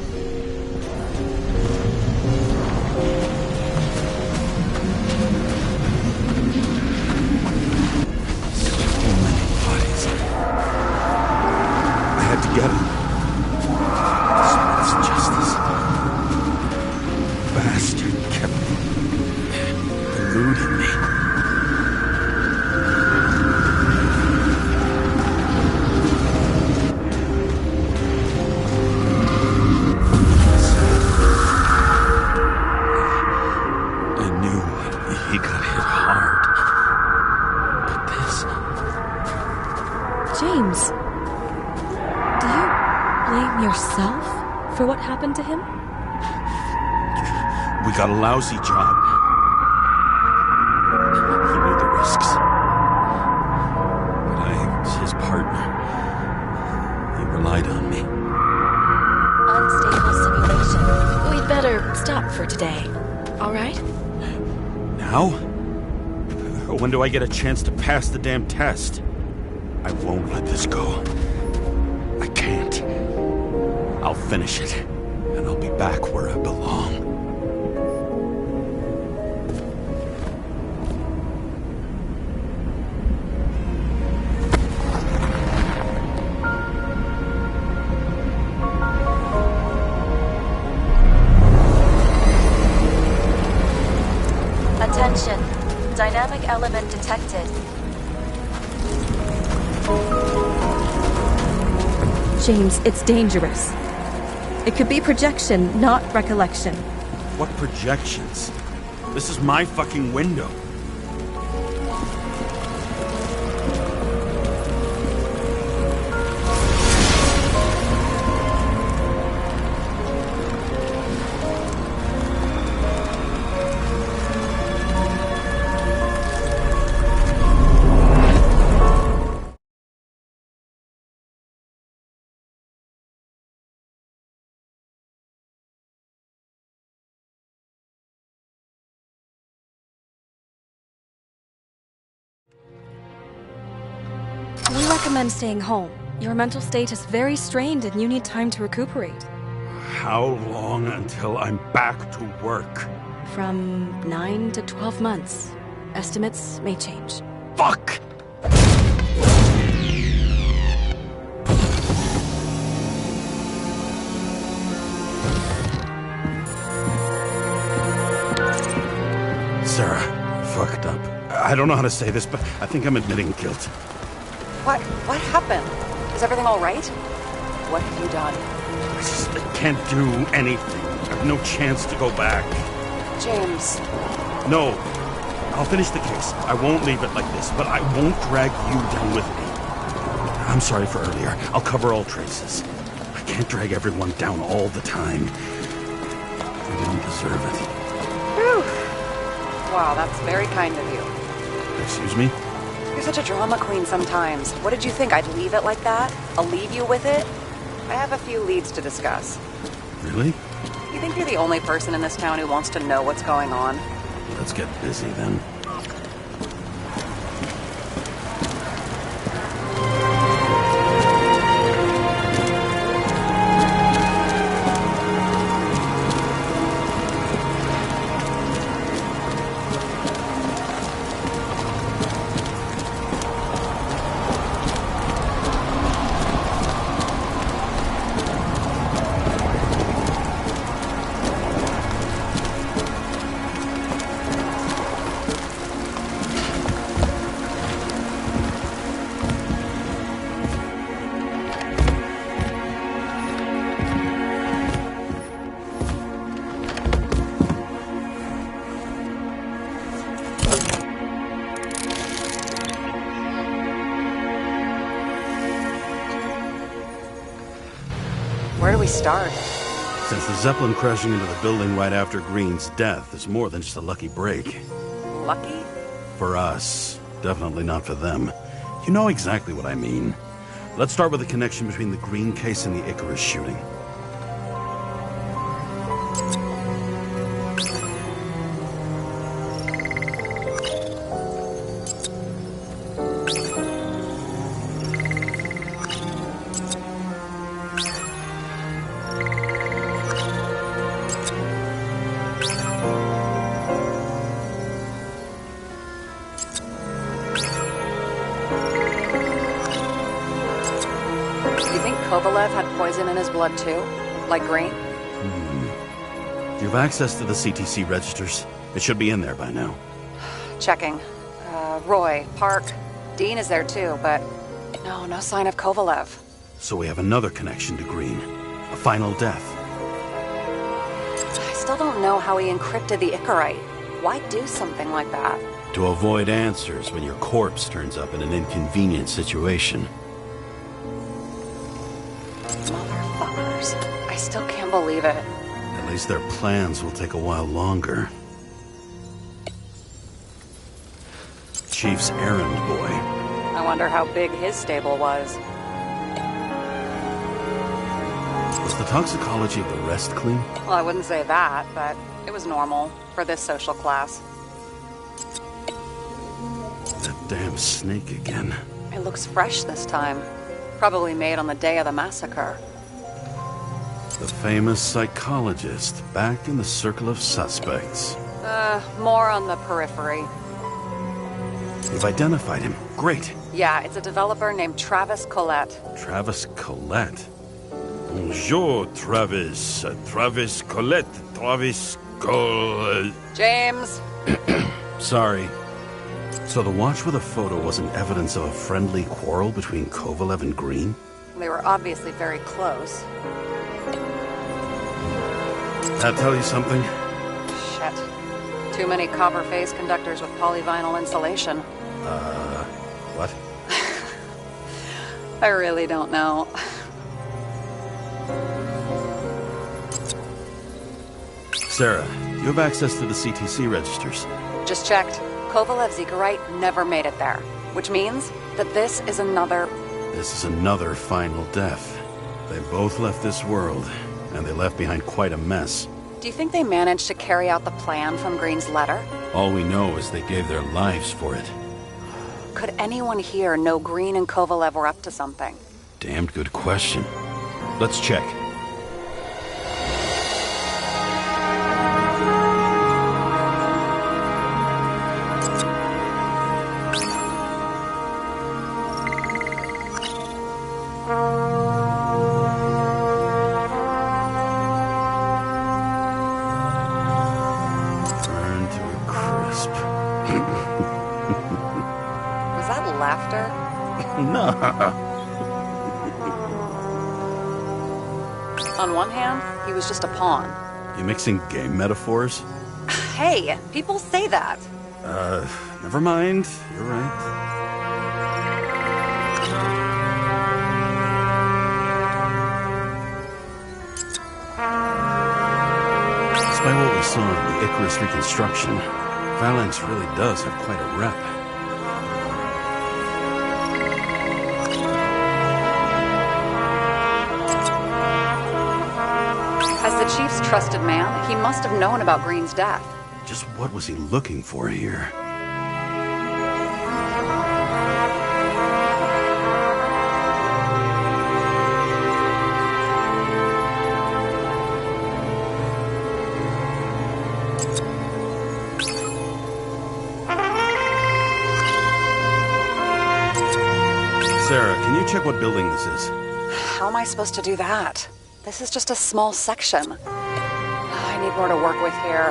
Get him. It's justice. yourself for what happened to him? We got a lousy job. He knew the risks. But I was his partner. He relied on me. Unstable simulation. We'd better stop for today, all right? Now? When do I get a chance to pass the damn test? I won't let this go. I can't. I'll finish it, and I'll be back where I belong. Attention. Dynamic element detected. James, it's dangerous. It could be projection, not recollection. What projections? This is my fucking window. We recommend staying home. Your mental state is very strained and you need time to recuperate. How long until I'm back to work? From 9 to 12 months. Estimates may change. Fuck! Sarah, fucked up. I don't know how to say this, but I think I'm admitting guilt. What happened? Is everything all right? What have you done? I can't do anything. I have no chance to go back. James. No. I'll finish the case. I won't leave it like this, but I won't drag you down with me. I'm sorry for earlier. I'll cover all traces. I can't drag everyone down all the time. I didn't deserve it. Whew. Wow, that's very kind of you. Excuse me? You're such a drama queen sometimes. What did you think? I'd leave it like that? I'll leave you with it? I have a few leads to discuss. Really? You think you're the only person in this town who wants to know what's going on? Let's get busy then. Where do we start? Since the Zeppelin crashing into the building right after Green's death is more than just a lucky break. Lucky? For us. Definitely not for them. You know exactly what I mean. Let's start with the connection between the Green case and the Icarus shooting. Had poison in his blood too? Like Green? Do you have access to the CTC registers? It should be in there by now. Checking. Roy, Park, Dean is there too, but no sign of Kovalev. So we have another connection to Green. A final death. I still don't know how he encrypted the Icarite. Why do something like that? To avoid answers when your corpse turns up in an inconvenient situation. Motherfuckers. believe it. At least their plans will take a while longer. Chief's errand boy. I wonder how big his stable was. Was the toxicology of the rest clean? Well, I wouldn't say that, but it was normal for this social class. That damn snake again. It looks fresh this time. Probably made on the day of the massacre. The famous psychologist, back in the circle of suspects. More on the periphery. You've identified him. Great. Yeah, it's a developer named Travis Collette. Travis Collette. Bonjour, Travis. Travis Collette. Travis Collette. James! Sorry. So the watch with a photo wasn't evidence of a friendly quarrel between Kovalev and Green? They were obviously very close. That tell you something? Shit. Too many copper phase conductors with polyvinyl insulation. What? I really don't know. Sarah, do you have access to the CTC registers? Just checked. Kovalev's Icarus never made it there, which means that this is another final death. They both left this world, and they left behind quite a mess. Do you think they managed to carry out the plan from Green's letter? All we know is they gave their lives for it. Could anyone here know Green and Kovalev were up to something? Damned good question. Let's check. On one hand, he was just a pawn. You mixing game metaphors? Hey, people say that. Never mind. You're right. Despite what we saw in the Icarus Reconstruction, Phalanx really does have quite a rep. As the Chief's trusted man, he must have known about Green's death. Just what was he looking for here? Sarah, can you check what building this is? How am I supposed to do that? This is just a small section. I need more to work with here.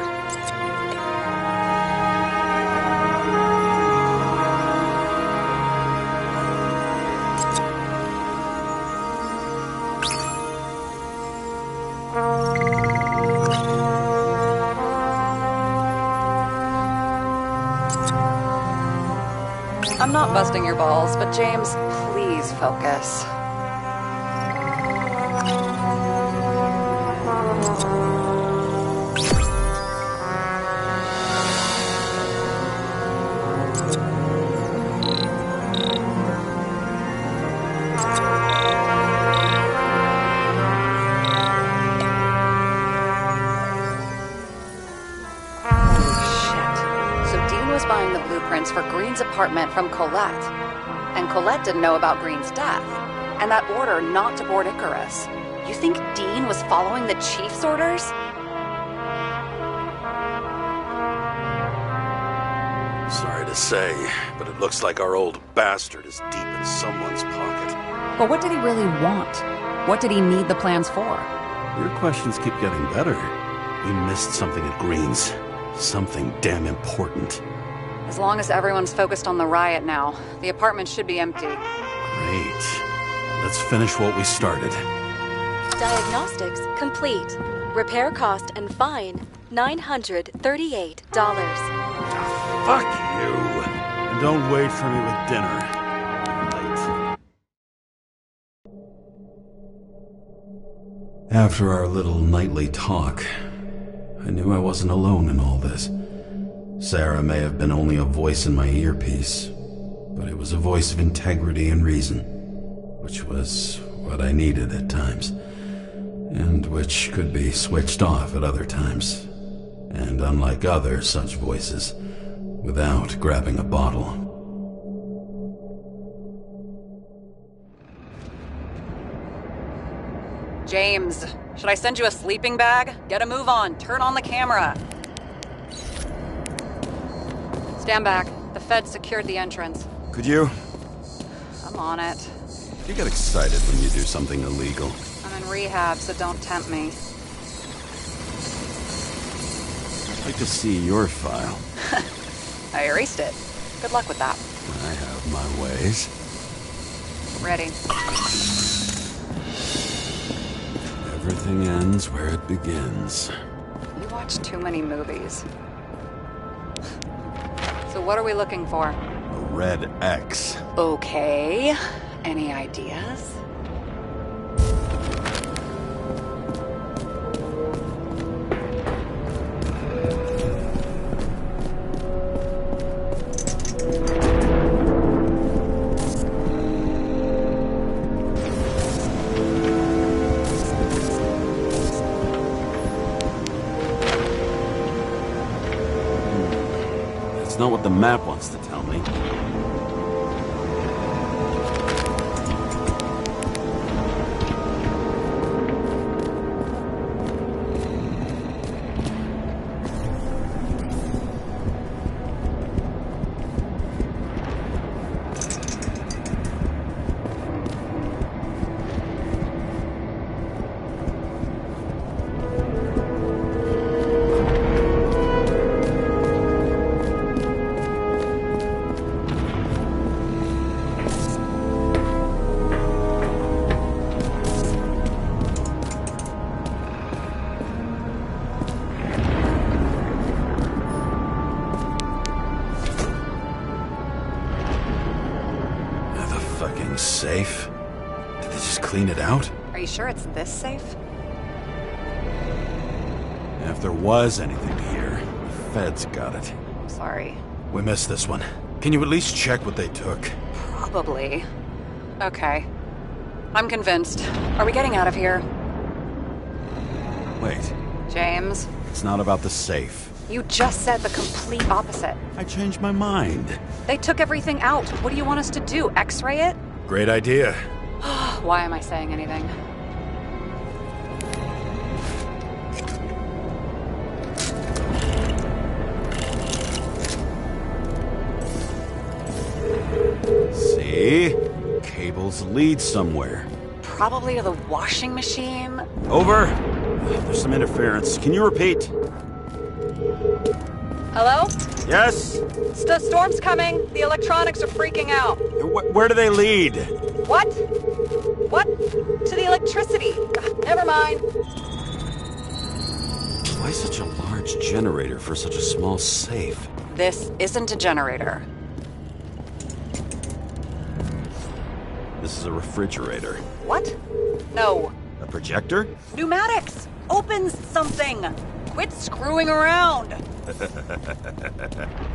I'm not busting your balls, but James, please focus. For Green's apartment from Collette. And Collette didn't know about Green's death. And that order not to board Icarus. You think Dean was following the Chief's orders? Sorry to say, but it looks like our old bastard is deep in someone's pocket. But what did he really want? What did he need the plans for? Your questions keep getting better. We missed something at Green's. Something damn important. As long as everyone's focused on the riot now, the apartment should be empty. Great. Let's finish what we started. Diagnostics complete. Repair cost and fine, $938. Fuck you! And don't wait for me with dinner. After our little nightly talk, I knew I wasn't alone in all this. Sarah may have been only a voice in my earpiece, but it was a voice of integrity and reason, which was what I needed at times, and which could be switched off at other times, and unlike other such voices, without grabbing a bottle. James, should I send you a sleeping bag? Get a move on. Turn on the camera. Stand back. The feds secured the entrance. Could you? I'm on it. You get excited when you do something illegal. I'm in rehab, so don't tempt me. I'd like to see your file. I erased it. Good luck with that. I have my ways. Ready. Everything ends where it begins. You watch too many movies. So what are we looking for? A red X. Okay. Any ideas? That's not what the map wants to tell me. Safe? Did they just clean it out? Are you sure it's this safe? If there was anything here, the feds got it. I'm sorry. We missed this one. Can you at least check what they took? Probably. Okay. I'm convinced. Are we getting out of here? Wait. James? It's not about the safe. You just said the complete opposite. I changed my mind. They took everything out. What do you want us to do? X-ray it? Great idea. Why am I saying anything? See? Cables lead somewhere. Probably to the washing machine. Over. There's some interference. Can you repeat? Hello? Yes? The storm's coming. The electronics are freaking out. Where do they lead? What? What? To the electricity. Never mind. Why such a large generator for such a small safe? This isn't a generator. This is a refrigerator. What? No. A projector? Pneumatics! Opens something! Quit screwing around!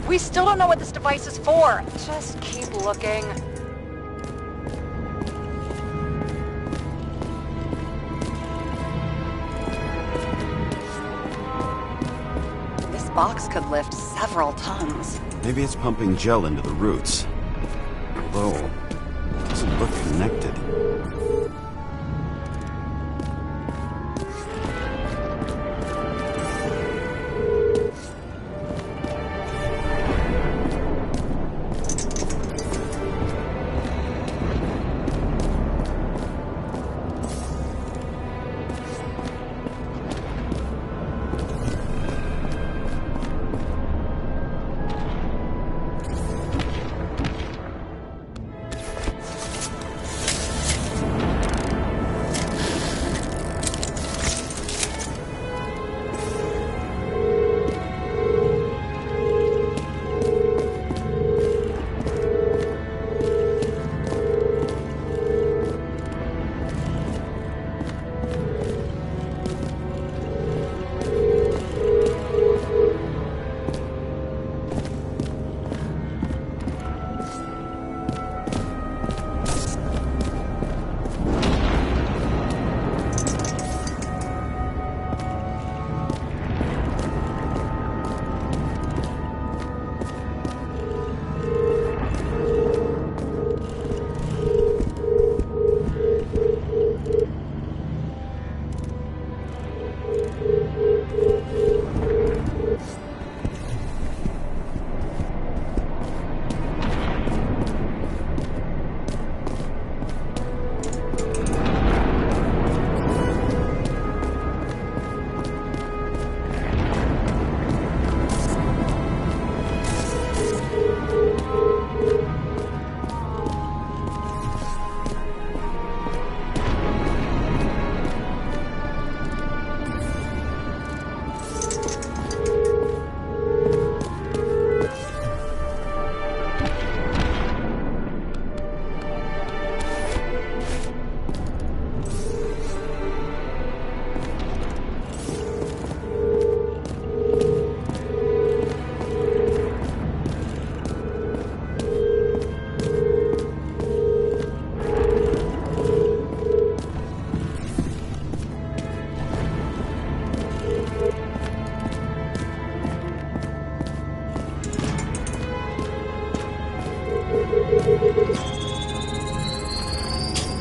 We still don't know what this device is for. Just keep looking. This box could lift several tons. Maybe it's pumping gel into the roots. Although, it doesn't look connected.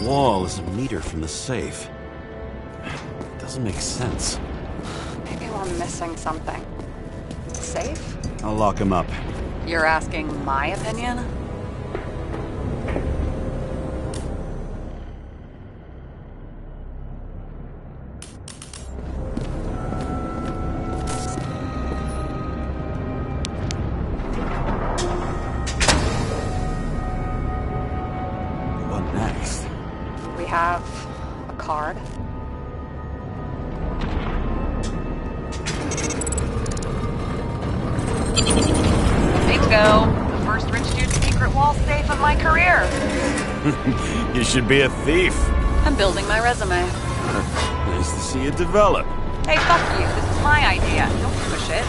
Wall is a meter from the safe. Doesn't make sense. Maybe we're missing something. Safe? I'll lock him up. You're asking my opinion? What next? We have a card. Bingo! The first rich dude's secret wall safe of my career. You should be a thief. I'm building my resume. Nice to see it develop. Hey, fuck you. This is my idea. Don't push it.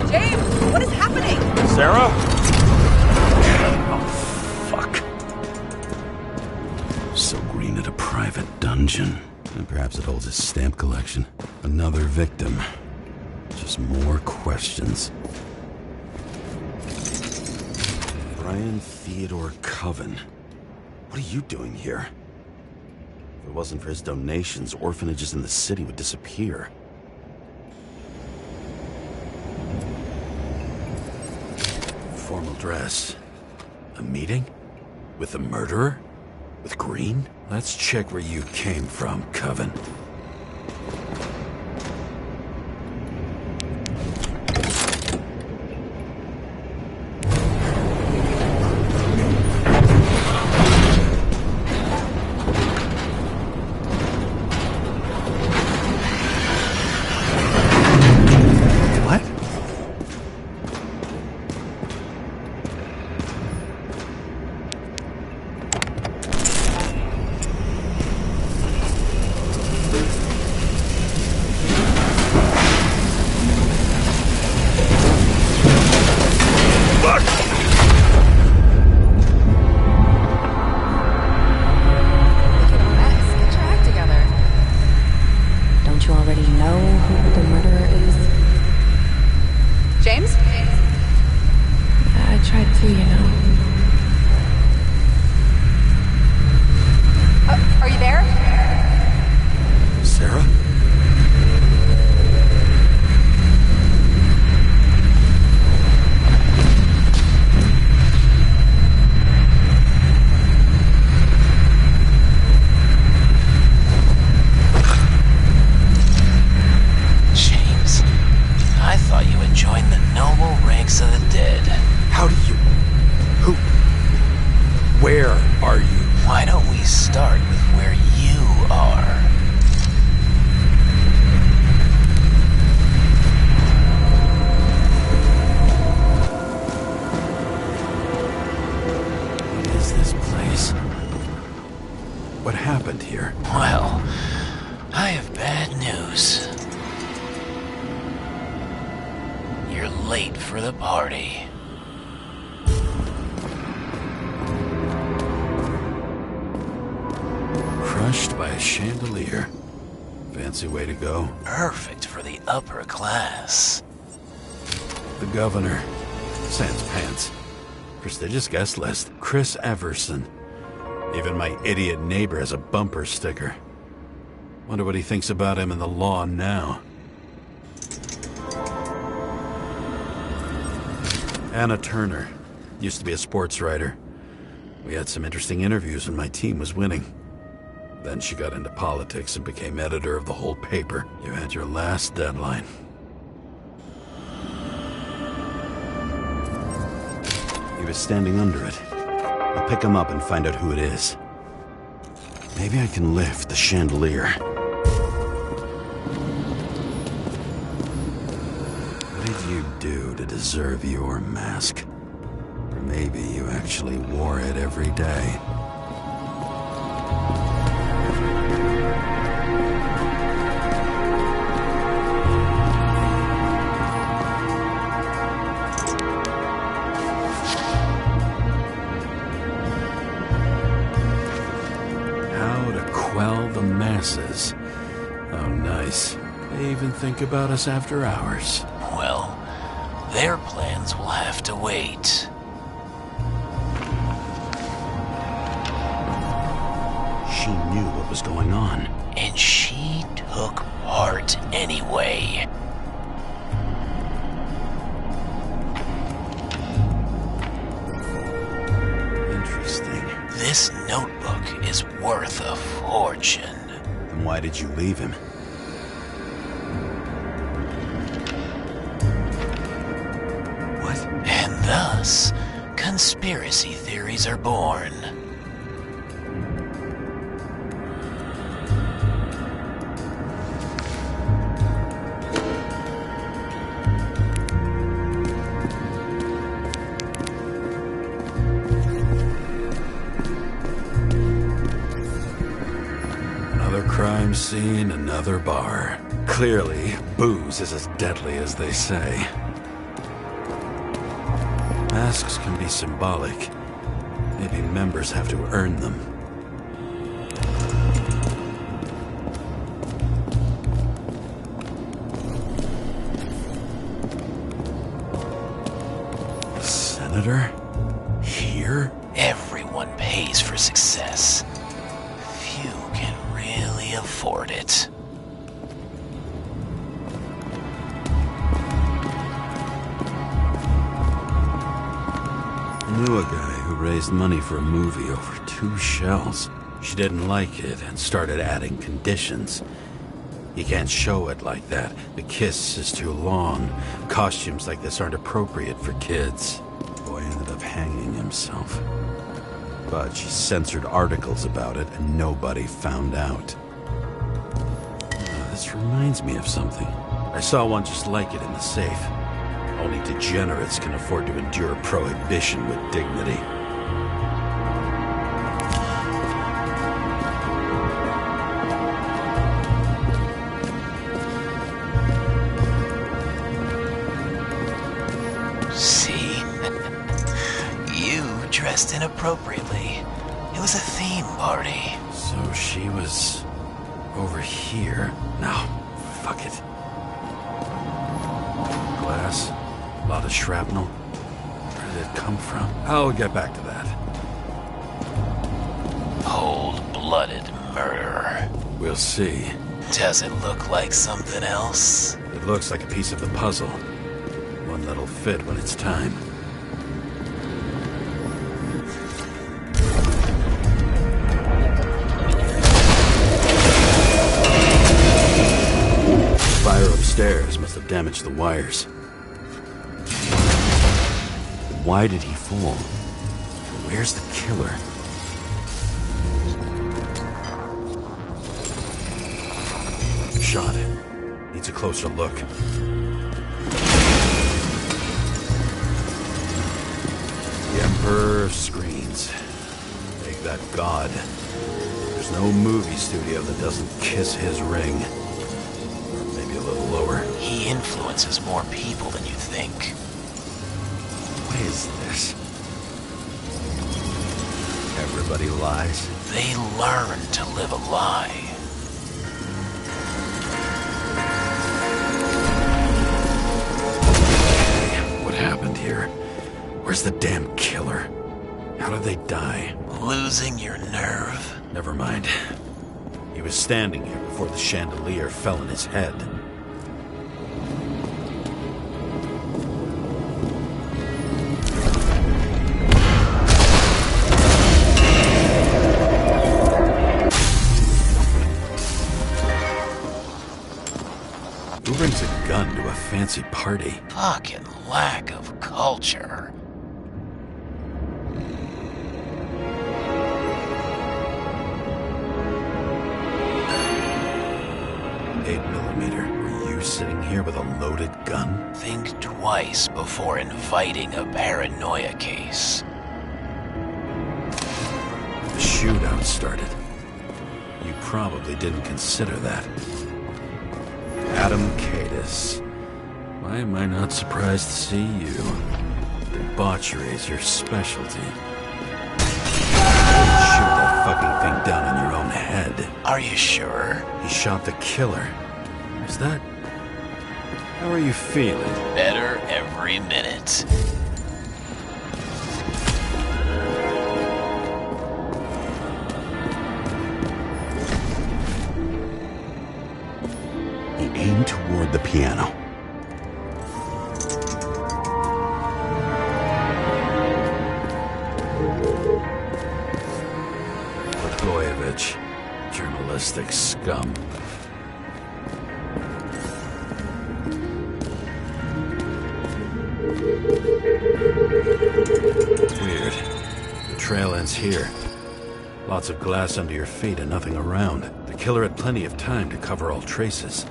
James, what is happening? Sarah? Oh, fuck. So green at a private dungeon. And perhaps it holds his stamp collection. Another victim. Just more questions. Brian Theodore Coven. What are you doing here? If it wasn't for his donations, orphanages in the city would disappear. Formal dress. A meeting? With the murderer? With Green? Let's check where you came from, Coven. Governor. Sans pants. Prestigious guest list. Chris Everson. Even my idiot neighbor has a bumper sticker. Wonder what he thinks about him in the law now. Anna Turner. Used to be a sports writer. We had some interesting interviews when my team was winning. Then she got into politics and became editor of the whole paper. You had your last deadline. He was standing under it. I'll pick him up and find out who it is. Maybe I can lift the chandelier. What did you do to deserve your mask? Or maybe you actually wore it every day. Quell the man. glasses. Oh, nice. They even think about us after hours. Well, their plans will have to wait. She knew what was going on. And she took part anyway. Interesting. This notebook is worth a fortune. Then why did you leave him? What? And thus, conspiracy theories are born. Crime scene, another bar. Clearly, booze is as deadly as they say. Masks can be symbolic. Maybe members have to earn them. A senator? Here? Everyone pays for success. Few can really afford it. I knew a guy who raised money for a movie over 2 shells. She didn't like it and started adding conditions. You can't show it like that. The kiss is too long. Costumes like this aren't appropriate for kids. The boy ended up hanging himself. But she censored articles about it and nobody found out. This reminds me of something. I saw one just like it in the safe. Only degenerates can afford to endure prohibition with dignity. See? You dressed inappropriately. It was a theme party. So she was over here. No, fuck it. Glass, a lot of shrapnel. Where did it come from? I'll get back to that. Cold-blooded murder. We'll see. Does it look like something else? It looks like a piece of the puzzle. One that'll fit when it's time. Fire upstairs must have damaged the wires. Why did he fall? Where's the killer? Shot. Needs a closer look. The Emperor of Screens. Make that god. There's no movie studio that doesn't kiss his ring. Or maybe a little lower. He influences more people than you think. What is this? Everybody lies? They learn to live a lie. What happened here? Where's the damn killer? How did they die? Losing your nerve? Never mind. He was standing here before the chandelier fell on his head. Who brings a gun to a fancy party? Fucking lack of culture. 8mm. Were you sitting here with a loaded gun? Think twice before inviting a paranoia case. The shootout started. You probably didn't consider that. Adam Cadis. Why am I not surprised to see you? Debauchery is your specialty. Shoot that fucking thing down on your own head. Are you sure? He shot the killer. Is that... How are you feeling? Better every minute. He aimed toward the piano. Blagojevich, journalistic scum. Weird. The trail ends here. Lots of glass under your feet and nothing around. The killer had plenty of time to cover all traces.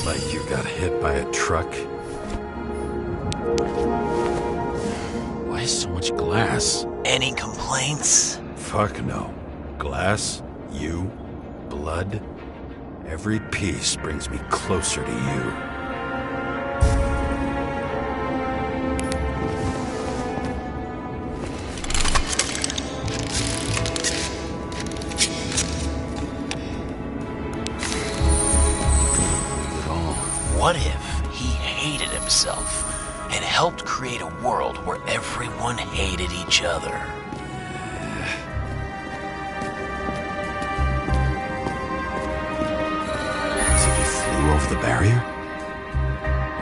Like you got hit by a truck. Why so much glass? Any complaints? Fuck no. Glass, you, blood. Every piece brings me closer to you. What if he hated himself and helped create a world where everyone hated each other? Over the barrier?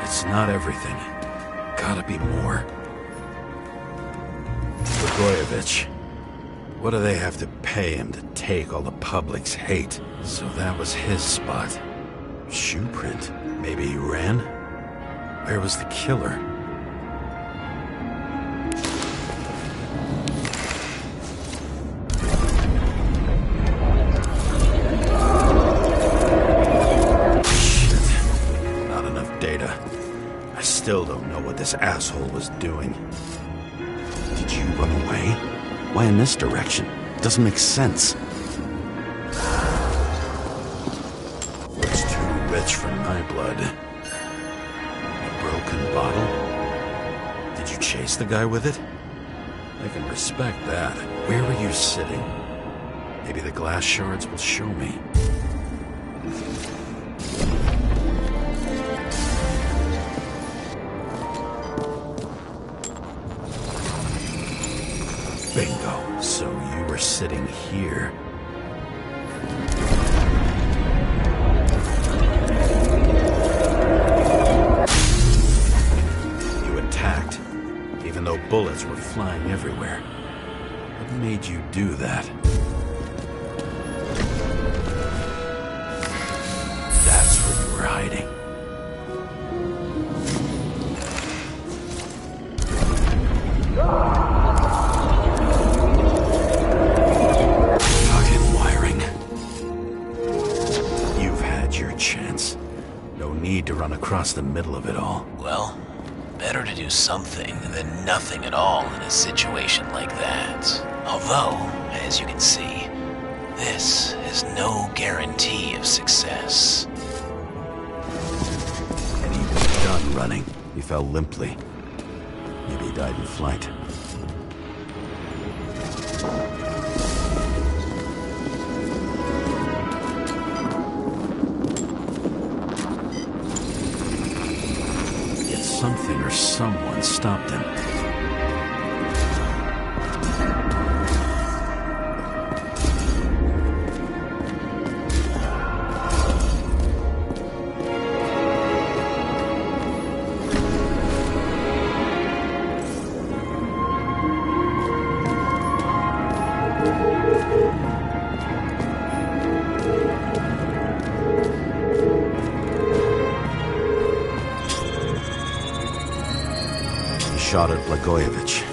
It's not everything. Gotta be more. Blagojevich. What do they have to pay him to take all the public's hate? So that was his spot. Shoe print. Maybe he ran? Where was the killer? Still don't know what this asshole was doing. Did you run away? Why in this direction? Doesn't make sense. Looks too rich for my blood. A broken bottle? Did you chase the guy with it? I can respect that. Where were you sitting? Maybe the glass shards will show me. Bingo. So you were sitting here. You attacked, even though bullets were flying everywhere. What made you do that? That's where you were hiding. To run across the middle of it all. Well, better to do something than nothing at all in a situation like that. Although, as you can see, this is no guarantee of success. And he was done running. He fell limply. Maybe he died in flight. Something or someone stopped him. Shot at Blagojevich.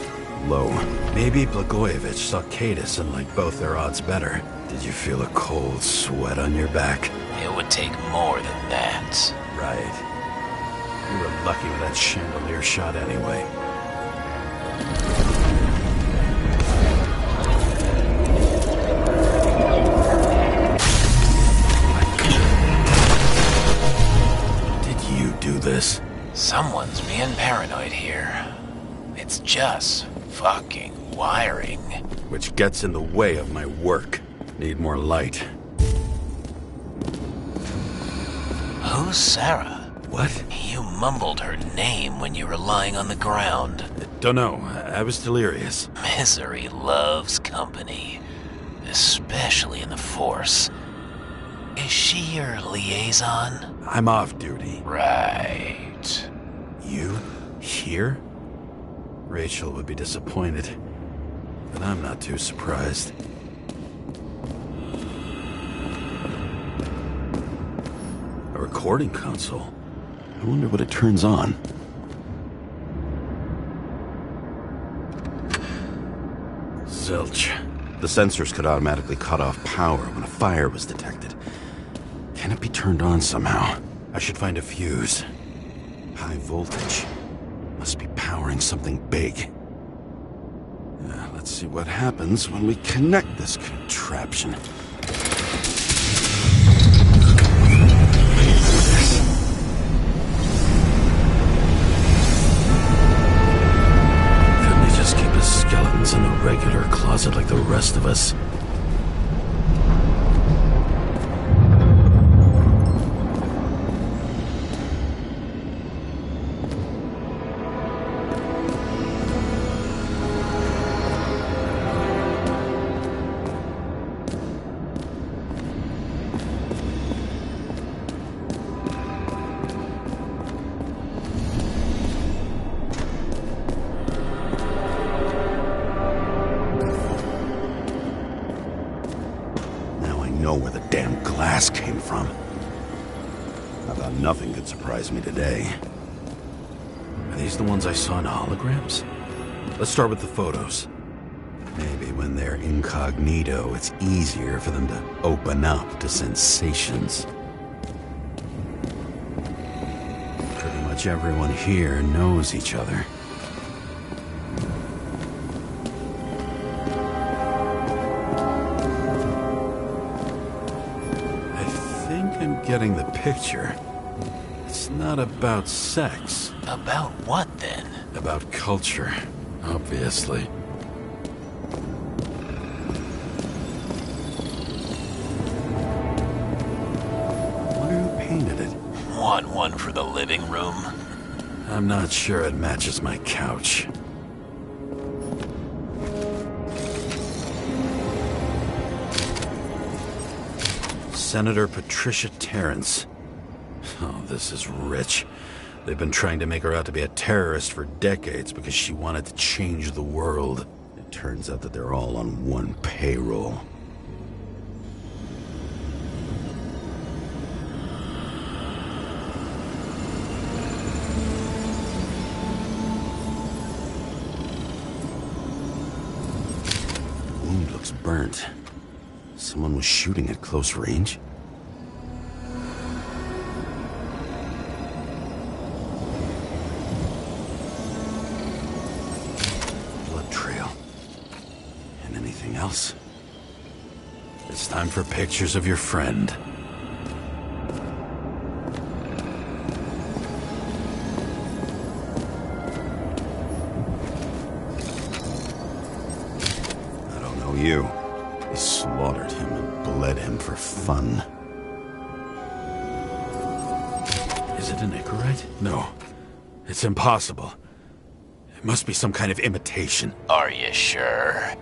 Low. Maybe Blagojevich saw Cadus and liked both their odds better. Did you feel a cold sweat on your back? It would take more than that. Right. You were lucky with that chandelier shot anyway. Did you do this? Someone's being paranoid here. It's just fucking wiring. Which gets in the way of my work. Need more light. Who's Sarah? What? You mumbled her name when you were lying on the ground. Don't know. I was delirious. Misery loves company. Especially in the Force. Is she your liaison? I'm off duty. Right. You? Here? Rachel would be disappointed. But I'm not too surprised. A recording console? I wonder what it turns on. Zilch. The sensors could automatically cut off power when a fire was detected. Can it be turned on somehow? I should find a fuse. High voltage. Must be powering something big. Let's see what happens when we connect this contraption. Couldn't he just keep his skeletons in the regular closet like the rest of us? Came from. I thought nothing could surprise me today. Are these the ones I saw in holograms? Let's start with the photos. Maybe when they're incognito, it's easier for them to open up to sensations. Pretty much everyone here knows each other. Getting the picture. It's not about sex. About what, then? About culture, obviously. Wonder who painted it? Want one for the living room? I'm not sure it matches my couch. Senator Patricia Terrence. Oh, this is rich. They've been trying to make her out to be a terrorist for decades because she wanted to change the world. It turns out that they're all on one payroll. The wound looks burnt. Someone was shooting at close range? Blood trail. And anything else? It's time for pictures of your friend. I don't know you. They slaughtered him and bled him for fun. Is it an Icarite? No. It's impossible. It must be some kind of imitation. Are you sure?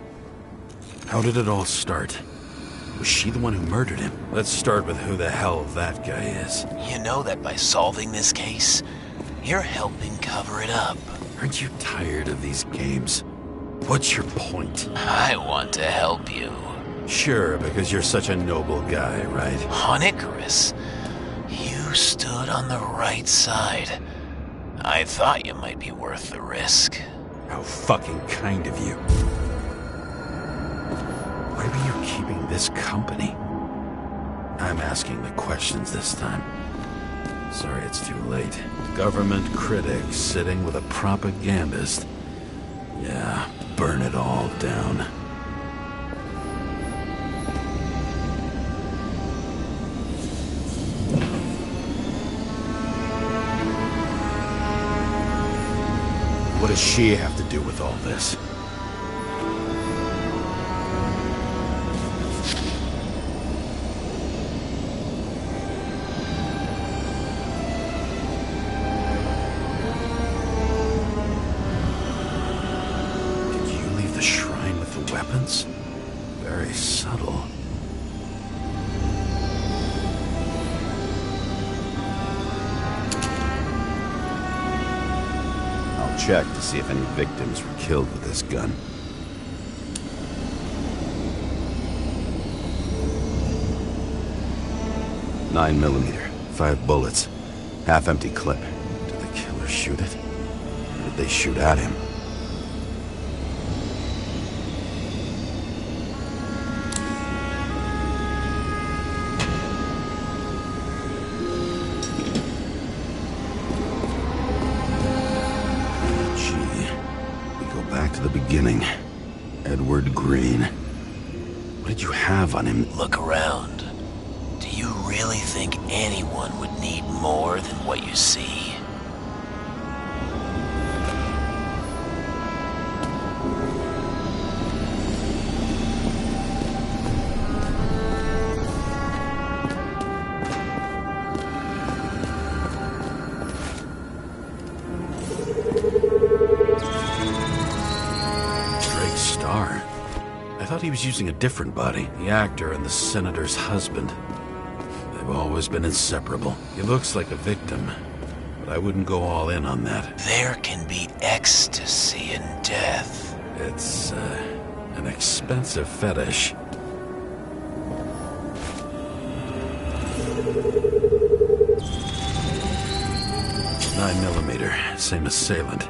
How did it all start? Was she the one who murdered him? Let's start with who the hell that guy is. You know that by solving this case, you're helping cover it up. Aren't you tired of these games? What's your point? I want to help you. Sure, because you're such a noble guy, right? On Icarus, you stood on the right side. I thought you might be worth the risk. How fucking kind of you. Why were you keeping this company? I'm asking the questions this time. Sorry it's too late. Government critics sitting with a propagandist. Yeah, burn it all down. What does she have to do with all this? weapons? Very subtle. I'll check to see if any victims were killed with this gun. .9mm, 5 bullets, half-empty clip. Did the killer shoot it? Or did they shoot at him? The beginning. Edward Green. What did you have on him? Look around. Do you really think anyone would need more than what you see? He was using a different body. The actor and the senator's husband. They've always been inseparable. He looks like a victim, but I wouldn't go all in on that. There can be ecstasy in death. It's, an expensive fetish. .9mm, same assailant.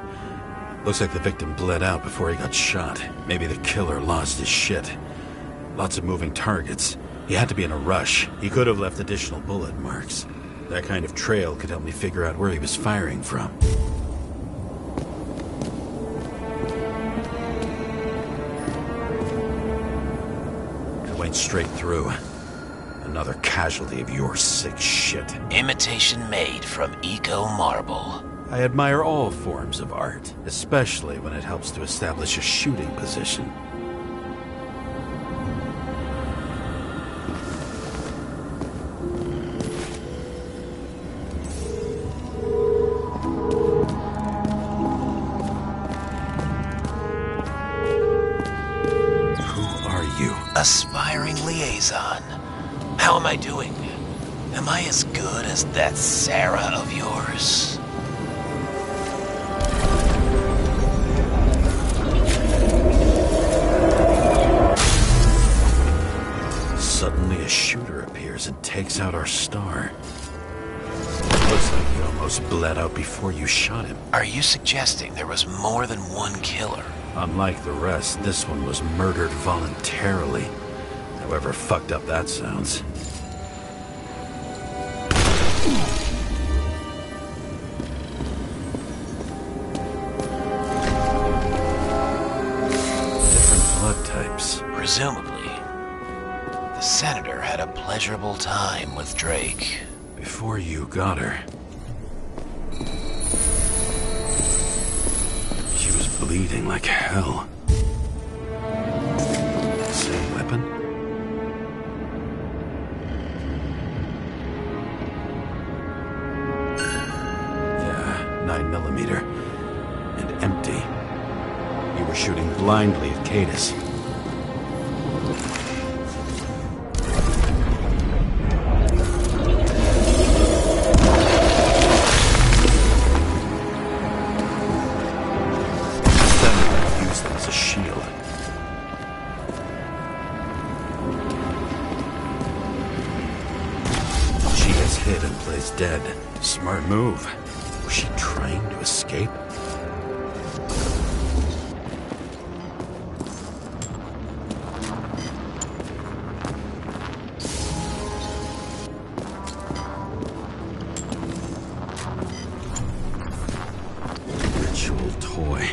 Looks like the victim bled out before he got shot. Maybe the killer lost his shit. Lots of moving targets. He had to be in a rush. He could have left additional bullet marks. That kind of trail could help me figure out where he was firing from. It went straight through. Another casualty of your sick shit. Imitation made from eco marble. I admire all forms of art, especially when it helps to establish a shooting position. Who are you? Aspiring liaison. How am I doing? Am I as good as that Sarah of yours? Suddenly a shooter appears and takes out our star. Looks like he almost bled out before you shot him. Are you suggesting there was more than one killer? Unlike the rest, this one was murdered voluntarily. However fucked up that sounds. Different blood types. Presumably. The senator had a pleasurable time with Drake. Before you got her. She was bleeding like hell. Same weapon? Yeah, 9mm. And empty. You were shooting blindly at Cadus. Dead. Smart move. Was she trying to escape? Ritual toy.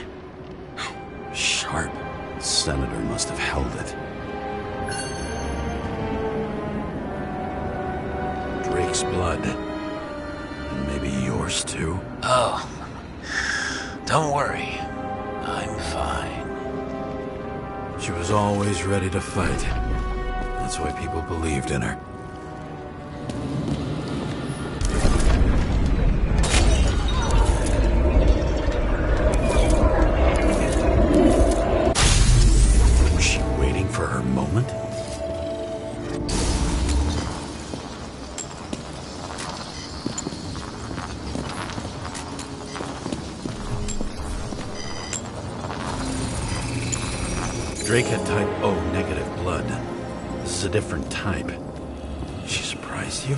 Sharp. The senator must have held it. Drake's blood. Maybe yours too? Oh. Don't worry. I'm fine. She was always ready to fight. That's why people believed in her. Was she for her moment? Drake had type O negative blood. This is a different type. She surprised you?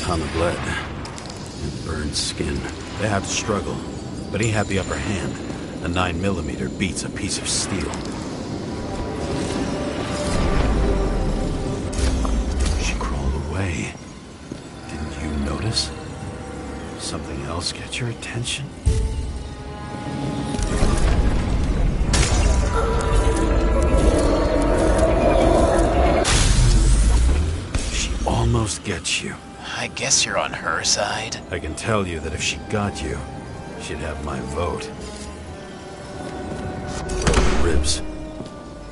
Ton of blood and burned skin. They had to struggle, but he had the upper hand. A 9mm beats a piece of steel. She crawled away. Didn't you notice? Something else get your attention? She almost gets you. I guess you're on her side. I can tell you that if she got you, she'd have my vote. Ribs.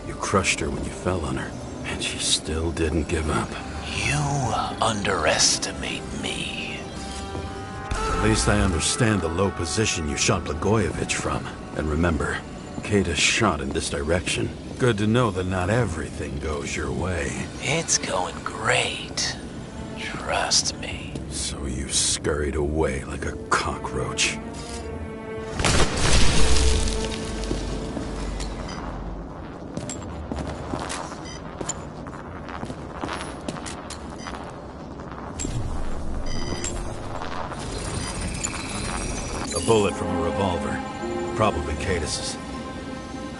You crushed her when you fell on her, and she still didn't give up. You underestimate me. At least I understand the low position you shot Blagojevich from. And remember, Kata's shot in this direction. Good to know that not everything goes your way. It's going great. Trust me. So you scurried away like a cockroach. A bullet from a revolver. Probably Cadis's.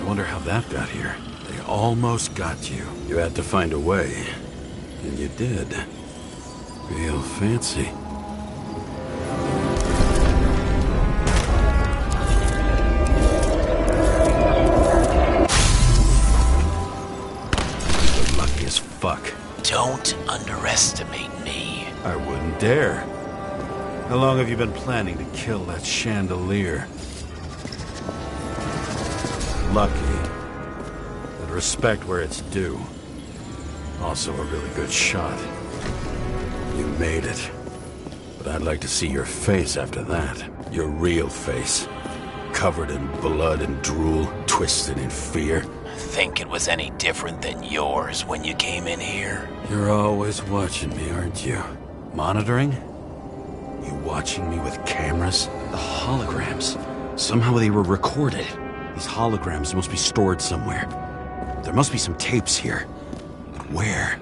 I wonder how that got here. They almost got you. You had to find a way. And you did. Real fancy. You're lucky as fuck. Don't underestimate me. I wouldn't dare. How long have you been planning to kill that chandelier? Lucky. But respect where it's due. Also a really good shot. You made it. But I'd like to see your face after that. Your real face. Covered in blood and drool, twisted in fear. Think it was any different than yours when you came in here? You're always watching me, aren't you? Monitoring? You watching me with cameras? The holograms. Somehow they were recorded. These holograms must be stored somewhere. There must be some tapes here. Where?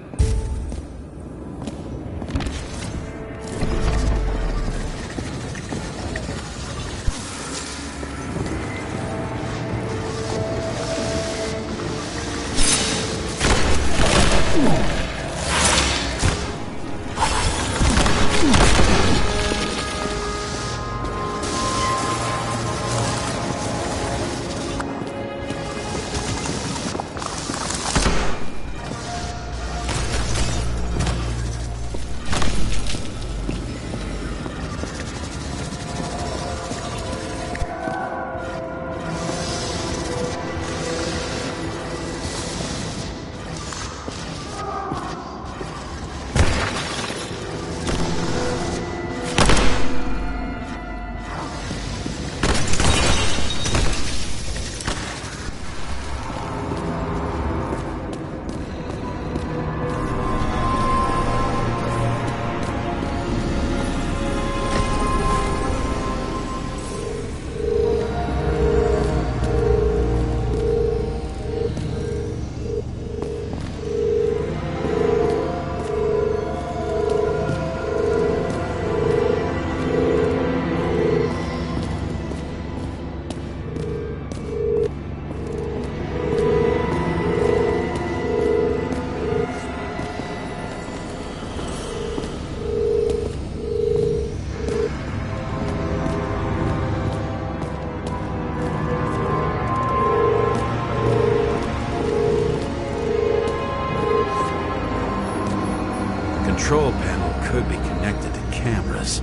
Control panel could be connected to cameras.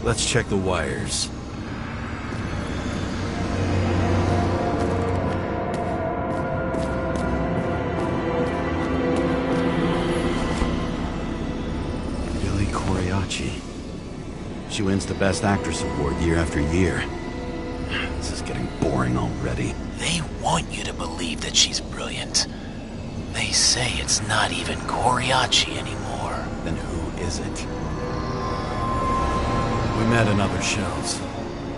Let's check the wires. Coriacci. She wins the Best Actress award year after year. This is getting boring already. They want you to believe that she's brilliant. They say it's not even Coriacci anymore. Then who is it? We met in other shells.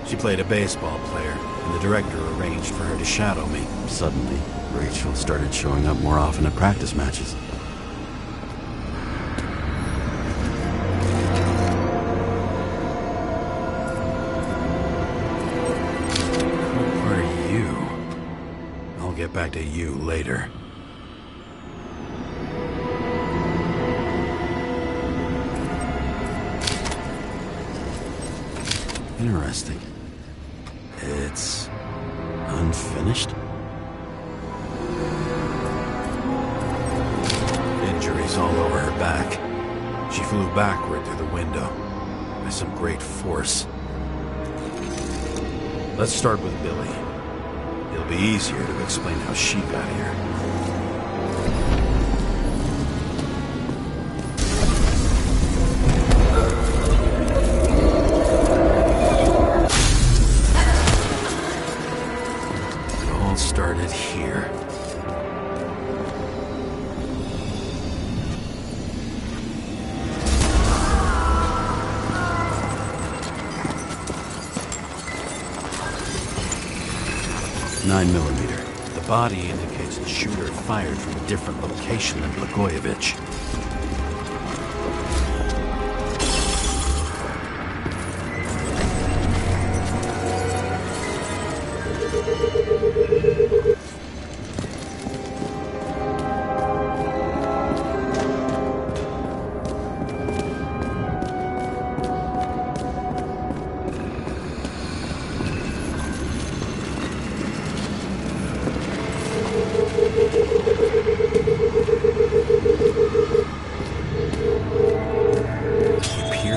She played a baseball player, and the director arranged for her to shadow me. Suddenly, Rachel started showing up more often at practice matches. Who are you? I'll get back to you later. Interesting. It's unfinished? Injuries all over her back. She flew backward through the window by some great force. Let's start with Billy. It'll be easier to explain how she got here. 9mm. The body indicates the shooter fired from a different location than Blagojevich.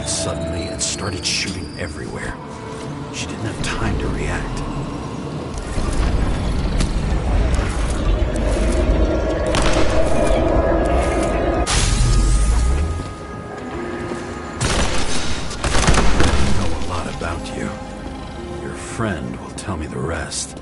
Suddenly and started shooting everywhere. She didn't have time to react. I know a lot about you. Your friend will tell me the rest.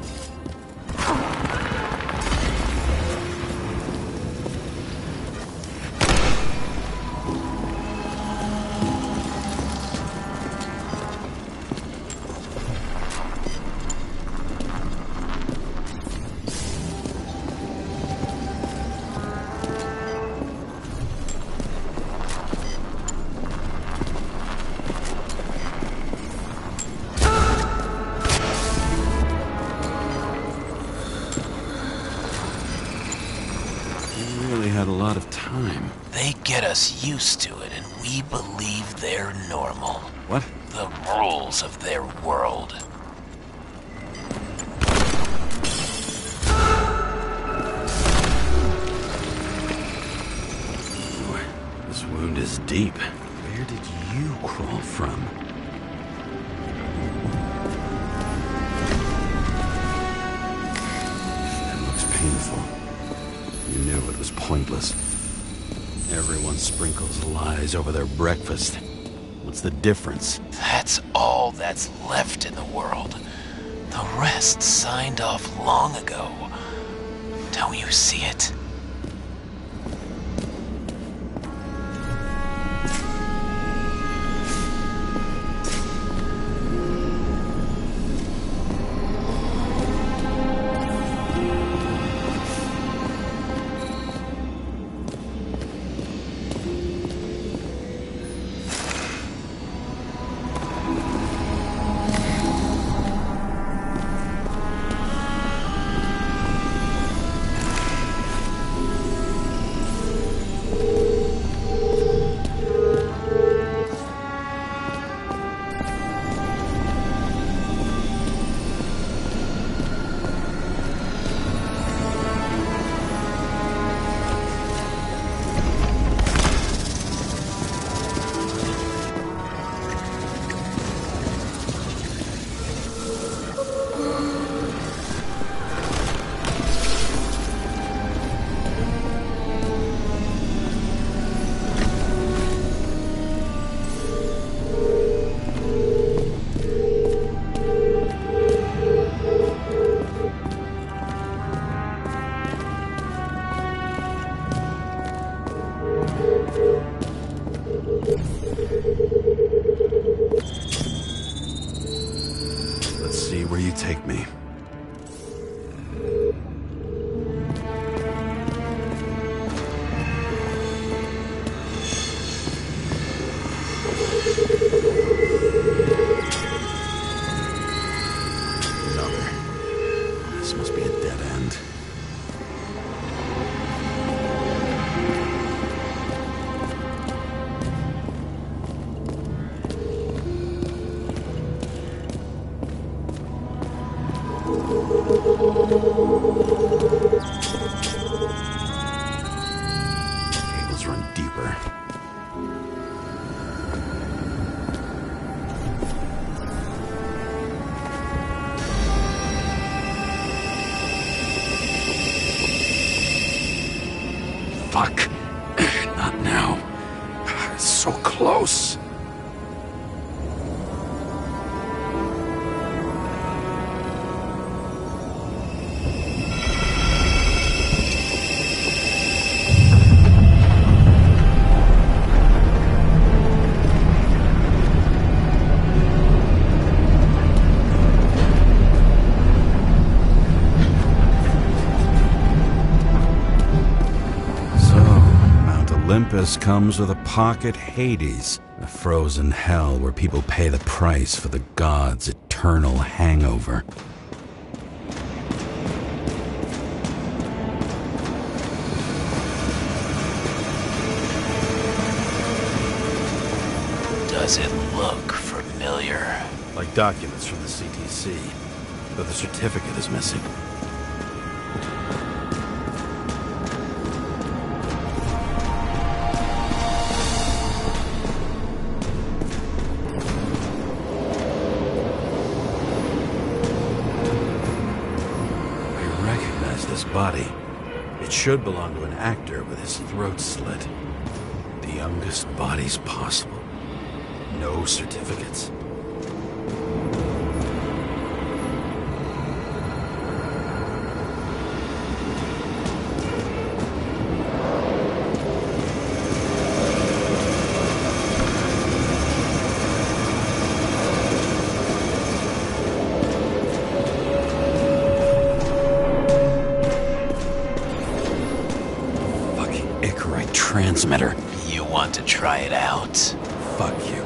Had a lot of time. They get us used to it, and we believe they're normal. What? The rules of their world. Ooh, this wound is deep. Where did you crawl from? That looks painful. You knew it was pointless. Everyone sprinkles lies over their breakfast. What's the difference? That's all that's left in the world. The rest signed off long ago. Don't you see it? Let's see where you take me. This must be a dead end. Cables run deeper. Fuck. Not now. It's so close. Olympus comes with a pocket Hades, a frozen hell where people pay the price for the gods' eternal hangover. Does it look familiar? Like documents from the CTC, but the certificate is missing. Body. It should belong to an actor with his throat slit. The youngest bodies possible. No certificates. Transmitter. You want to try it out? Fuck you.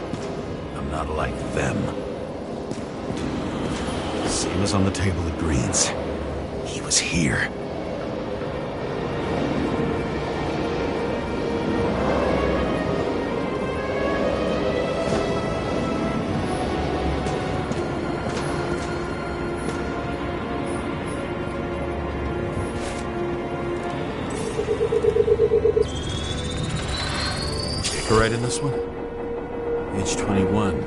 I'm not like them. Same as on the table of greens. He was here. Right in this one? Age 21.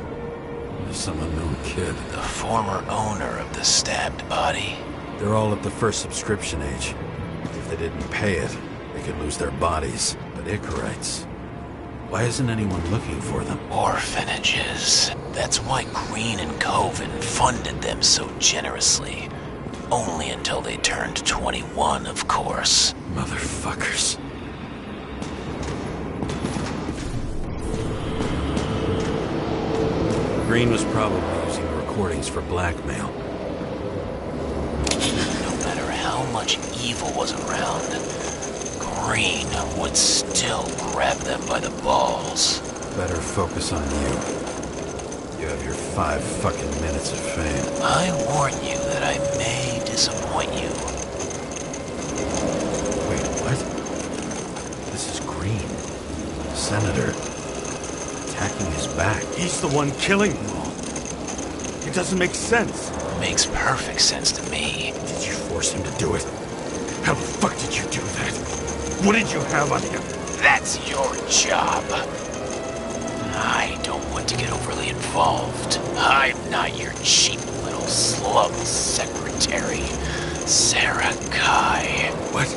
There's some unknown kid. The former owner of the stabbed body. They're all at the first subscription age. If they didn't pay it, they could lose their bodies. But Icarites... why isn't anyone looking for them? Orphanages. That's why Green and Coven funded them so generously. Only until they turned 21, of course. Motherfuckers. Green was probably using the recordings for blackmail. No matter how much evil was around, Green would still grab them by the balls. Better focus on you. You have your 5 fucking minutes of fame. I warn you that I may disappoint you. Wait, what? This is Green. Senator. Attacking his back. He's the one killing them all. It doesn't make sense. Makes perfect sense to me. Did you force him to do it? How the fuck did you do that? What did you have on him? That's your job. I don't want to get overly involved. I'm not your cheap little slum secretary, Sarah Kai. What?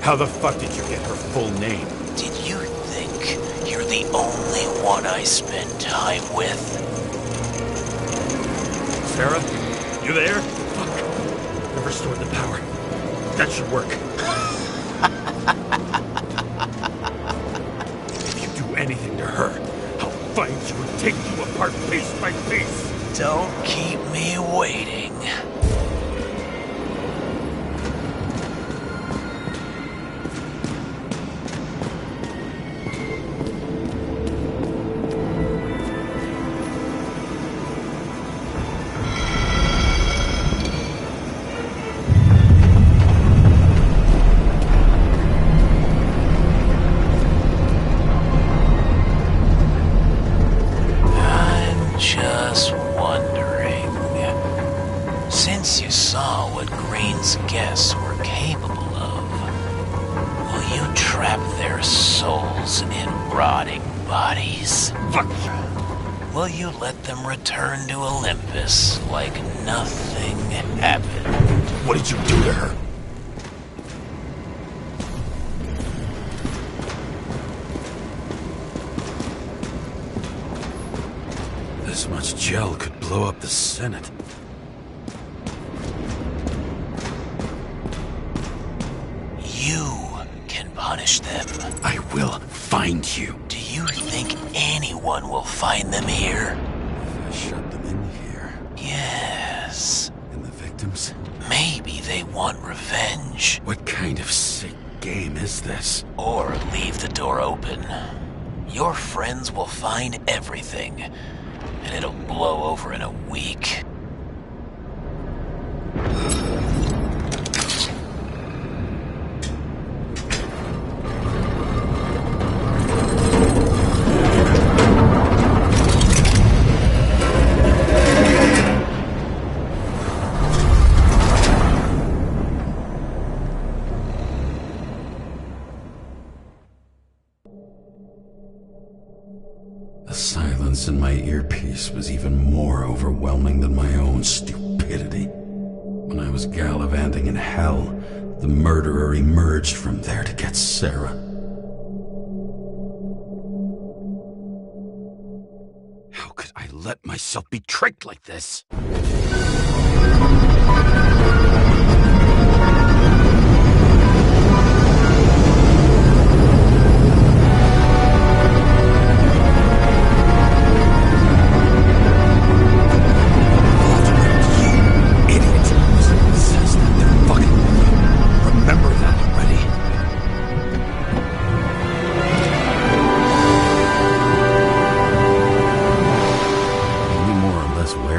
How the fuck did you get her full name? Did you think you're the only one I spend time with? Sarah? You there? Fuck. I've restored the power. That should work. If you do anything to to her. I'll find you and take you apart piece by piece. Don't keep me waiting. Just wondering, since you saw what Green's guests were capable of, will you trap their souls in rotting bodies? Fuck! Will you let them return to Olympus like nothing happened? What did you do to her? This much gel could blow up the Senate. You can punish them. I will find you. Do you think anyone will find them here? If I shut them in here. Yes. And the victims? Maybe they want revenge. What kind of sick game is this? Or leave the door open. Your friends will find everything, and it'll blow over in a week. The silence in my earpiece was even more overwhelming than my own stupidity. When I was gallivanting in hell, the murderer emerged from there to get Sarah. How could I let myself be tricked like this?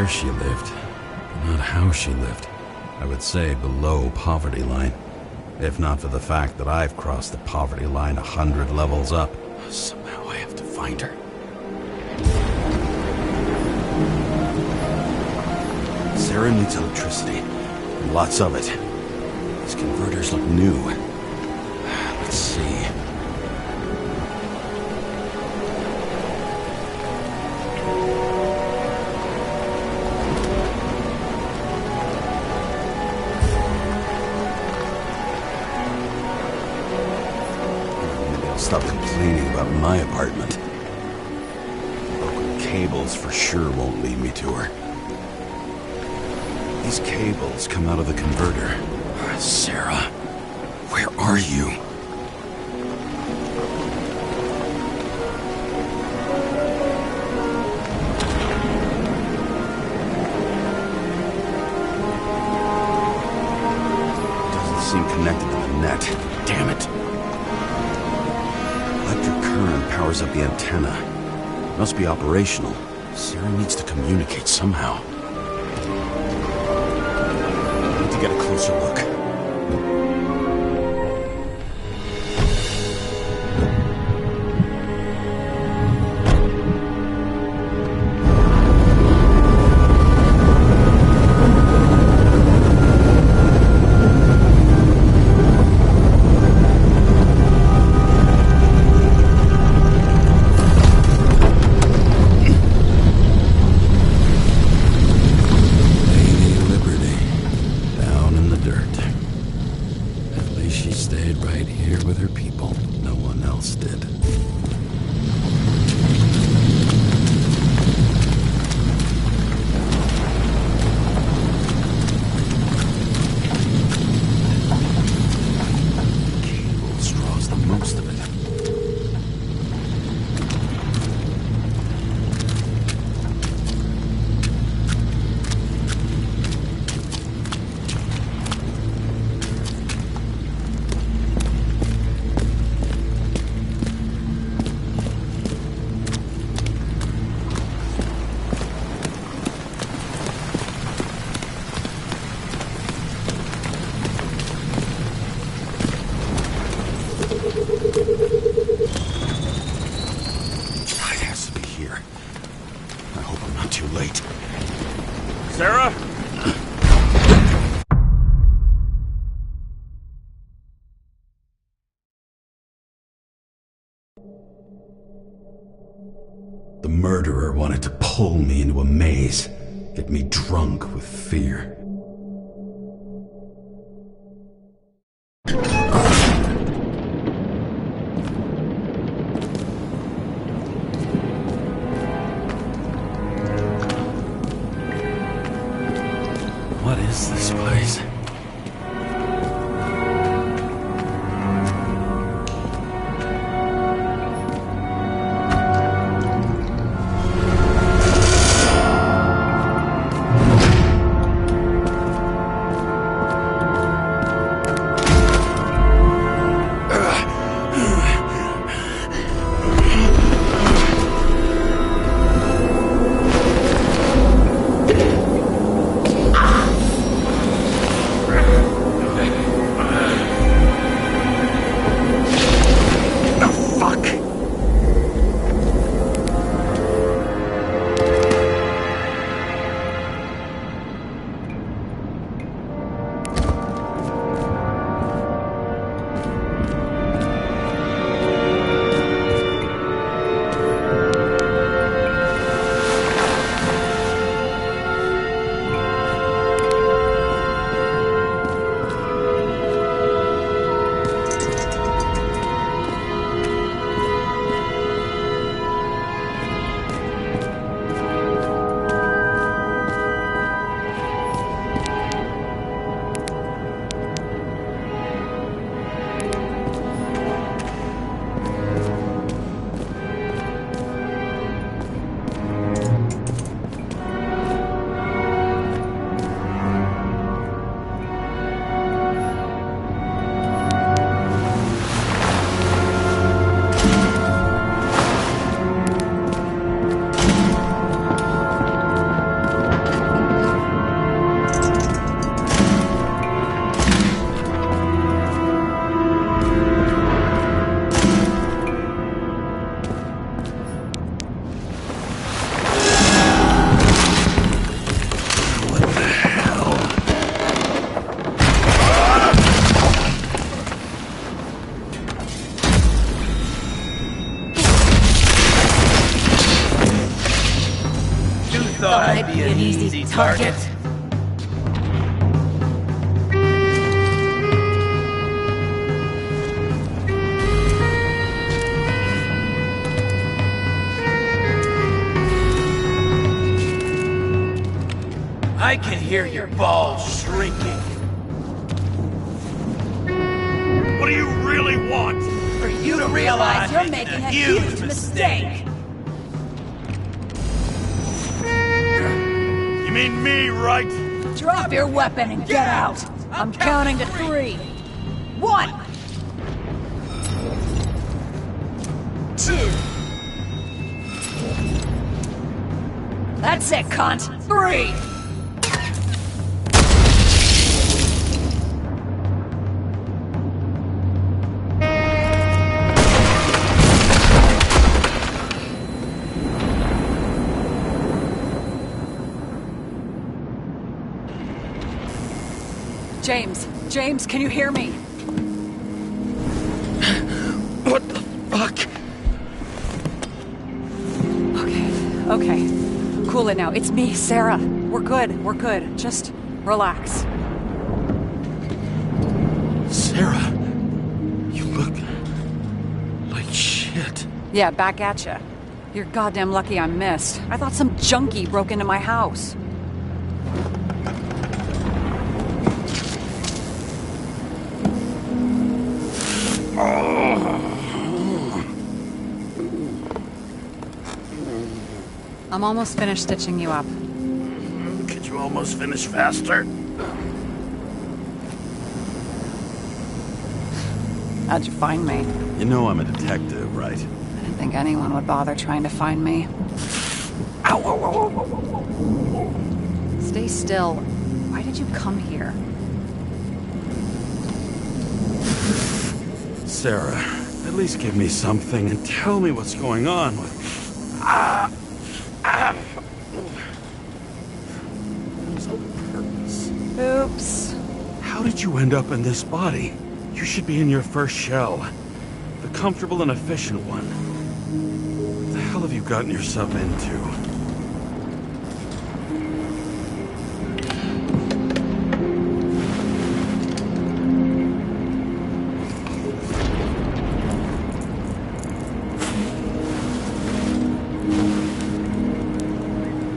She lived, not how she lived. I would say below poverty line, if not for the fact that I've crossed the poverty line 100 levels up. Somehow I have to find her. Sarah needs electricity, and lots of it. These converters look new. Let's see. Stop complaining about my apartment. Broken cables for sure won't lead me to her. These cables come out of the converter. Sarah, where are you? Doesn't seem connected to the net. Damn it. Electric current powers up the antenna. It must be operational. Sarah needs to communicate somehow. I need to get a closer look. late. Sarah? The murderer wanted to pull me into a maze, get me drunk with fear. What is this place? I'd be an easy target. I can hear your balls shrinking. What do you really want? For you to realize you're making a huge mistake. You mean me, right? Drop your weapon and get out. I'm counting to 3. 1. 2. That's it, cunt. 3. James, can you hear me? What the fuck? Okay. Cool it now. It's me, Sarah. We're good. Just relax. Sarah, you look like shit. Yeah, back at ya. You're goddamn lucky I missed. I thought some junkie broke into my house. I'm almost finished stitching you up. Could you almost finish faster? How'd you find me? You know I'm a detective, right? I didn't think anyone would bother trying to find me. Ow! Stay still. Why did you come here? Sarah, at least give me something and tell me what's going on with... did you end up in this body? You should be in your first shell. The comfortable and efficient one. What the hell have you gotten yourself into?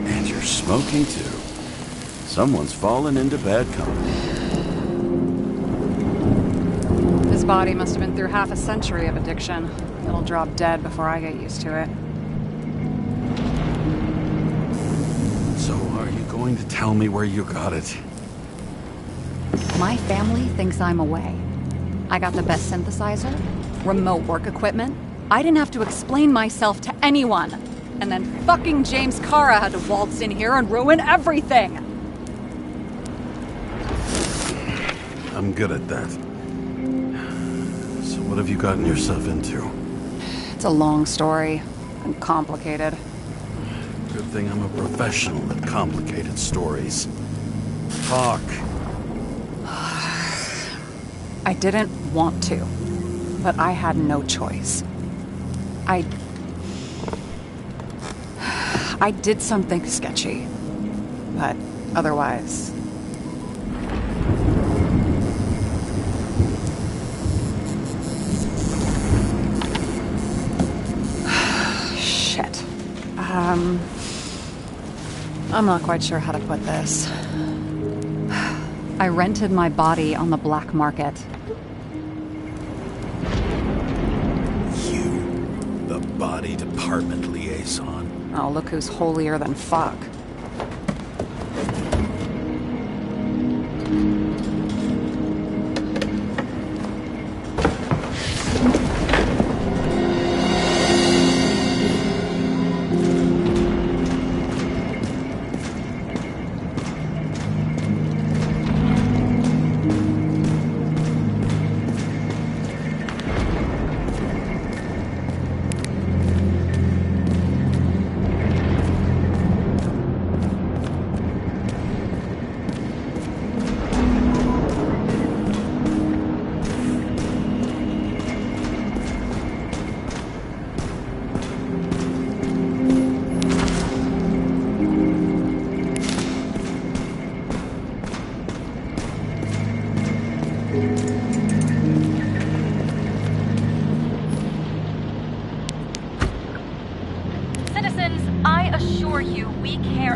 And you're smoking too. Someone's fallen into bad company. His body must have been through half a century of addiction. It'll drop dead before I get used to it. So are you going to tell me where you got it? My family thinks I'm away. I got the best synthesizer, remote work equipment. I didn't have to explain myself to anyone. And then fucking James Kara had to waltz in here and ruin everything! I'm good at that. So what have you gotten yourself into? It's a long story, and complicated. Good thing I'm a professional at complicated stories. Talk. I didn't want to, but I had no choice. I did something sketchy, but otherwise... Shit. I'm not quite sure how to put this. I rented my body on the black market. You, the body department liaison. Oh, look who's holier than fuck.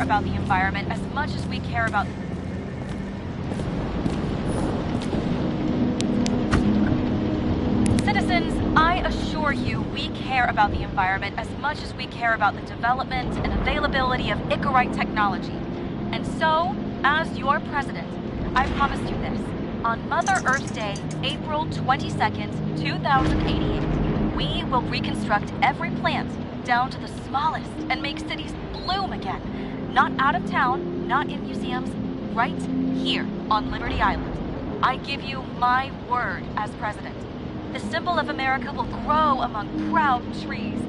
About the environment as much as we care about... Citizens, I assure you we care about the environment as much as we care about the development and availability of Icarite technology. And so, as your president, I promise you this. On Mother Earth Day, April 22nd, 2088, we will reconstruct every plant down to the smallest and make cities bloom again. Not out of town, not in museums, right here on Liberty Island. I give you my word as president. The symbol of America will grow among proud trees.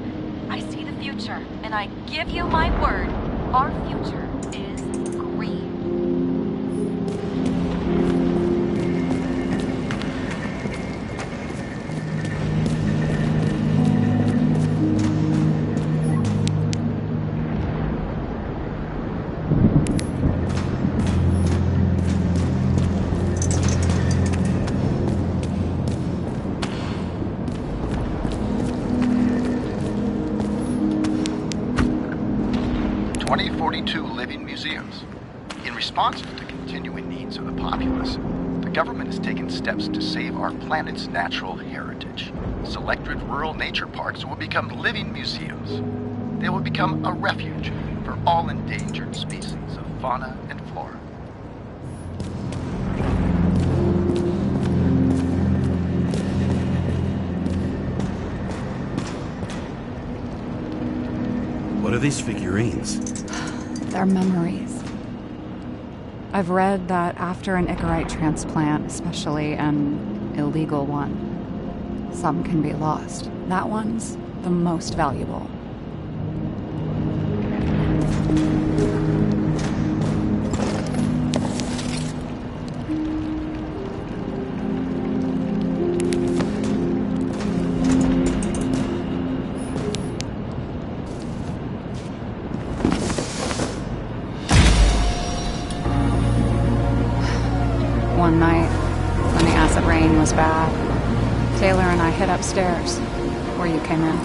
I see the future, and I give you my word, our future is green. In response to the continuing needs of the populace, the government has taken steps to save our planet's natural heritage. Selected rural nature parks will become living museums. They will become a refuge for all endangered species of fauna and flora. What are these figurines? They're memories. I've read that after an Icarite transplant, especially an illegal one, some can be lost. That one's the most valuable. one night, when the acid rain was bad, Taylor and I hid upstairs, where you came in.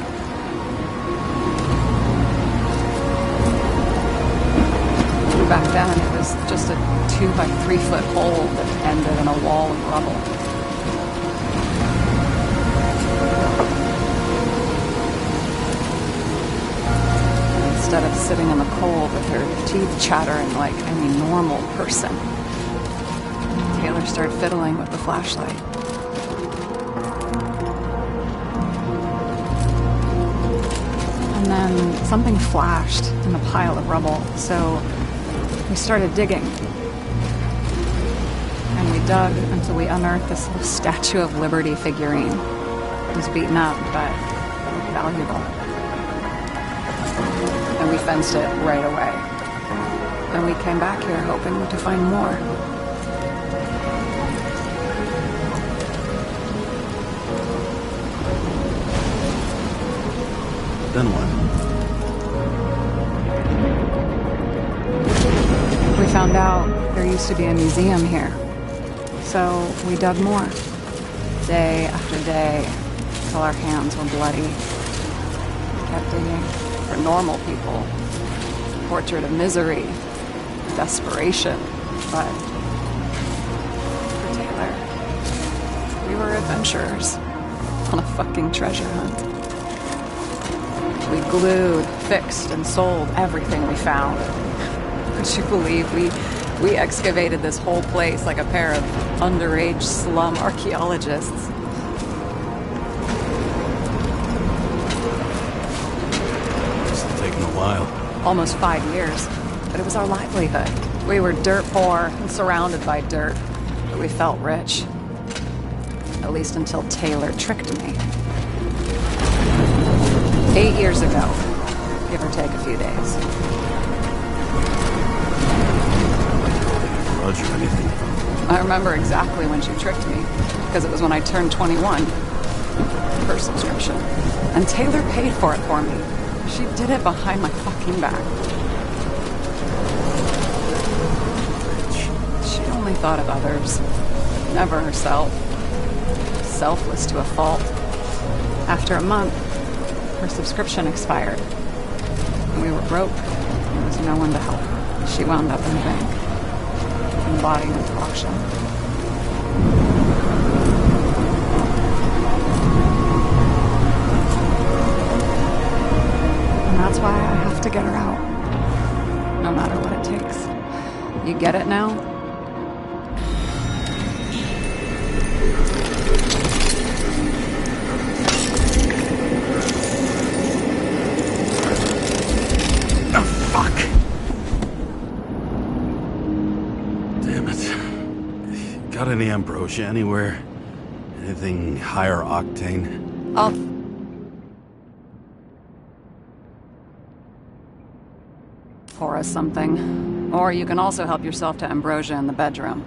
Back then, it was just a 2 by 3 foot hole that ended in a wall of rubble. Instead of sitting in the cold with her teeth chattering like any normal person, Taylor started fiddling with the flashlight. And then something flashed in the pile of rubble, so we started digging. And we dug until we unearthed this little Statue of Liberty figurine. It was beaten up, but valuable. And we fenced it right away. And we came back here hoping to find more. Then what? We found out there used to be a museum here. So we dug more. Day after day, till our hands were bloody. We kept digging. For normal people, portrait of misery, desperation, but for Taylor, we were adventurers on a fucking treasure hunt. We glued, fixed, and sold everything we found. Would you believe we excavated this whole place like a pair of underage slum archaeologists? Almost 5 years, but it was our livelihood. We were dirt poor and surrounded by dirt, but we felt rich. At least until Taylor tricked me. 8 years ago, give or take a few days. Grudge or anything? I remember exactly when she tricked me, because it was when I turned 21. Her subscription. And Taylor paid for it for me. She did it behind my fucking back. She only thought of others, never herself. Selfless to a fault. After a month, her subscription expired. We were broke. There was no one to help her. She wound up in the bank, and body went to auction. That's why I have to get her out. No matter what it takes. You get it now? Oh, fuck! Damn it. Got any ambrosia anywhere? Anything higher octane? I'll pour us something. Or you can also help yourself to ambrosia in the bedroom.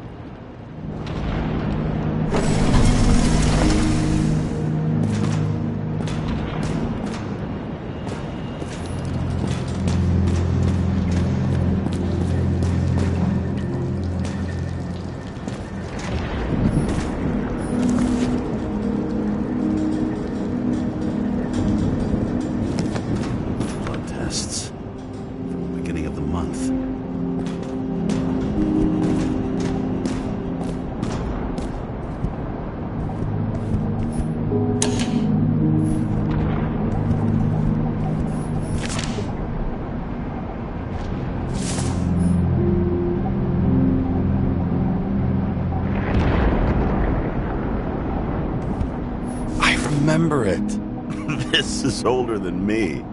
Remember it. This is older than me.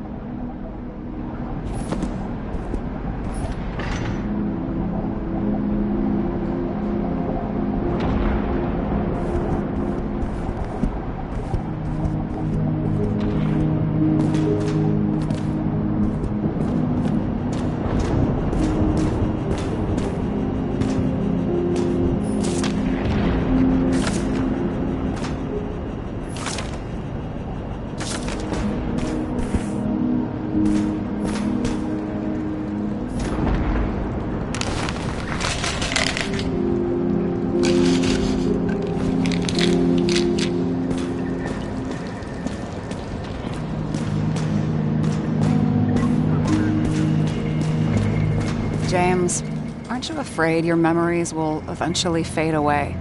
James, aren't you afraid your memories will eventually fade away?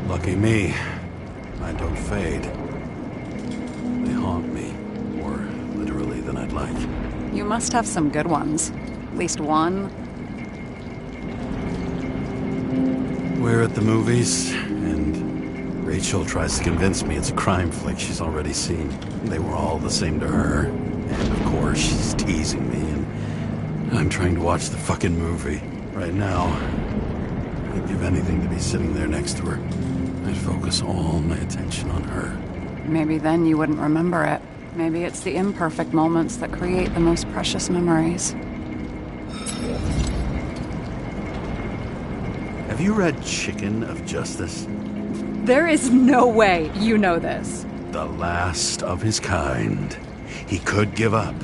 Lucky me. Mine don't fade. They haunt me, more literally than I'd like. You must have some good ones. At least one. We're at the movies, and Rachel tries to convince me it's a crime flick she's already seen. They were all the same to her. And of course, she's teasing me, and I'm trying to watch the fucking movie. Right now, I'd give anything to be sitting there next to her. I'd focus all my attention on her. Maybe then you wouldn't remember it. Maybe it's the imperfect moments that create the most precious memories. Have you read Chicken of Justice? There is no way you know this. The last of his kind. He could give up,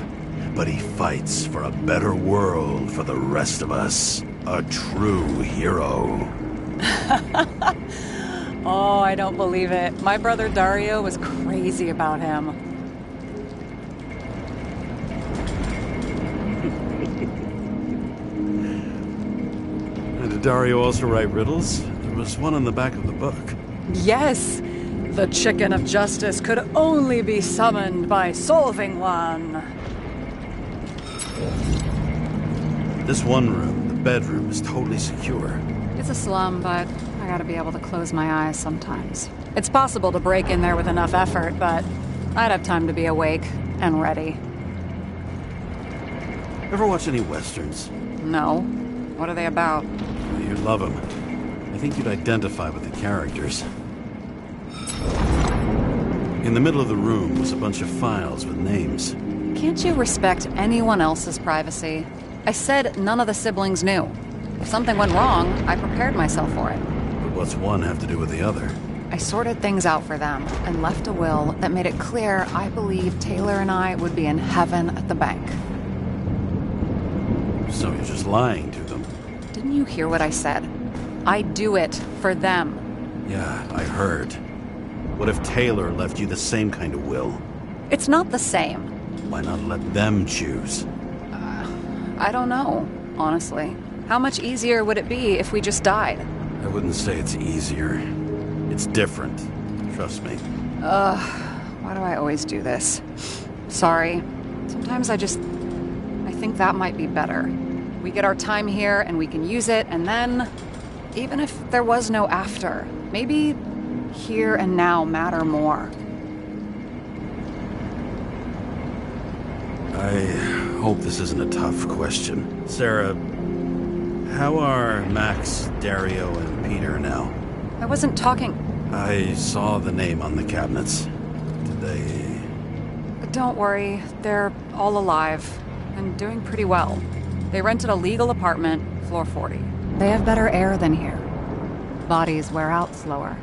but he fights for a better world for the rest of us. A true hero. Oh, I don't believe it. My brother Dario was crazy about him. Did Dario also write riddles? There was one on the back of the book. Yes! The Chicken of Justice could only be summoned by solving one. This one room, the bedroom, is totally secure. It's a slum, but I gotta be able to close my eyes sometimes. It's possible to break in there with enough effort, but I'd have time to be awake and ready. Ever watch any westerns? No. What are they about? You'd love them. I think you'd identify with the characters. In the middle of the room was a bunch of files with names. Can't you respect anyone else's privacy? I said none of the siblings knew. If something went wrong, I prepared myself for it. But what's one have to do with the other? I sorted things out for them and left a will that made it clear I believe Taylor and I would be in heaven at the bank. So you're just lying to them? Didn't you hear what I said? I do it for them. Yeah, I heard. What if Taylor left you the same kind of will? It's not the same. Why not let them choose? I don't know, honestly. How much easier would it be if we just died? I wouldn't say it's easier. It's different. Trust me. Why do I always do this? Sorry. Sometimes I think that might be better. We get our time here and we can use it, and then, even if there was no after, maybe here and now matter more. I hope this isn't a tough question. Sarah, how are Max, Dario, and Peter now? I wasn't talking... I saw the name on the cabinets. Did they... Don't worry, they're all alive and doing pretty well. They rented a legal apartment, floor 40. They have better air than here. Bodies wear out slower.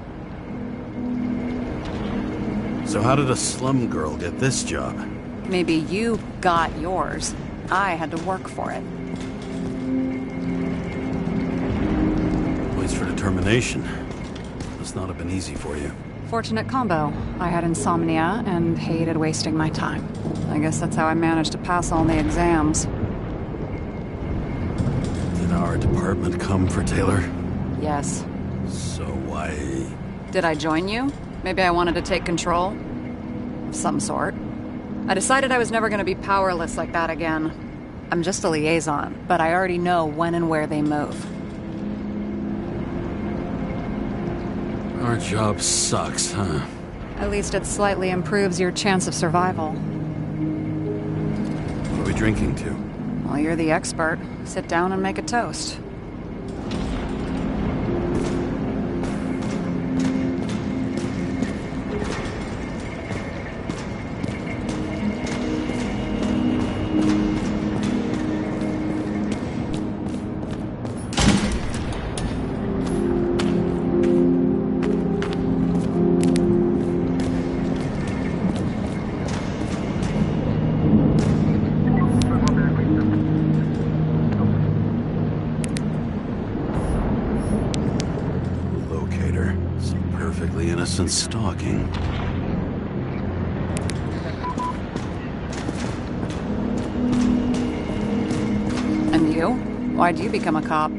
So how did a slum girl get this job? Maybe you got yours. I had to work for it. Points for determination. Must not have been easy for you. Fortunate combo. I had insomnia and hated wasting my time. I guess that's how I managed to pass all the exams. Did our department come for Taylor? Yes. So why... Did I join you? Maybe I wanted to take control? Of some sort. I decided I was never going to be powerless like that again. I'm just a liaison, but I already know when and where they move. Our job sucks, huh? At least it slightly improves your chance of survival. What are we drinking to? Well, you're the expert. Sit down and make a toast. you? Why'd you become a cop?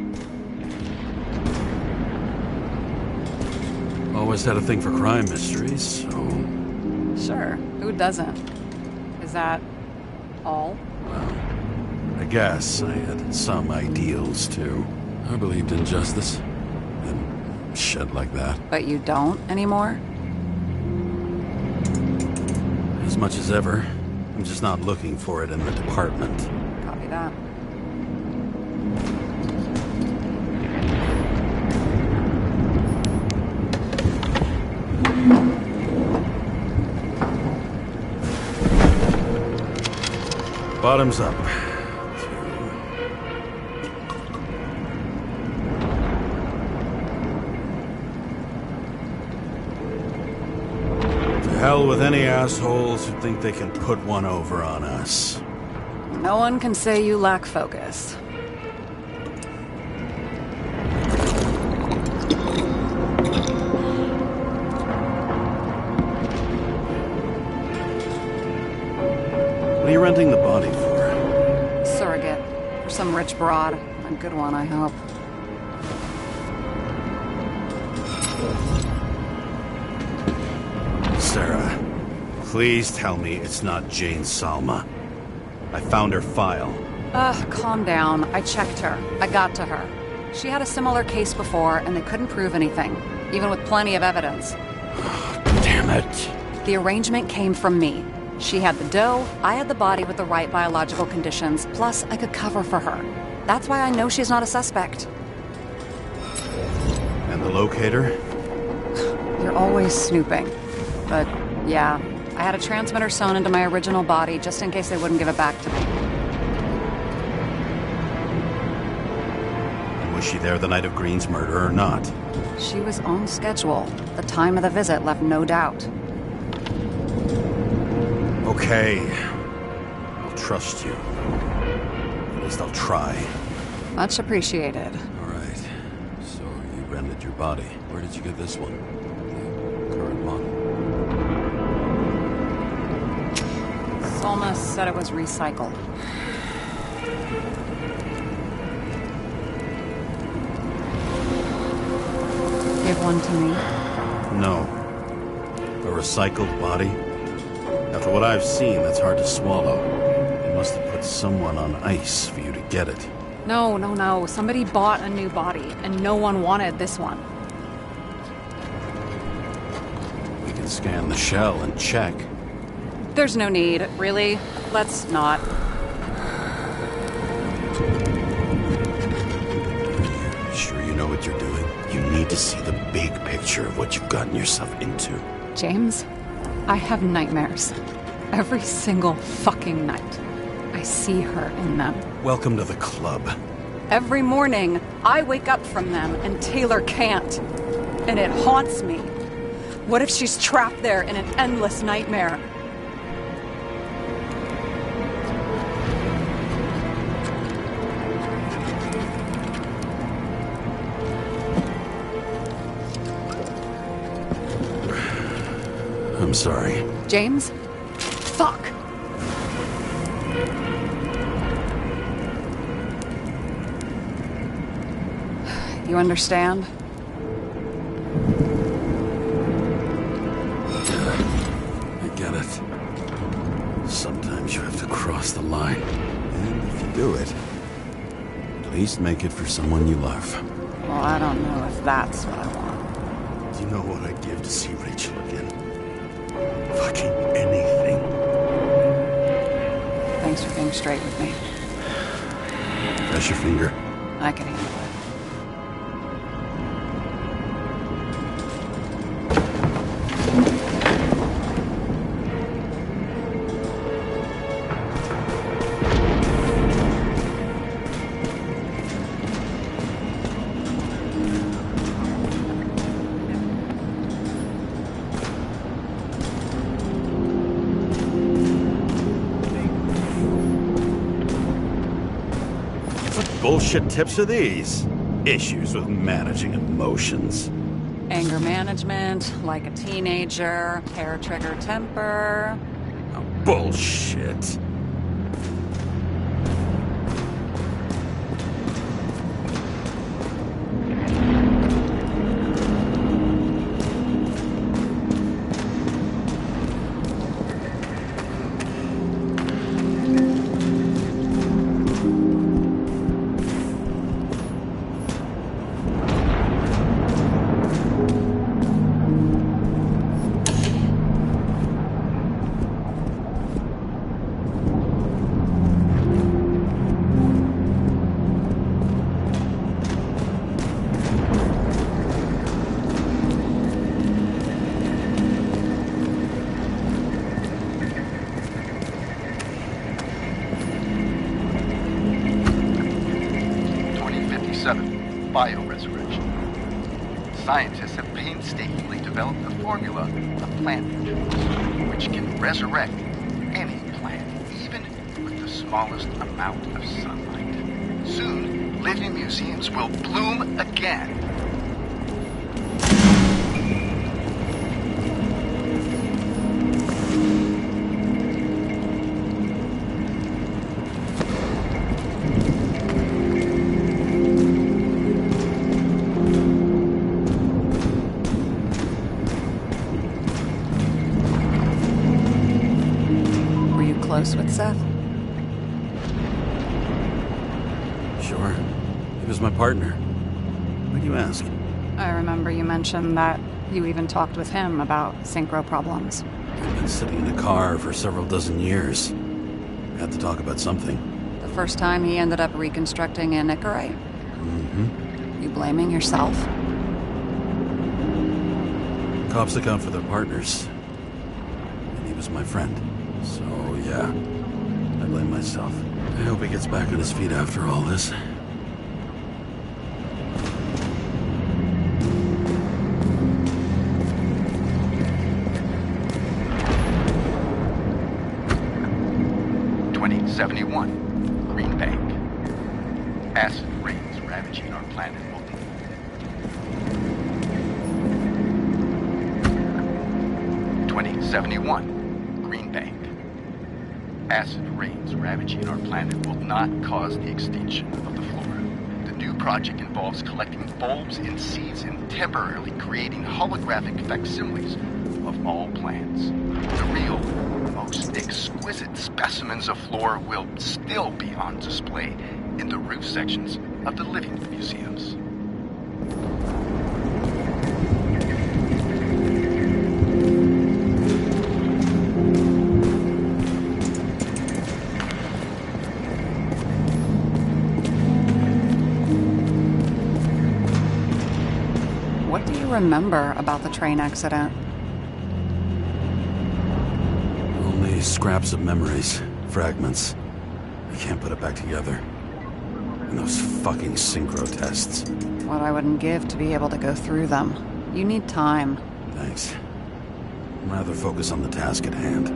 Always had a thing for crime mysteries, so... Sure, who doesn't? Is that all? Well, I guess I had some ideals, too. I believed in justice. And shit like that. But you don't anymore? As much as ever. I'm just not looking for it in the department. Copy that. Bottoms up. To hell with any assholes who think they can put one over on us. No one can say you lack focus. What are you renting the body for? Surrogate. For some rich broad. A good one, I hope. Sarah, please tell me it's not Jane Salma. I found her file. Calm down. I checked her. I got to her. She had a similar case before, and they couldn't prove anything, even with plenty of evidence. Damn it. The arrangement came from me. She had the dough, I had the body with the right biological conditions, plus I could cover for her. That's why I know she's not a suspect. And the locator? You're always snooping. But, yeah, I had a transmitter sewn into my original body just in case they wouldn't give it back to me. And was she there the night of Green's murder or not? She was on schedule. The time of the visit left no doubt. Okay. I'll trust you. At least I'll try. Much appreciated. All right. So you rented your body. Where did you get this one? The current model. Salma said it was recycled. Give one to me. No. A recycled body? After what I've seen, that's hard to swallow. They must have put someone on ice for you to get it. No. Somebody bought a new body, and no one wanted this one. We can scan the shell and check. There's no need, really. Let's not. You sure you know what you're doing? You need to see the big picture of what you've gotten yourself into. James, I have nightmares. Every single fucking night. I see her in them. Welcome to the club. Every morning, I wake up from them and Taylor can't. And it haunts me. What if she's trapped there in an endless nightmare? I'm sorry. James? Fuck! You understand? I get it. Sometimes you have to cross the line. And if you do it, at least make it for someone you love. Well, I don't know if that's what I want. Do you know what I'd give to see Rachel again? Fucking anything. Thanks for being straight with me. Press your finger. I can handle it. Bullshit tips are these? Issues with managing emotions. Anger management, like a teenager, hair trigger temper. Oh, bullshit. bioresurrection. Scientists have painstakingly developed a formula of plant nutrients, which can resurrect any plant, even with the smallest amount of sunlight. Soon, living museums will bloom again. With Seth? Sure. He was my partner. Why do you ask? I remember you mentioned that you even talked with him about synchro problems. I've been sitting in a car for several dozen years. Had to talk about something. The first time he ended up reconstructing an Icarus? Mm-hmm. You blaming yourself? Cops account for their partners. And he was my friend. So, yeah, I blame myself. I hope he gets back on his feet after all this. (2071) Green Bank. Acid rains ravaging our planet. 2071 Green Bank. Acid rains ravaging our planet will not cause the extinction of the flora. The new project involves collecting bulbs and seeds and temporarily creating holographic facsimiles of all plants. The real, most exquisite specimens of flora will still be on display in the roof sections of the living museums. Remember about the train accident? Only scraps of memories, fragments. I can't put it back together. And those fucking synchro tests. What I wouldn't give to be able to go through them. You need time. Thanks. I'd rather focus on the task at hand.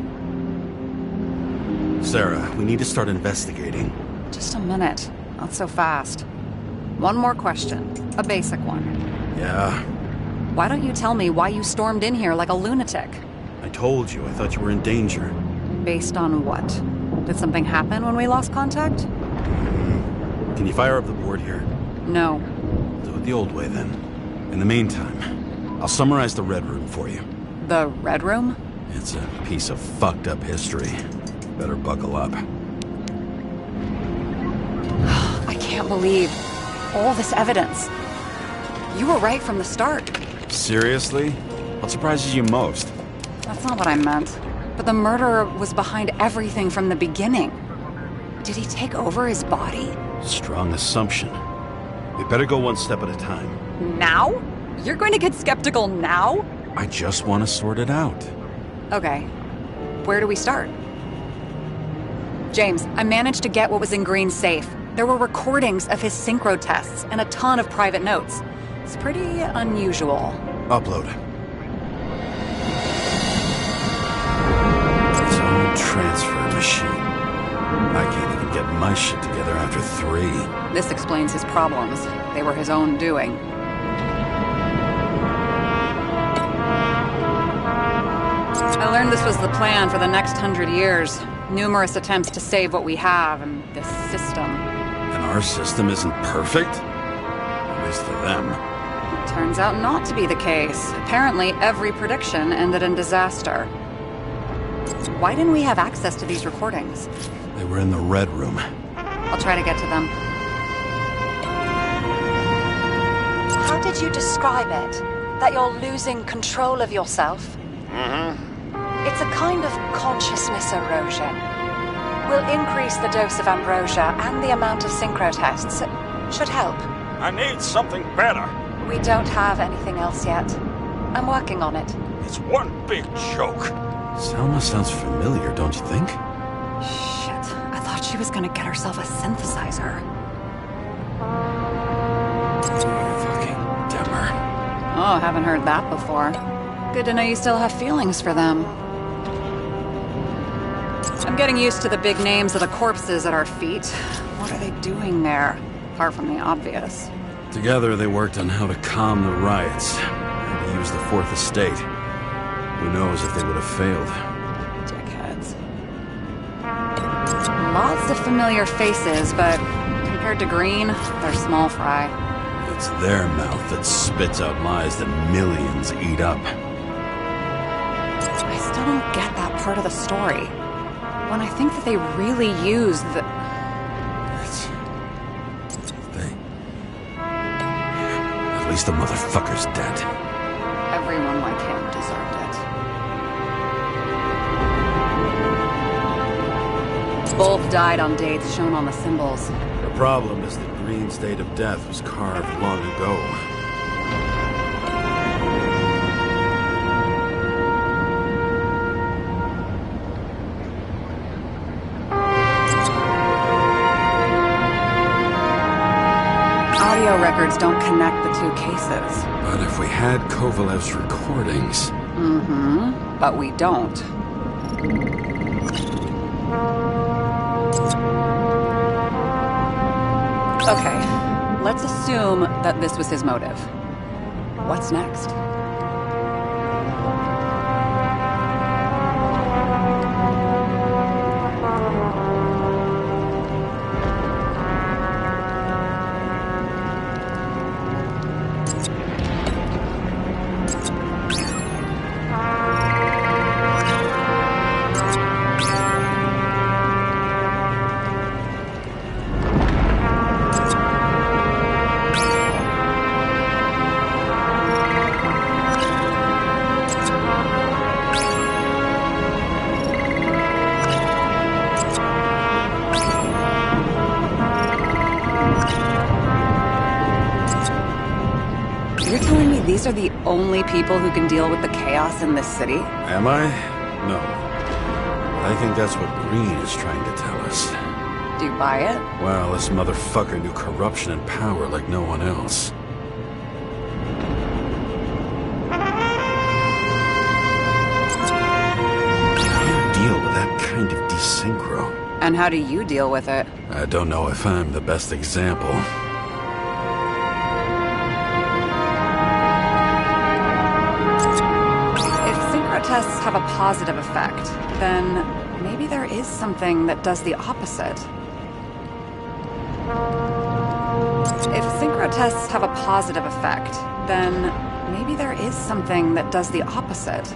Sarah, we need to start investigating. Just a minute. Not so fast. One more question. A basic one. Yeah? Why don't you tell me why you stormed in here like a lunatic? I told you, I thought you were in danger. Based on what? Did something happen when we lost contact? Can you fire up the board here? No. Do it the old way, then. In the meantime, I'll summarize the Red Room for you. The Red Room? It's a piece of fucked up history. Better buckle up. I can't believe all this evidence. You were right from the start. Seriously? What surprises you most? That's not what I meant. But the murderer was behind everything from the beginning. Did he take over his body? Strong assumption. We better go one step at a time. Now? You're going to get skeptical now? I just want to sort it out. Okay. Where do we start? James, I managed to get what was in Green's safe. There were recordings of his synchro tests and a ton of private notes. It's pretty unusual. Upload. Its own transfer machine. I can't even get my shit together after 3. This explains his problems. They were his own doing. I learned this was the plan for the next 100 years. Numerous attempts to save what we have in this system. And our system isn't perfect? At least for them. Turns out not to be the case. Apparently, every prediction ended in disaster. Why didn't we have access to these recordings? They were in the Red Room. I'll try to get to them. How did you describe it? That you're losing control of yourself? It's a kind of consciousness erosion. We'll increase the dose of ambrosia and the amount of synchro tests. Should help. I need something better. We don't have anything else yet. I'm working on it. It's one big joke. Selma sounds familiar, don't you think? Shit, I thought she was gonna get herself a synthesizer. Oh, haven't heard that before. Good to know you still have feelings for them. I'm getting used to the big names of the corpses at our feet. What are they doing there? Apart from the obvious. Together they worked on how to calm the riots, how to use the Fourth Estate. Who knows if they would have failed. Dickheads. Lots of familiar faces, but compared to Green, they're small fry. It's their mouth that spits out lies that millions eat up. I still don't get that part of the story. When I think that they really used the... At least the motherfucker's dead. Everyone like him deserved it. Both died on dates shown on the symbols. The problem is that Green's date of death was carved long ago. Audio records don't connect the two cases. But if we had Kovalev's recordings... Mm-hmm. But we don't. Okay, let's assume that this was his motive. What's next? These are the only people who can deal with the chaos in this city? Am I? No. I think that's what Green is trying to tell us. Do you buy it? Well, this motherfucker knew corruption and power like no one else. How do you deal with that kind of desynchro? And how do you deal with it? I don't know if I'm the best example. Tests have a positive effect, then maybe there is something that does the opposite. If synchro tests have a positive effect, then maybe there is something that does the opposite.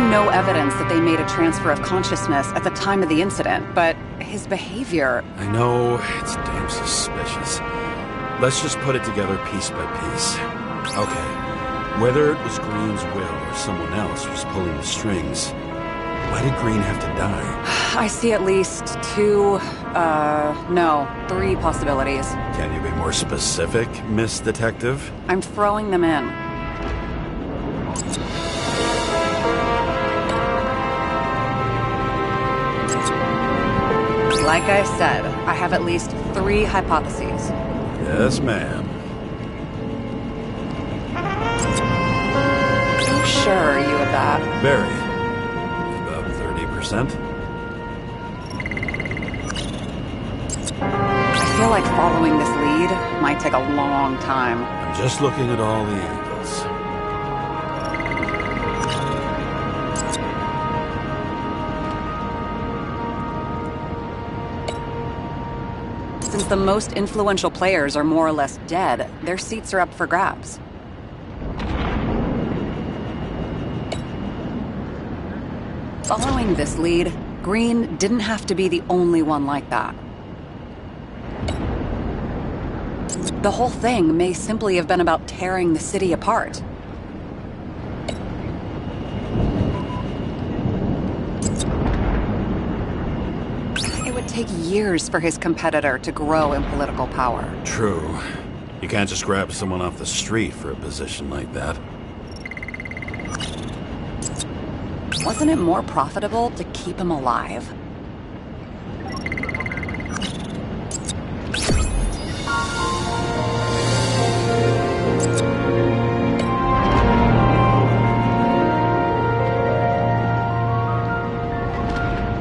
No evidence that they made a transfer of consciousness at the time of the incident, but his behavior... I know, it's damn suspicious. Let's just put it together piece by piece. Okay, whether it was Green's will or someone else was pulling the strings, why did Green have to die? I see at least three possibilities. Can you be more specific, Miss Detective? I'm throwing them in. Like I said, I have at least three hypotheses. Yes, ma'am. How sure are you of that? Very. About 30%. I feel like following this lead might take a long time. I'm just looking at all the angles. Since the most influential players are more or less dead, their seats are up for grabs. Following this lead, Green didn't have to be the only one like that. The whole thing may simply have been about tearing the city apart. take years for his competitor to grow in political power. True. You can't just grab someone off the street for a position like that. Wasn't it more profitable to keep him alive?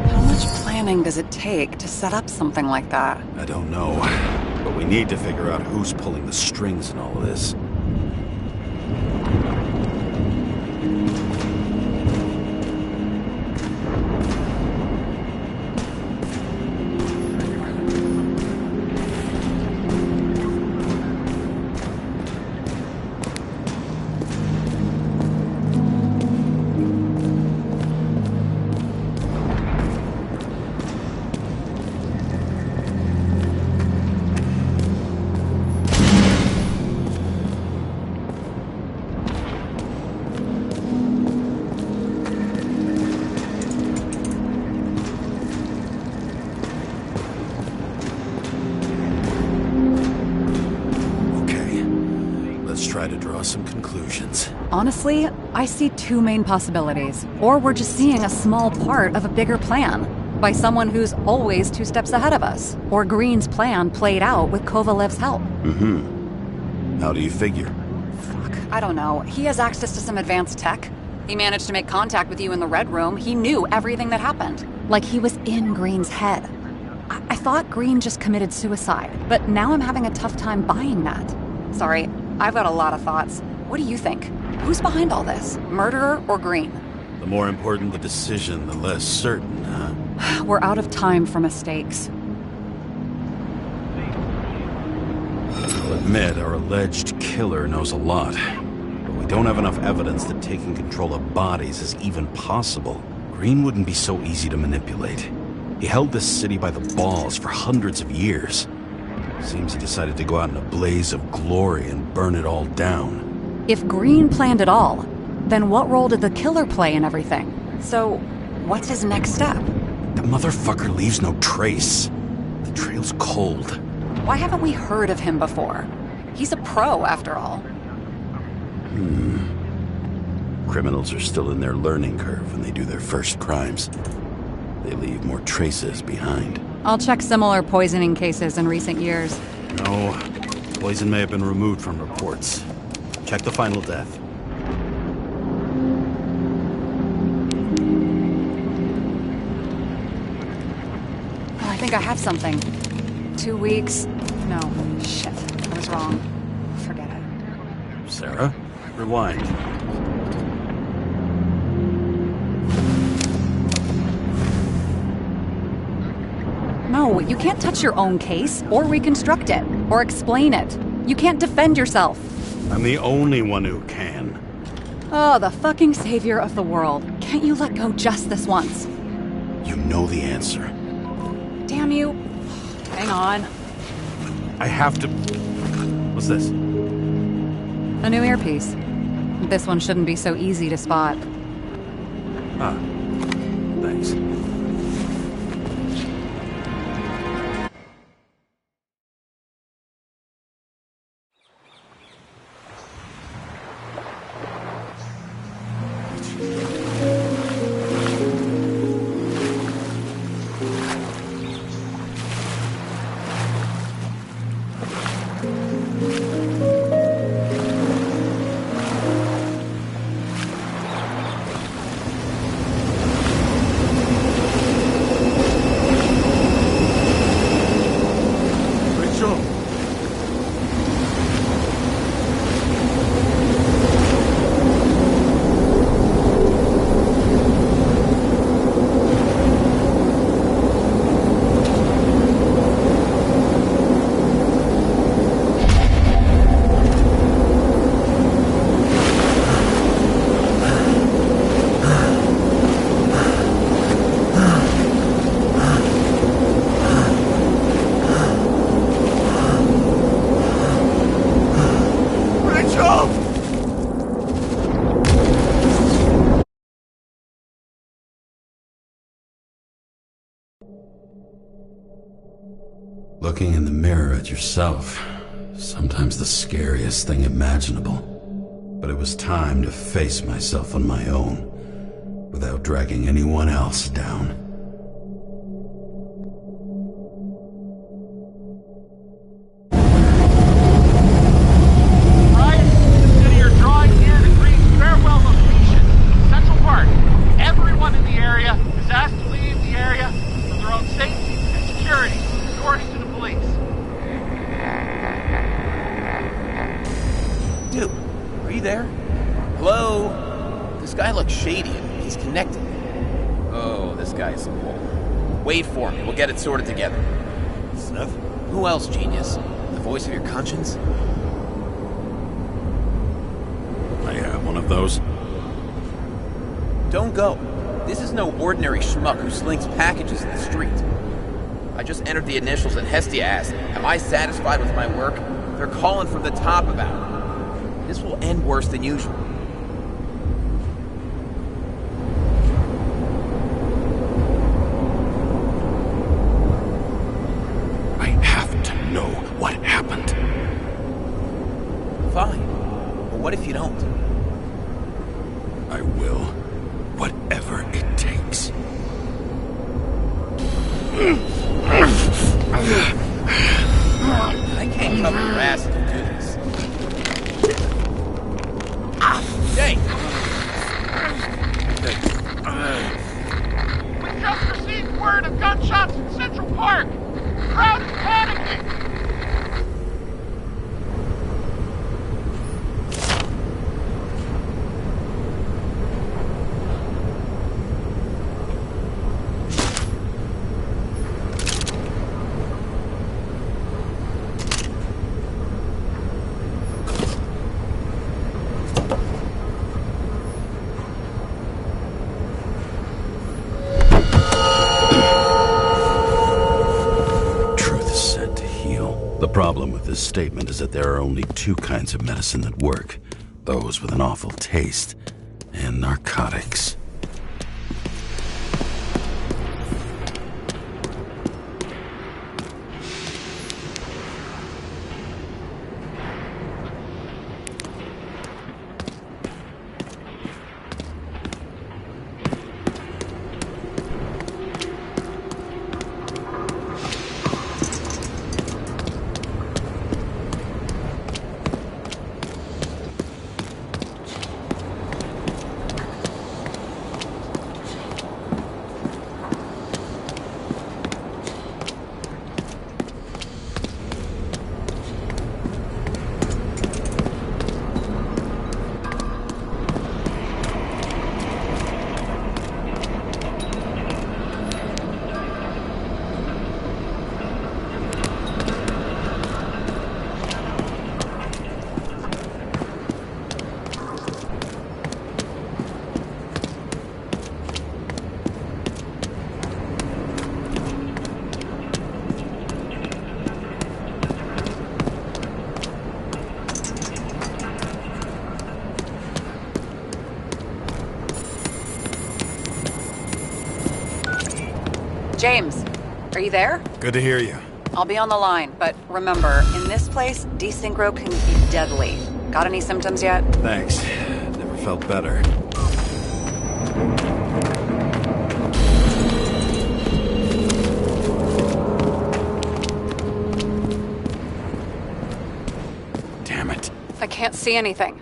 How much planning does it take to set up something like that? I don't know, but we need to figure out who's pulling the strings in all of this. Some conclusions. Honestly, I see two main possibilities. Or we're just seeing a small part of a bigger plan by someone who's always 2 steps ahead of us. Or Green's plan played out with Kovalev's help. How do you figure? Fuck, I don't know. He has access to some advanced tech. He managed to make contact with you in the Red Room. He knew everything that happened. Like he was in Green's head. I thought Green just committed suicide, but now I'm having a tough time buying that. Sorry, I've got a lot of thoughts. What do you think? Who's behind all this? Murderer or Green? The more important the decision, the less certain, huh? We're out of time for mistakes. I'll admit, our alleged killer knows a lot. But we don't have enough evidence that taking control of bodies is even possible. Green wouldn't be so easy to manipulate. He held this city by the balls for hundreds of years. Seems he decided to go out in a blaze of glory and burn it all down. If Green planned it all, then what role did the killer play in everything? So, what's his next step? The motherfucker leaves no trace. The trail's cold. Why haven't we heard of him before? He's a pro, after all. Criminals are still in their learning curve when they do their first crimes. They leave more traces behind. I'll check similar poisoning cases in recent years. No, poison may have been removed from reports. Check the final death. Oh, I think I have something. 2 weeks. No, shit. I was wrong. Forget it. Sarah, rewind. No, you can't touch your own case, or reconstruct it, or explain it. You can't defend yourself. I'm the only one who can. Oh, the fucking savior of the world. Can't you let go just this once? You know the answer. Damn you. Hang on. I have to... What's this? A new earpiece. This one shouldn't be so easy to spot. Ah, thanks. Looking in the mirror at yourself, sometimes the scariest thing imaginable. But it was time to face myself on my own, without dragging anyone else down. Right, consider your drawing near the green farewell location, Central Park. Everyone in the area is asked to leave the area for their own safety and security, according to the police. Dude, are you there? Hello? This guy looks shady and he's connected. Oh, this guy's a bull. Wait for me, we'll get it sorted together. Seth? Who else, genius? The voice of your conscience? I have one of those. Don't go. This is no ordinary schmuck who slinks packages in the street. I just entered the initials and Hestia asked, am I satisfied with my work? They're calling from the top about it. This will end worse than usual. I have to know what happened. Fine. But what if you don't? I will. Whatever it takes. I can't cover your ass if you do this. Jake! We just received word of gunshots in Central Park. Crowd is panicking. The problem with this statement is that there are only two kinds of medicine that work. Those with an awful taste, and narcotics. James, are you there? Good to hear you. I'll be on the line, but remember, in this place, desynchro can be deadly. Got any symptoms yet? Thanks. Never felt better. Damn it. I can't see anything.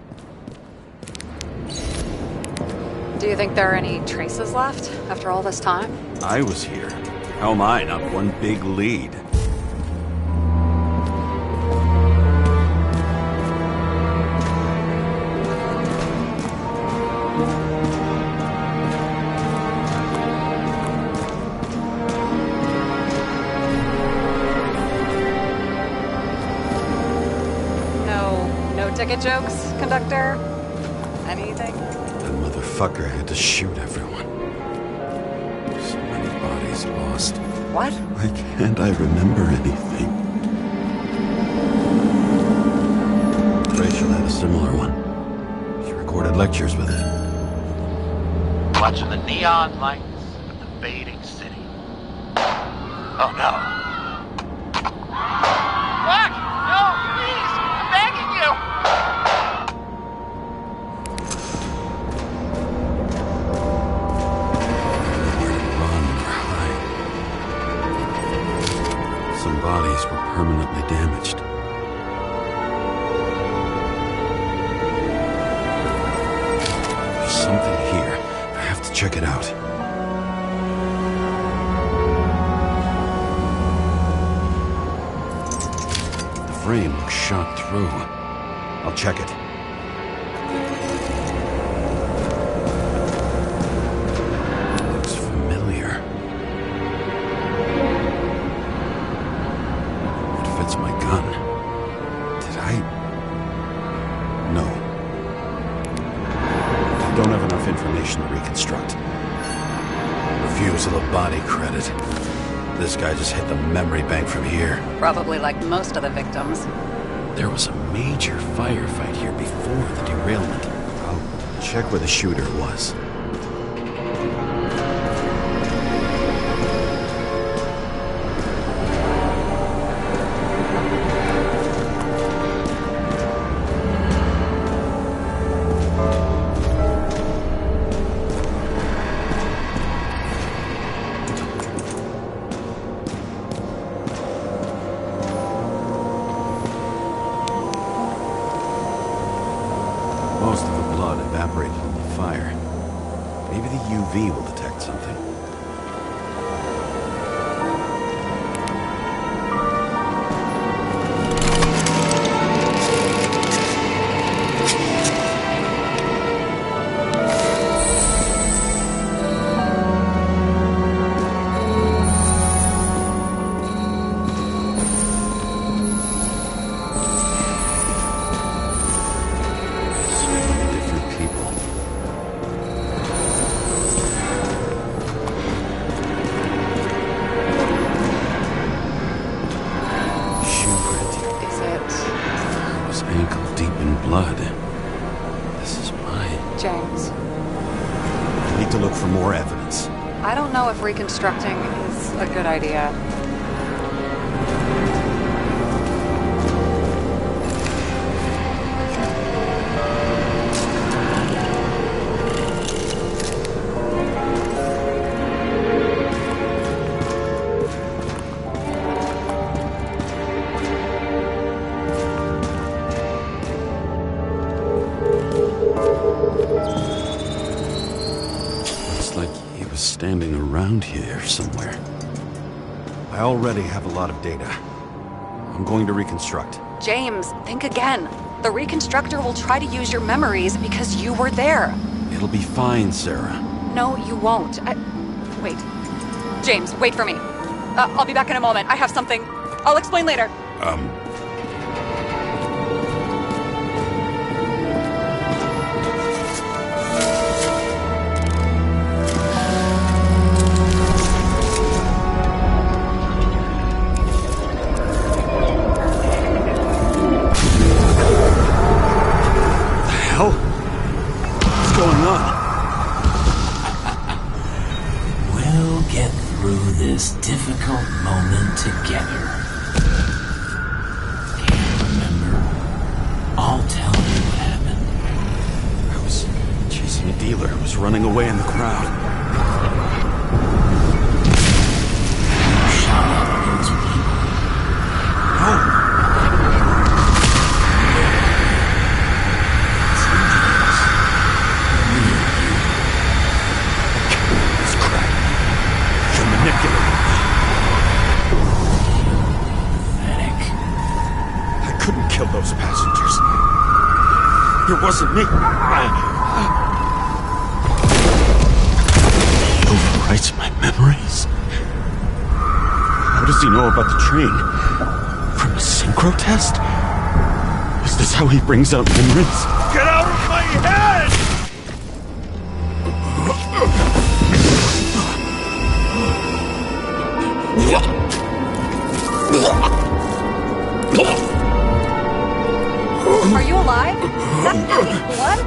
Do you think there are any traces left after all this time? I was here. How am I not one big lead? No ticket jokes, conductor? Anything? That motherfucker had to shoot everyone. So many bodies lost. What? Why can't I remember anything? Rachel had a similar one. She recorded lectures with it. Watching the neon lights of the fading city. Oh no. Fuck! No, please! I'm begging you! Some bodies were permanently damaged. There's something here. I have to check it out. The frame looks shot through. I'll check it. Looks familiar. It fits my gun. Did I? No. I don't have enough information to reconstruct. Refusal of body credit. This guy just hit the memory bank from here. Probably like most of the victims. There was a major firefight here before the derailment. I'll check where the shooter was. Most of the blood evaporated in the fire. Maybe the UV will detect something. Blood. This is mine. James. I need to look for more evidence. I don't know if reconstructing is a good idea. Standing around here somewhere. I already have a lot of data. I'm going to reconstruct. James, think again. The reconstructor will try to use your memories because you were there. It'll be fine, Sarah. No, you won't. Wait. James, wait for me. I'll be back in a moment. I have something. I'll explain later. We'll get through this difficult moment together. Can't remember. I'll tell you what happened. I was chasing a dealer who was running away in the crowd. Shot up those people. No! Kill those passengers. It wasn't me. He overwrites my memories. How does he know about the train? From a synchro test? Is this how he brings out memories? Get out of my head! Are you alive? Is that blood?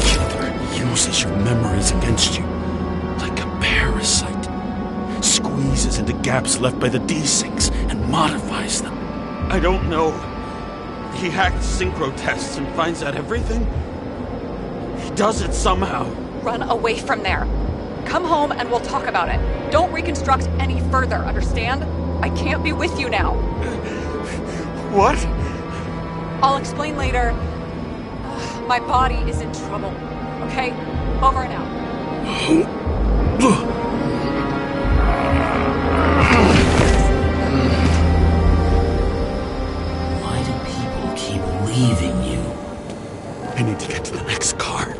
Killer uses your memories against you. Like a parasite. Squeezes gaps left by the D-Syncs and modifies them. I don't know. He hacked synchro tests and finds out everything? He does it somehow. Run away from there. Come home and we'll talk about it. Don't reconstruct any further, understand? I can't be with you now. What? I'll explain later. My body is in trouble. Okay? Over and out. Why do people keep leaving you? I need to get to the next car.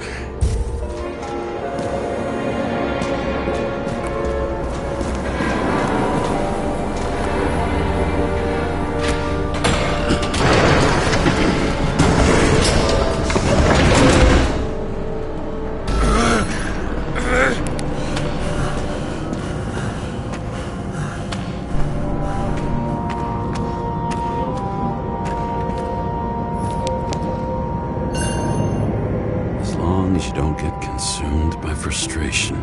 You don't get consumed by frustration.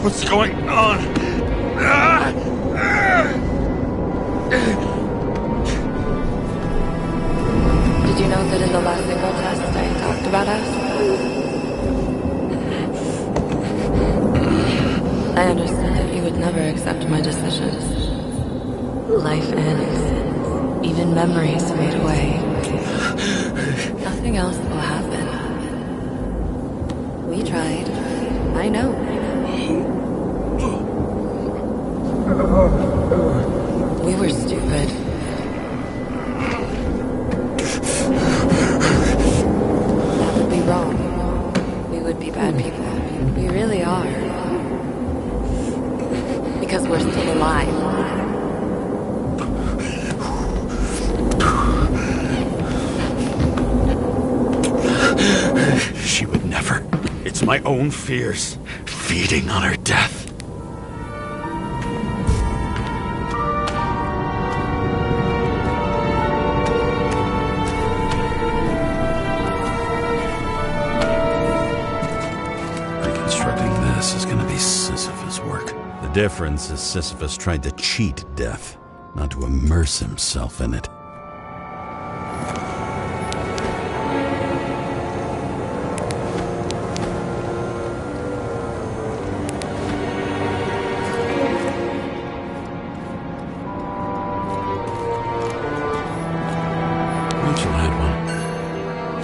What's going on? Did you know that in the last synchro test I talked about us? I understood that you would never accept my decisions. Life ends. Even memories fade away. Nothing else will happen. We tried. I know. We were stupid. That would be wrong. We would be bad people. We really are. Because we're still alive. She would never. It's my own fears, feeding on her death. Reconstructing this is going to be Sisyphus' work. The difference is Sisyphus tried to cheat death, not to immerse himself in it. Rachel had one.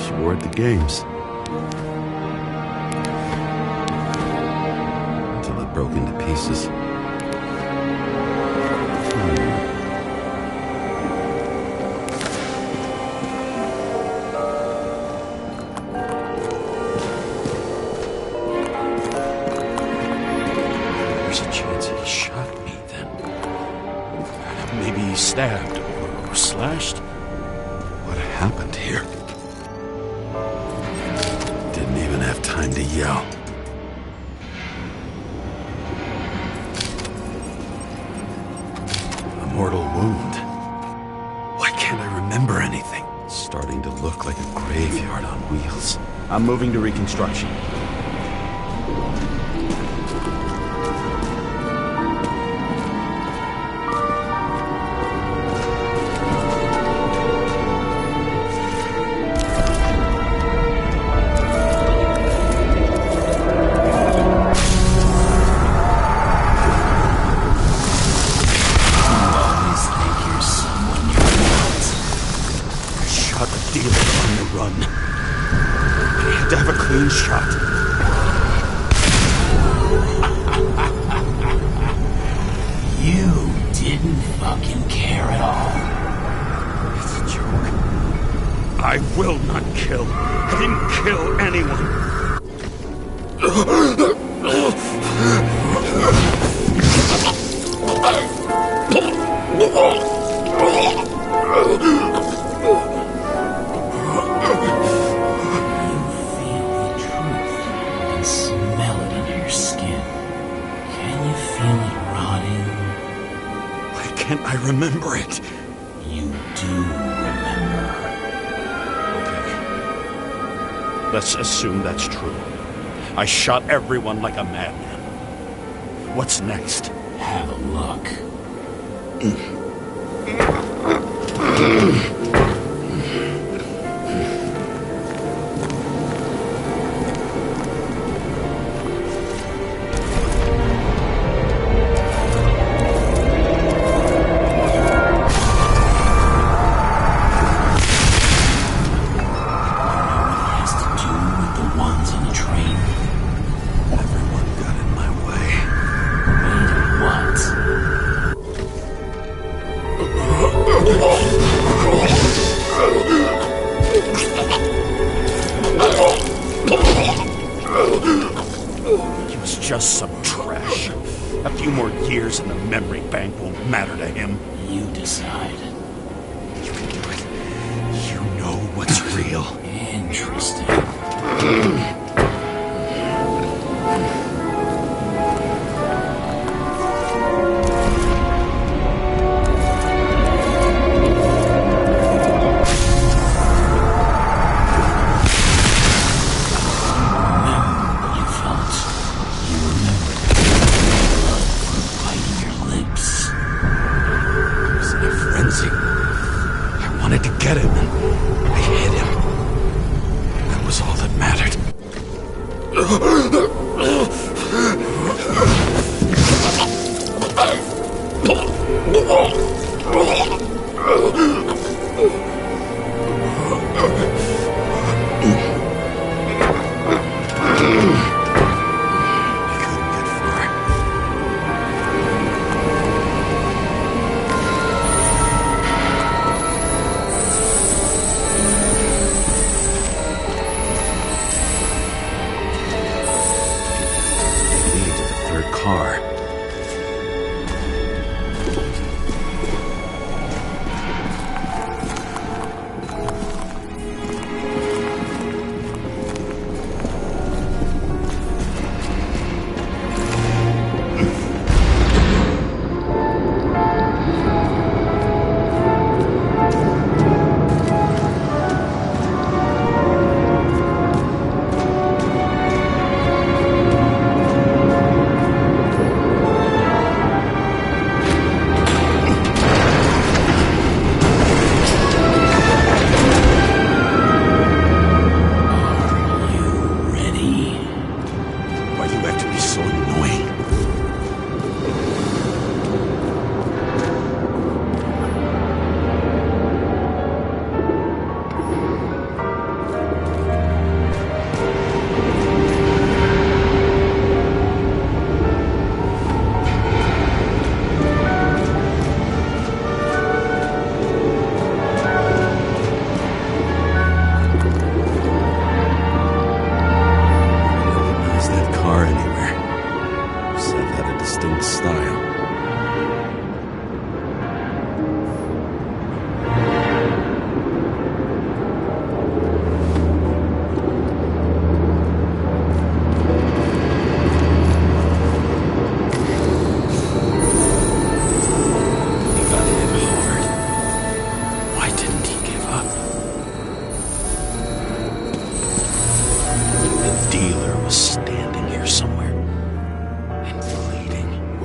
She wore it to games. Until it broke into pieces. There's a chance he shot me then. Maybe he stabbed or slashed. What happened here? Didn't even have time to yell. A mortal wound. Why can't I remember anything? It's starting to look like a graveyard on wheels. I'm moving to Reconstruction. Shot. You didn't fucking care at all. It's a joke. I will not kill. I didn't kill anyone. I remember it. You do remember. Okay. Let's assume that's true. I shot everyone like a madman. What's next? Have a look. Just some trash. A few more years and the memory bank won't matter to him. You decide. You know what's real. Interesting.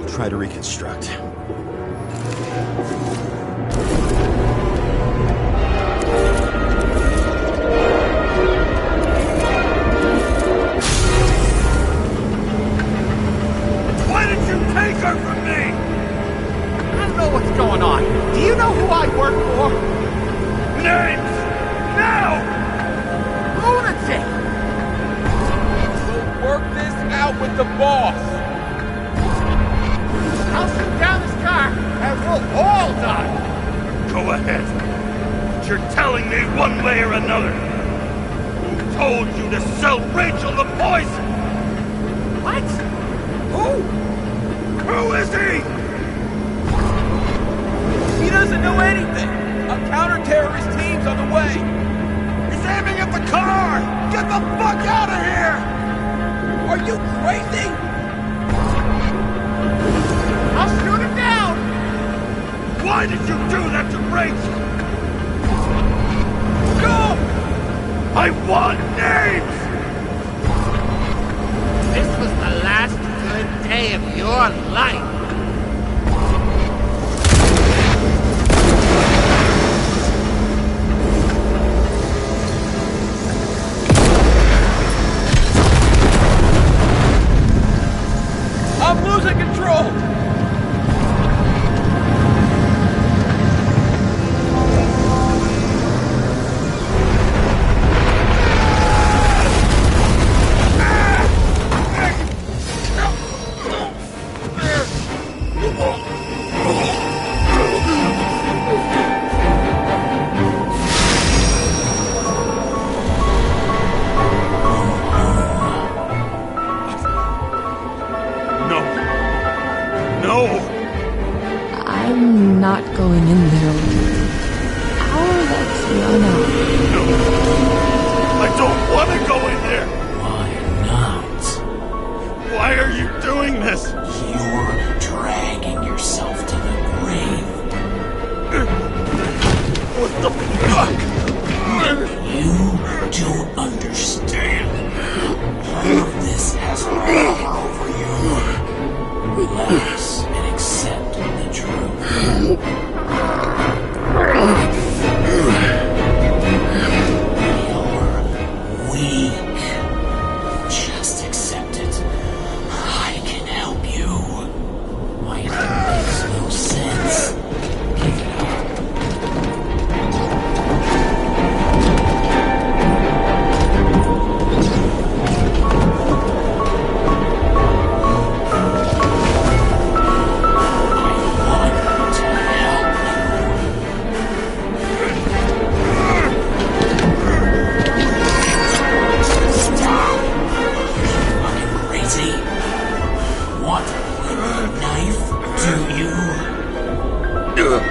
Try to reconstruct. Why did you take her from me? I don't know what's going on. Do you know who I work for? Names! Now! Lunatic! We'll work this out with the boss. I'll shoot down this car and we'll all die. Go ahead. But you're telling me one way or another. Who told you to sell Rachel the poison? What? Who? Who is he? He doesn't know anything. A counter-terrorist team's on the way. He's aiming at the car! Get the fuck out of here! Are you crazy? I'll shoot him down! What? Why did you do that to Rachel? No! I want names! This was the last good day of your life. I'm losing control! I'm not going in there. Our lights run out. No. I don't want to go in there. Why not? Why are you doing this? You're dragging yourself to the grave. What the fuck? You don't understand. All of this has power over you. Relax and accept the truth. You're weak. Just accept it. I can help you. Why it makes no sense. Give it up.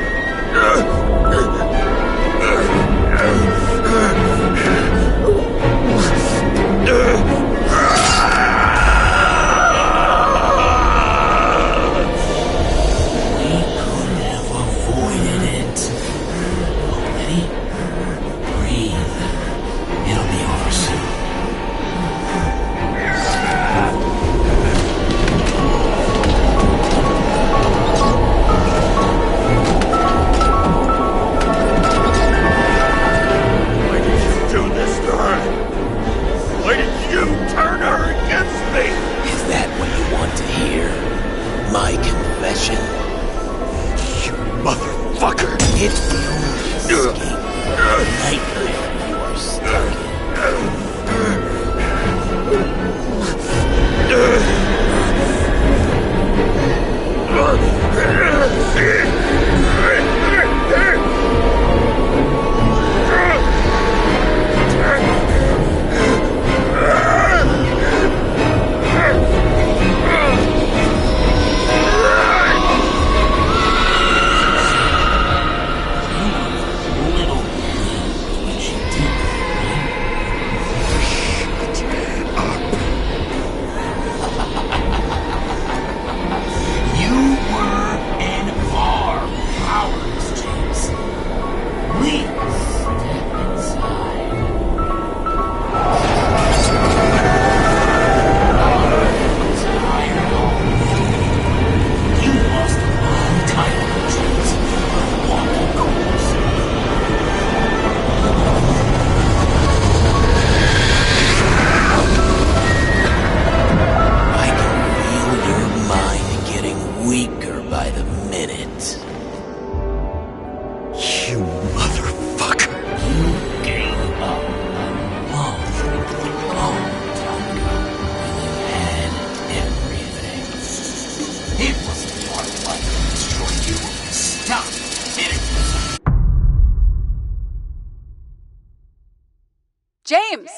James!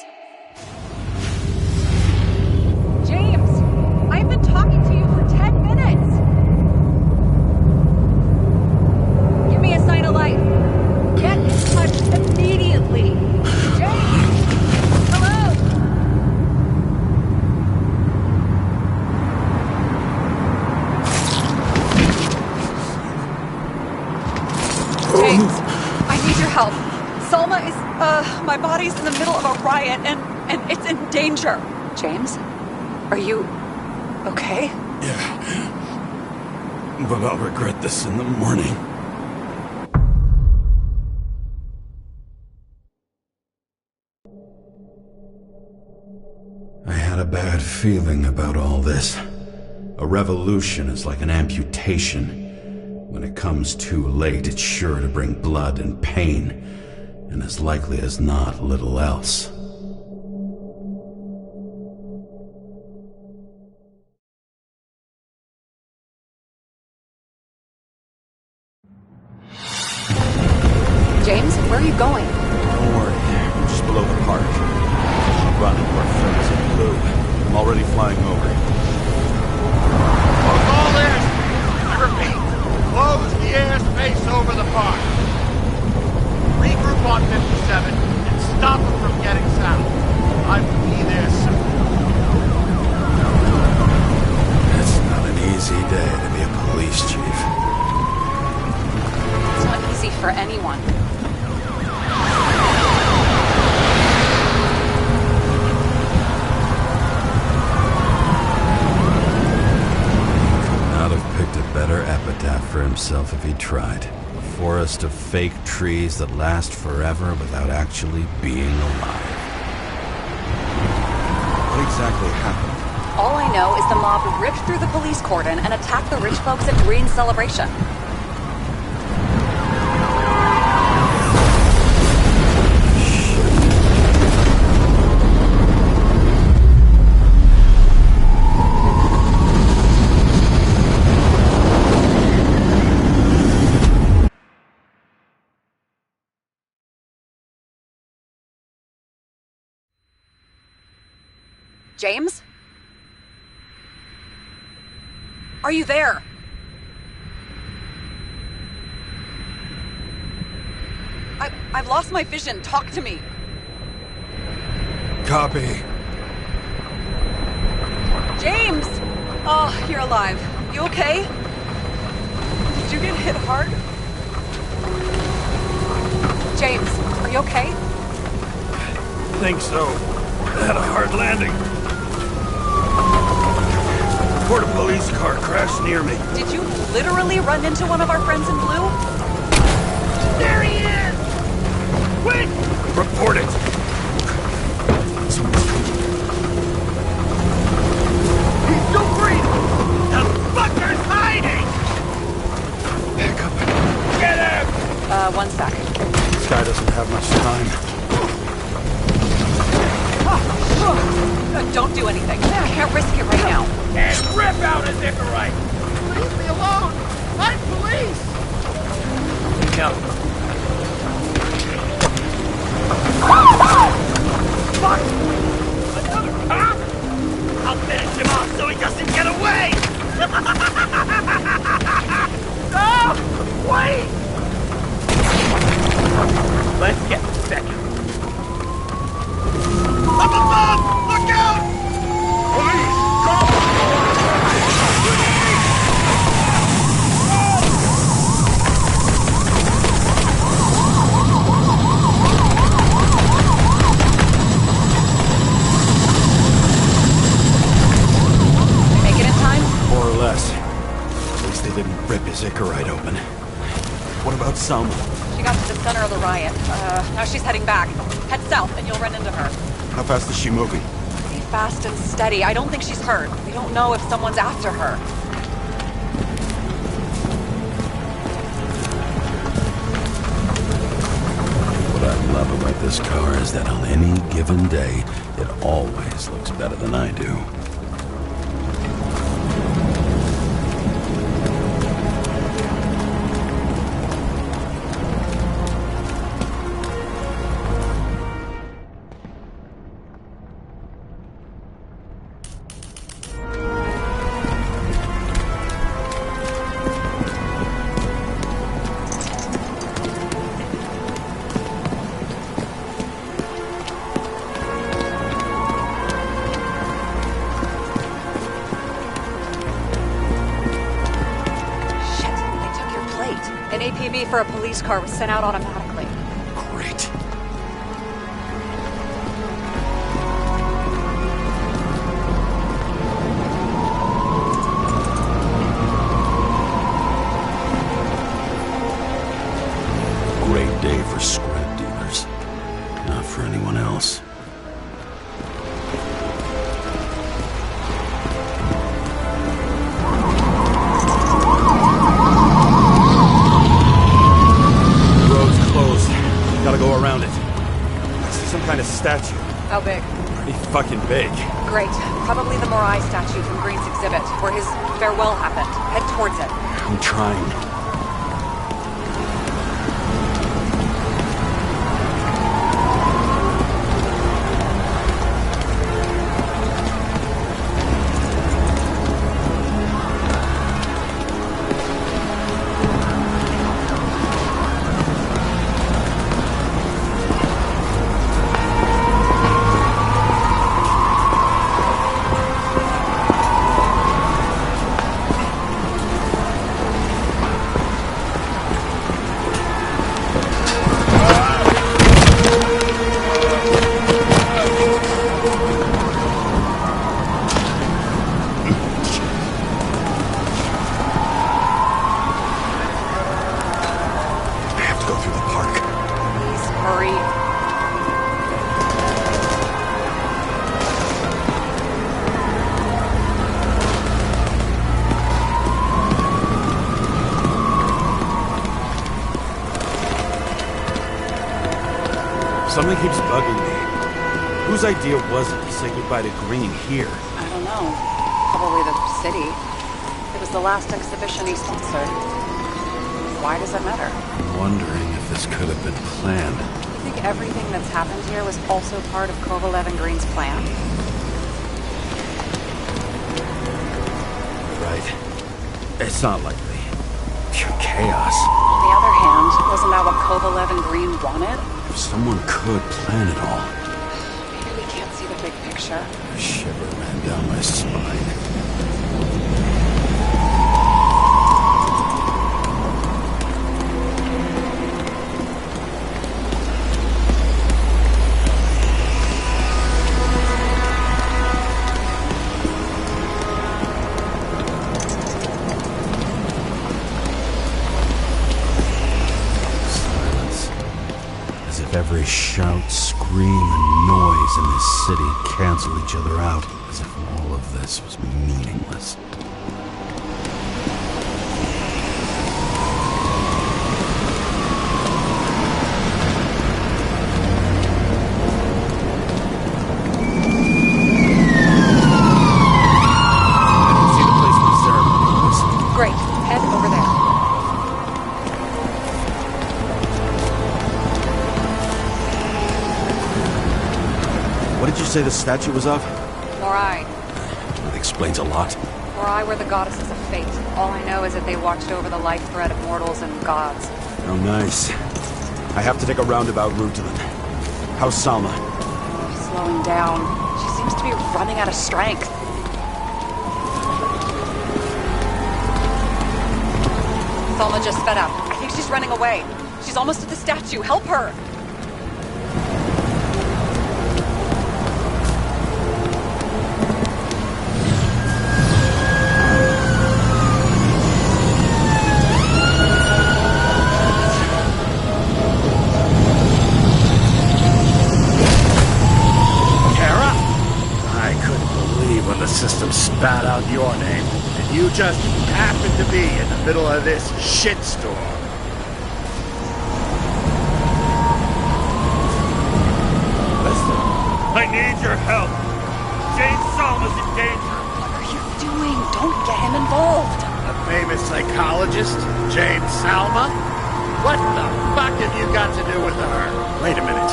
James! I've been talking to you for 10 minutes! Give me a sign of life. Get in touch immediately. James! Hello? help. Salma is, my body's in the middle of a riot and it's in danger. James? Are you okay? Yeah. But I'll regret this in the morning. I had a bad feeling about all this. A revolution is like an amputation. When it comes too late, it's sure to bring blood and pain, and as likely as not, little else. James, where are you going? Don't worry, I'm just below the park. I'll run into our friends in blue. I'm already flying over. Close all airspace. I repeat, close the airspace over the park. Regroup on 57 and stop them from getting south. I will be there soon. It's not an easy day to be a police chief. It's not easy for anyone. Not have picked a better epitaph for himself if he tried. A forest of fake trees that last forever without actually being alive. What exactly happened? All I know is the mob ripped through the police cordon and attacked the rich folks at Green's celebration. James? Are you there? I've lost my vision. Talk to me. Copy. James! Oh, you're alive. You okay? Did you get hit hard? James, are you okay? I think so. I had a hard landing. Before the police car crashed near me. Did you literally run into one of our friends in blue? There he is! Quick! Report it! He's still breathing! The fucker's hiding! Back up. Get him! One sec. This guy doesn't have much time. Don't do anything. I can't risk it right now. And rip out his Icarus! Leave me alone! I'm police! Go. Fuck! Another cop? I'll finish him off so he doesn't get away! No! Wait! Let's get second. Up above! Look out! Police! Go! Make it in time? More or less. At least they didn't rip his Icarus open. What about Selma? She got to the center of the riot. Now she's heading back. Head south and you'll run into her. How fast is she moving? Pretty fast and steady. I don't think she's hurt. We don't know if someone's after her. What I love about this car is that on any given day, it always looks better than I do. An APB for a police car was sent out automatically. statue. How big? Pretty fucking big. Great. Probably the Morai statue from Green's exhibit, where his farewell happened. Head towards it. I'm trying. Something keeps bugging me. Whose idea was it to say goodbye to Green here? I don't know. Probably the city. It was the last exhibition he sponsored. Why does it matter? I'm wondering if this could have been planned. I think everything that's happened here was also part of Kovalev and Green's plan. Right. It's not likely. Pure chaos. On the other hand, wasn't that what Kovalev and Green wanted? If someone could plan it all. Maybe we can't see the big picture. A shiver ran down my spine. Every shout, scream, and noise in this city cancel each other out, as if all of this was meaningless. See the place for the ceremony. Great. Head over there. What did you say the statue was of? Morai. That explains a lot. Morai were the goddesses of fate. All I know is that they watched over the life thread of mortals and gods. Oh, nice. I have to take a roundabout route to them. How's Salma? Slowing down. She seems to be running out of strength. Salma just sped up. I think she's running away. She's almost at the statue. Help her! System spat out your name, and you just happen to be in the middle of this shitstorm. Listen, I need your help. Jane Salma's in danger. What are you doing? Don't get him involved. The famous psychologist, Jane Salma? What the fuck have you got to do with her? Wait a minute.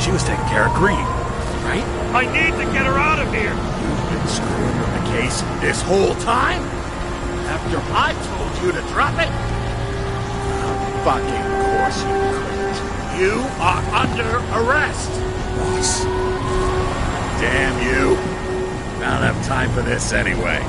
She was taking care of Green, right? I need to get her out of here! You've been screwing with the case this whole time? After I told you to drop it? Of fucking course you couldn't. You are under arrest! Boss. Damn you. I don't have time for this anyway.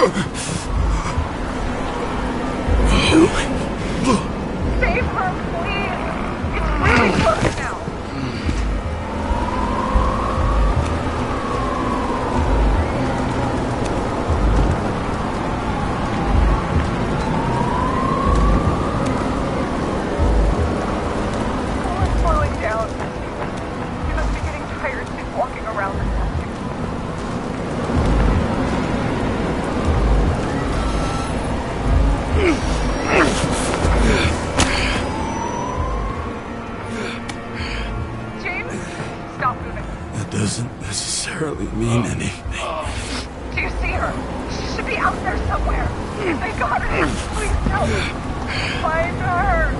Save her, please! It's really close now! Someone's slowing down. He must be getting tired of walking around this building. James, stop moving. That doesn't necessarily mean anything. Do you see her? She should be out there somewhere. They got her. Please help. Find her.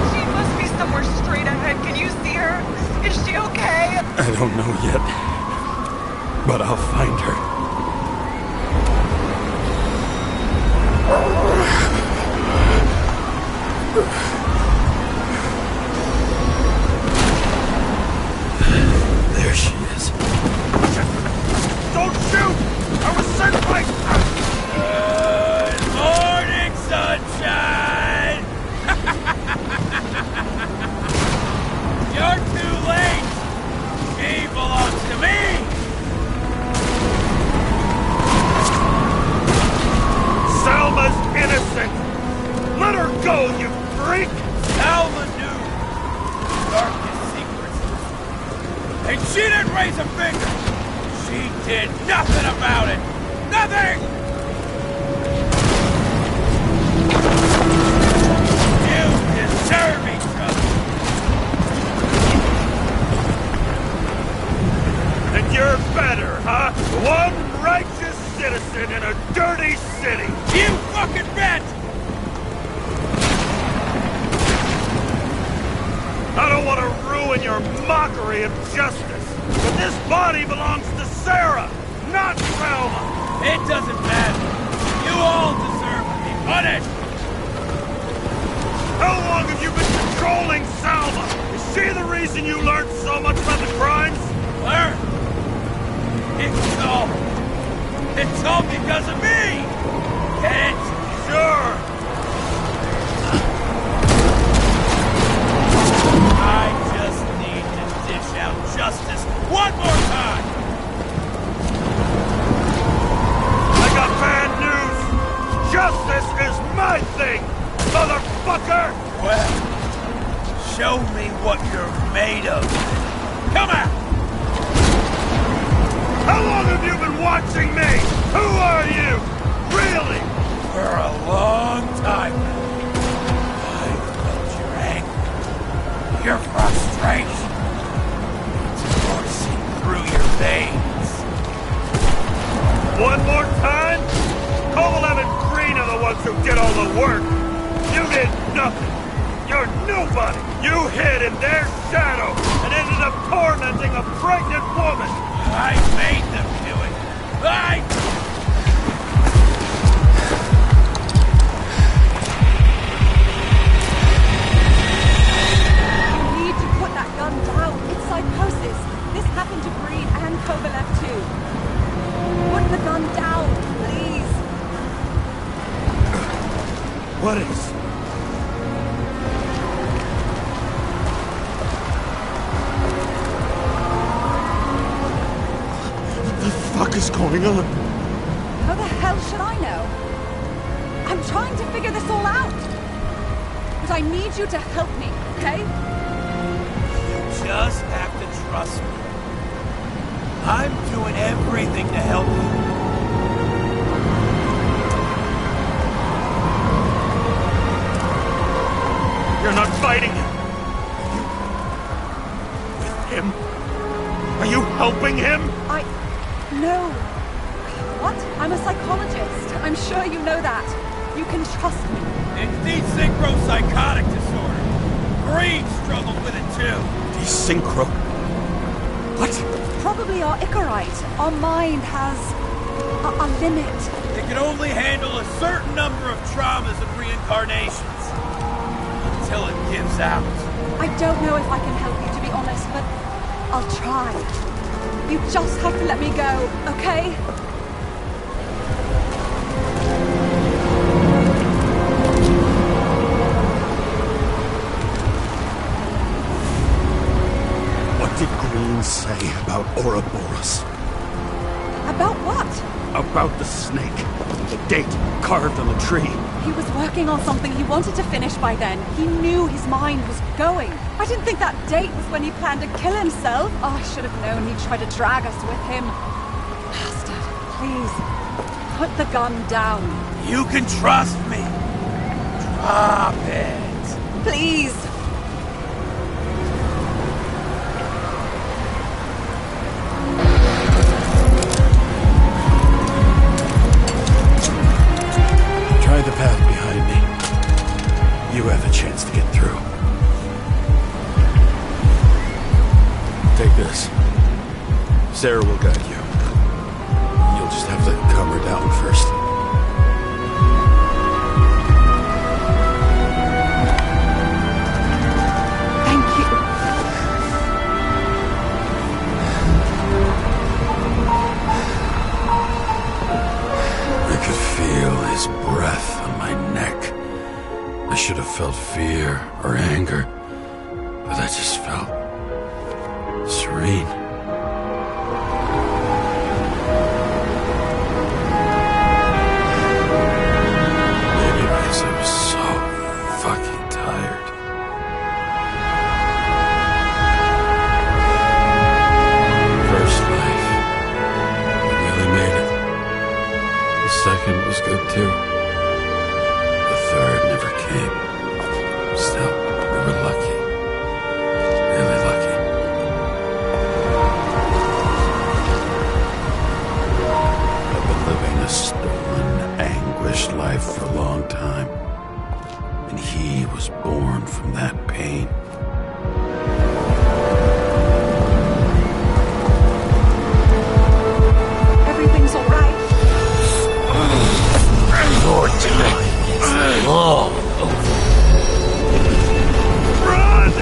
She must be somewhere straight ahead. Can you see her? Is she okay? I don't know yet, but I'll find her. There she is. Don't shoot! I was sent by... Good morning, sunshine! You're too late! She belongs to me! Salma's innocent! Let her go, you freak! Salma knew darkest secrets. And she didn't raise a finger! She did nothing about it! Nothing! You deserve each other! And you're better, huh? One righteous citizen in a dirty city! You fucking bet! I don't want to ruin your mockery of justice, but this body belongs to Sarah, not Salma! It doesn't matter. You all deserve to be punished! How long have you been controlling Salma? Is she the reason you learned so much about the crimes? Learn? It's all because of me! Get it? Sure! I just need to dish out justice one more time! I got bad news! Justice is my thing, motherfucker! Well, show me what you're made of. Come out! How long have you been watching me? Who are you? Really? For a long time. I've felt your anger, your frustration. It's coursing through your veins. One more time? Kovalev and Green are the ones who did all the work. You did nothing. You're nobody. You hid in their shadow and ended up tormenting a pregnant woman. I made them do it. I Need to put that gun down. It's psychosis. This happened to Green and Kovalev too. Put the gun down, please. What is? What the fuck is going on? How the hell should I know? I'm trying to figure this all out. But I need you to help me, okay? You just have to trust me. I'm doing everything to help you. You're not fighting him. With him? Are you helping him? No. What? I'm a psychologist. I'm sure you know that. You can trust me. It's desynchropsychotic disorder. Green struggled with it too. Desynchro? What? Probably our Icarite. Our mind has a limit. It can only handle a certain number of traumas and reincarnations. Until it gives out. I don't know if I can but I'll try. You just have to let me go, okay? What did Green say about Ouroboros? About what? About the snake. The date carved on the tree. He was working on something he wanted to finish by then. He knew his mind was going. I didn't think that date was when he planned to kill himself. Oh, I should have known he'd try to drag us with him. Bastard, please, put the gun down. You can trust me. Drop it. Please. Try the path behind me. You have a chance to get through. Take this. Sarah will guide you. You'll just have to calm her down first. Thank you. I could feel his breath on my neck. I should have felt fear or anger, but I just felt serene. Maybe because I was so fucking tired. First life. I really made it. The second was good too. The third never came. Still, we were lucky. Really lucky. I've been living a stolen, anguished life for a long time. And he was born from that pain. Everything's all right. Your time is long over. Run!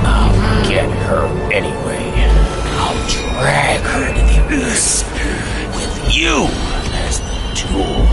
I'll get her anyway. I'll drag her to the abyss with you as the tool.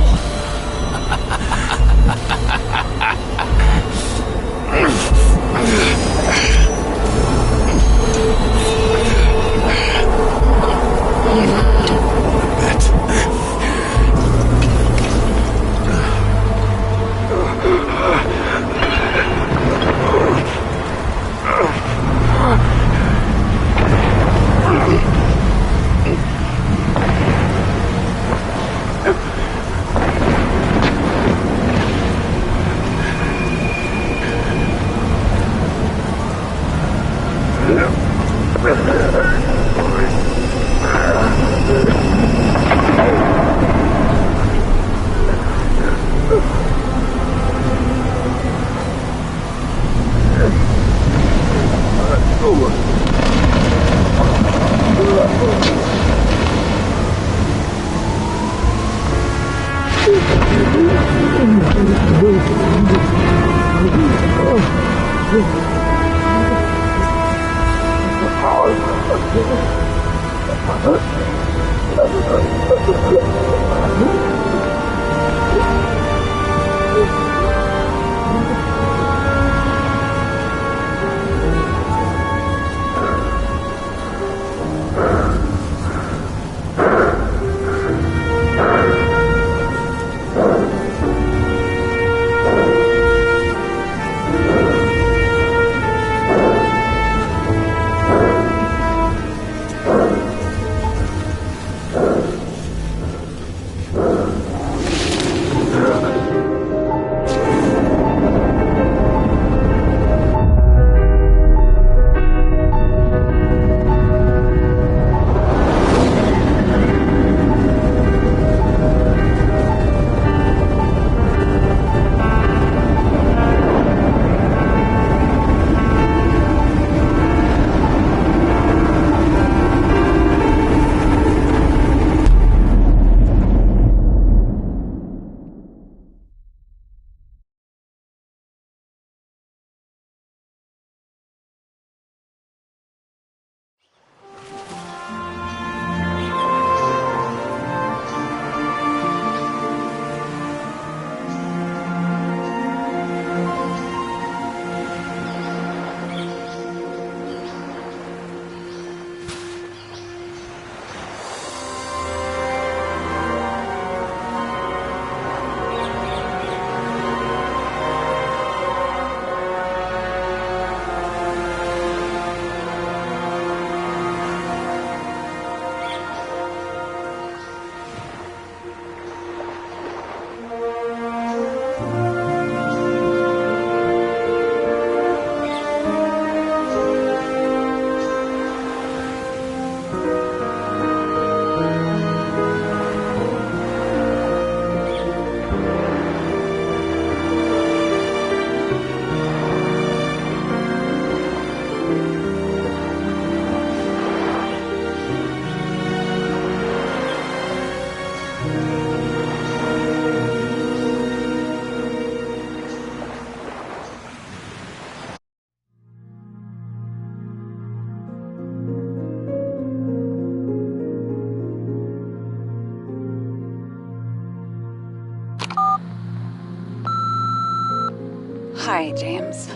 Hey, James.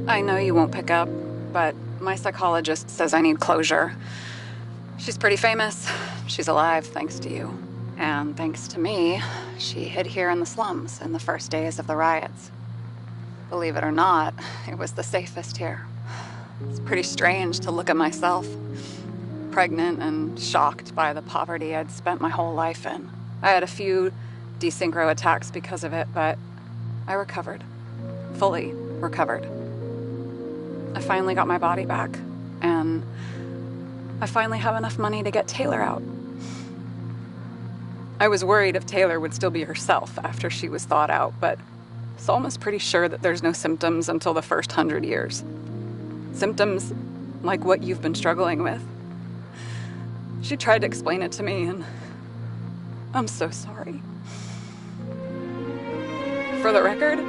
I know you won't pick up, but my psychologist says I need closure. She's pretty famous. She's alive thanks to you. And thanks to me, she hid here in the slums in the first days of the riots. Believe it or not, it was the safest here. It's pretty strange to look at myself, pregnant and shocked by the poverty I'd spent my whole life in. I had a few desynchro attacks because of it, but I recovered. Fully recovered. I finally got my body back, and I finally have enough money to get Taylor out. I was worried if Taylor would still be herself after she was thawed out, but Salma's pretty sure that there's no symptoms until the first 100 years. Symptoms like what you've been struggling with. She tried to explain it to me, and I'm so sorry. For the record,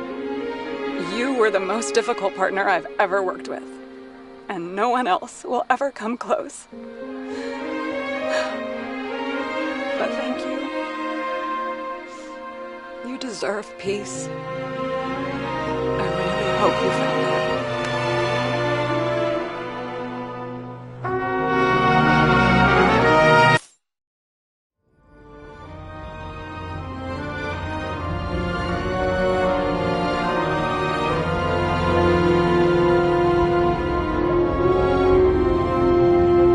you were the most difficult partner I've ever worked with, and no one else will ever come close. But thank you. You deserve peace. I really hope you found it.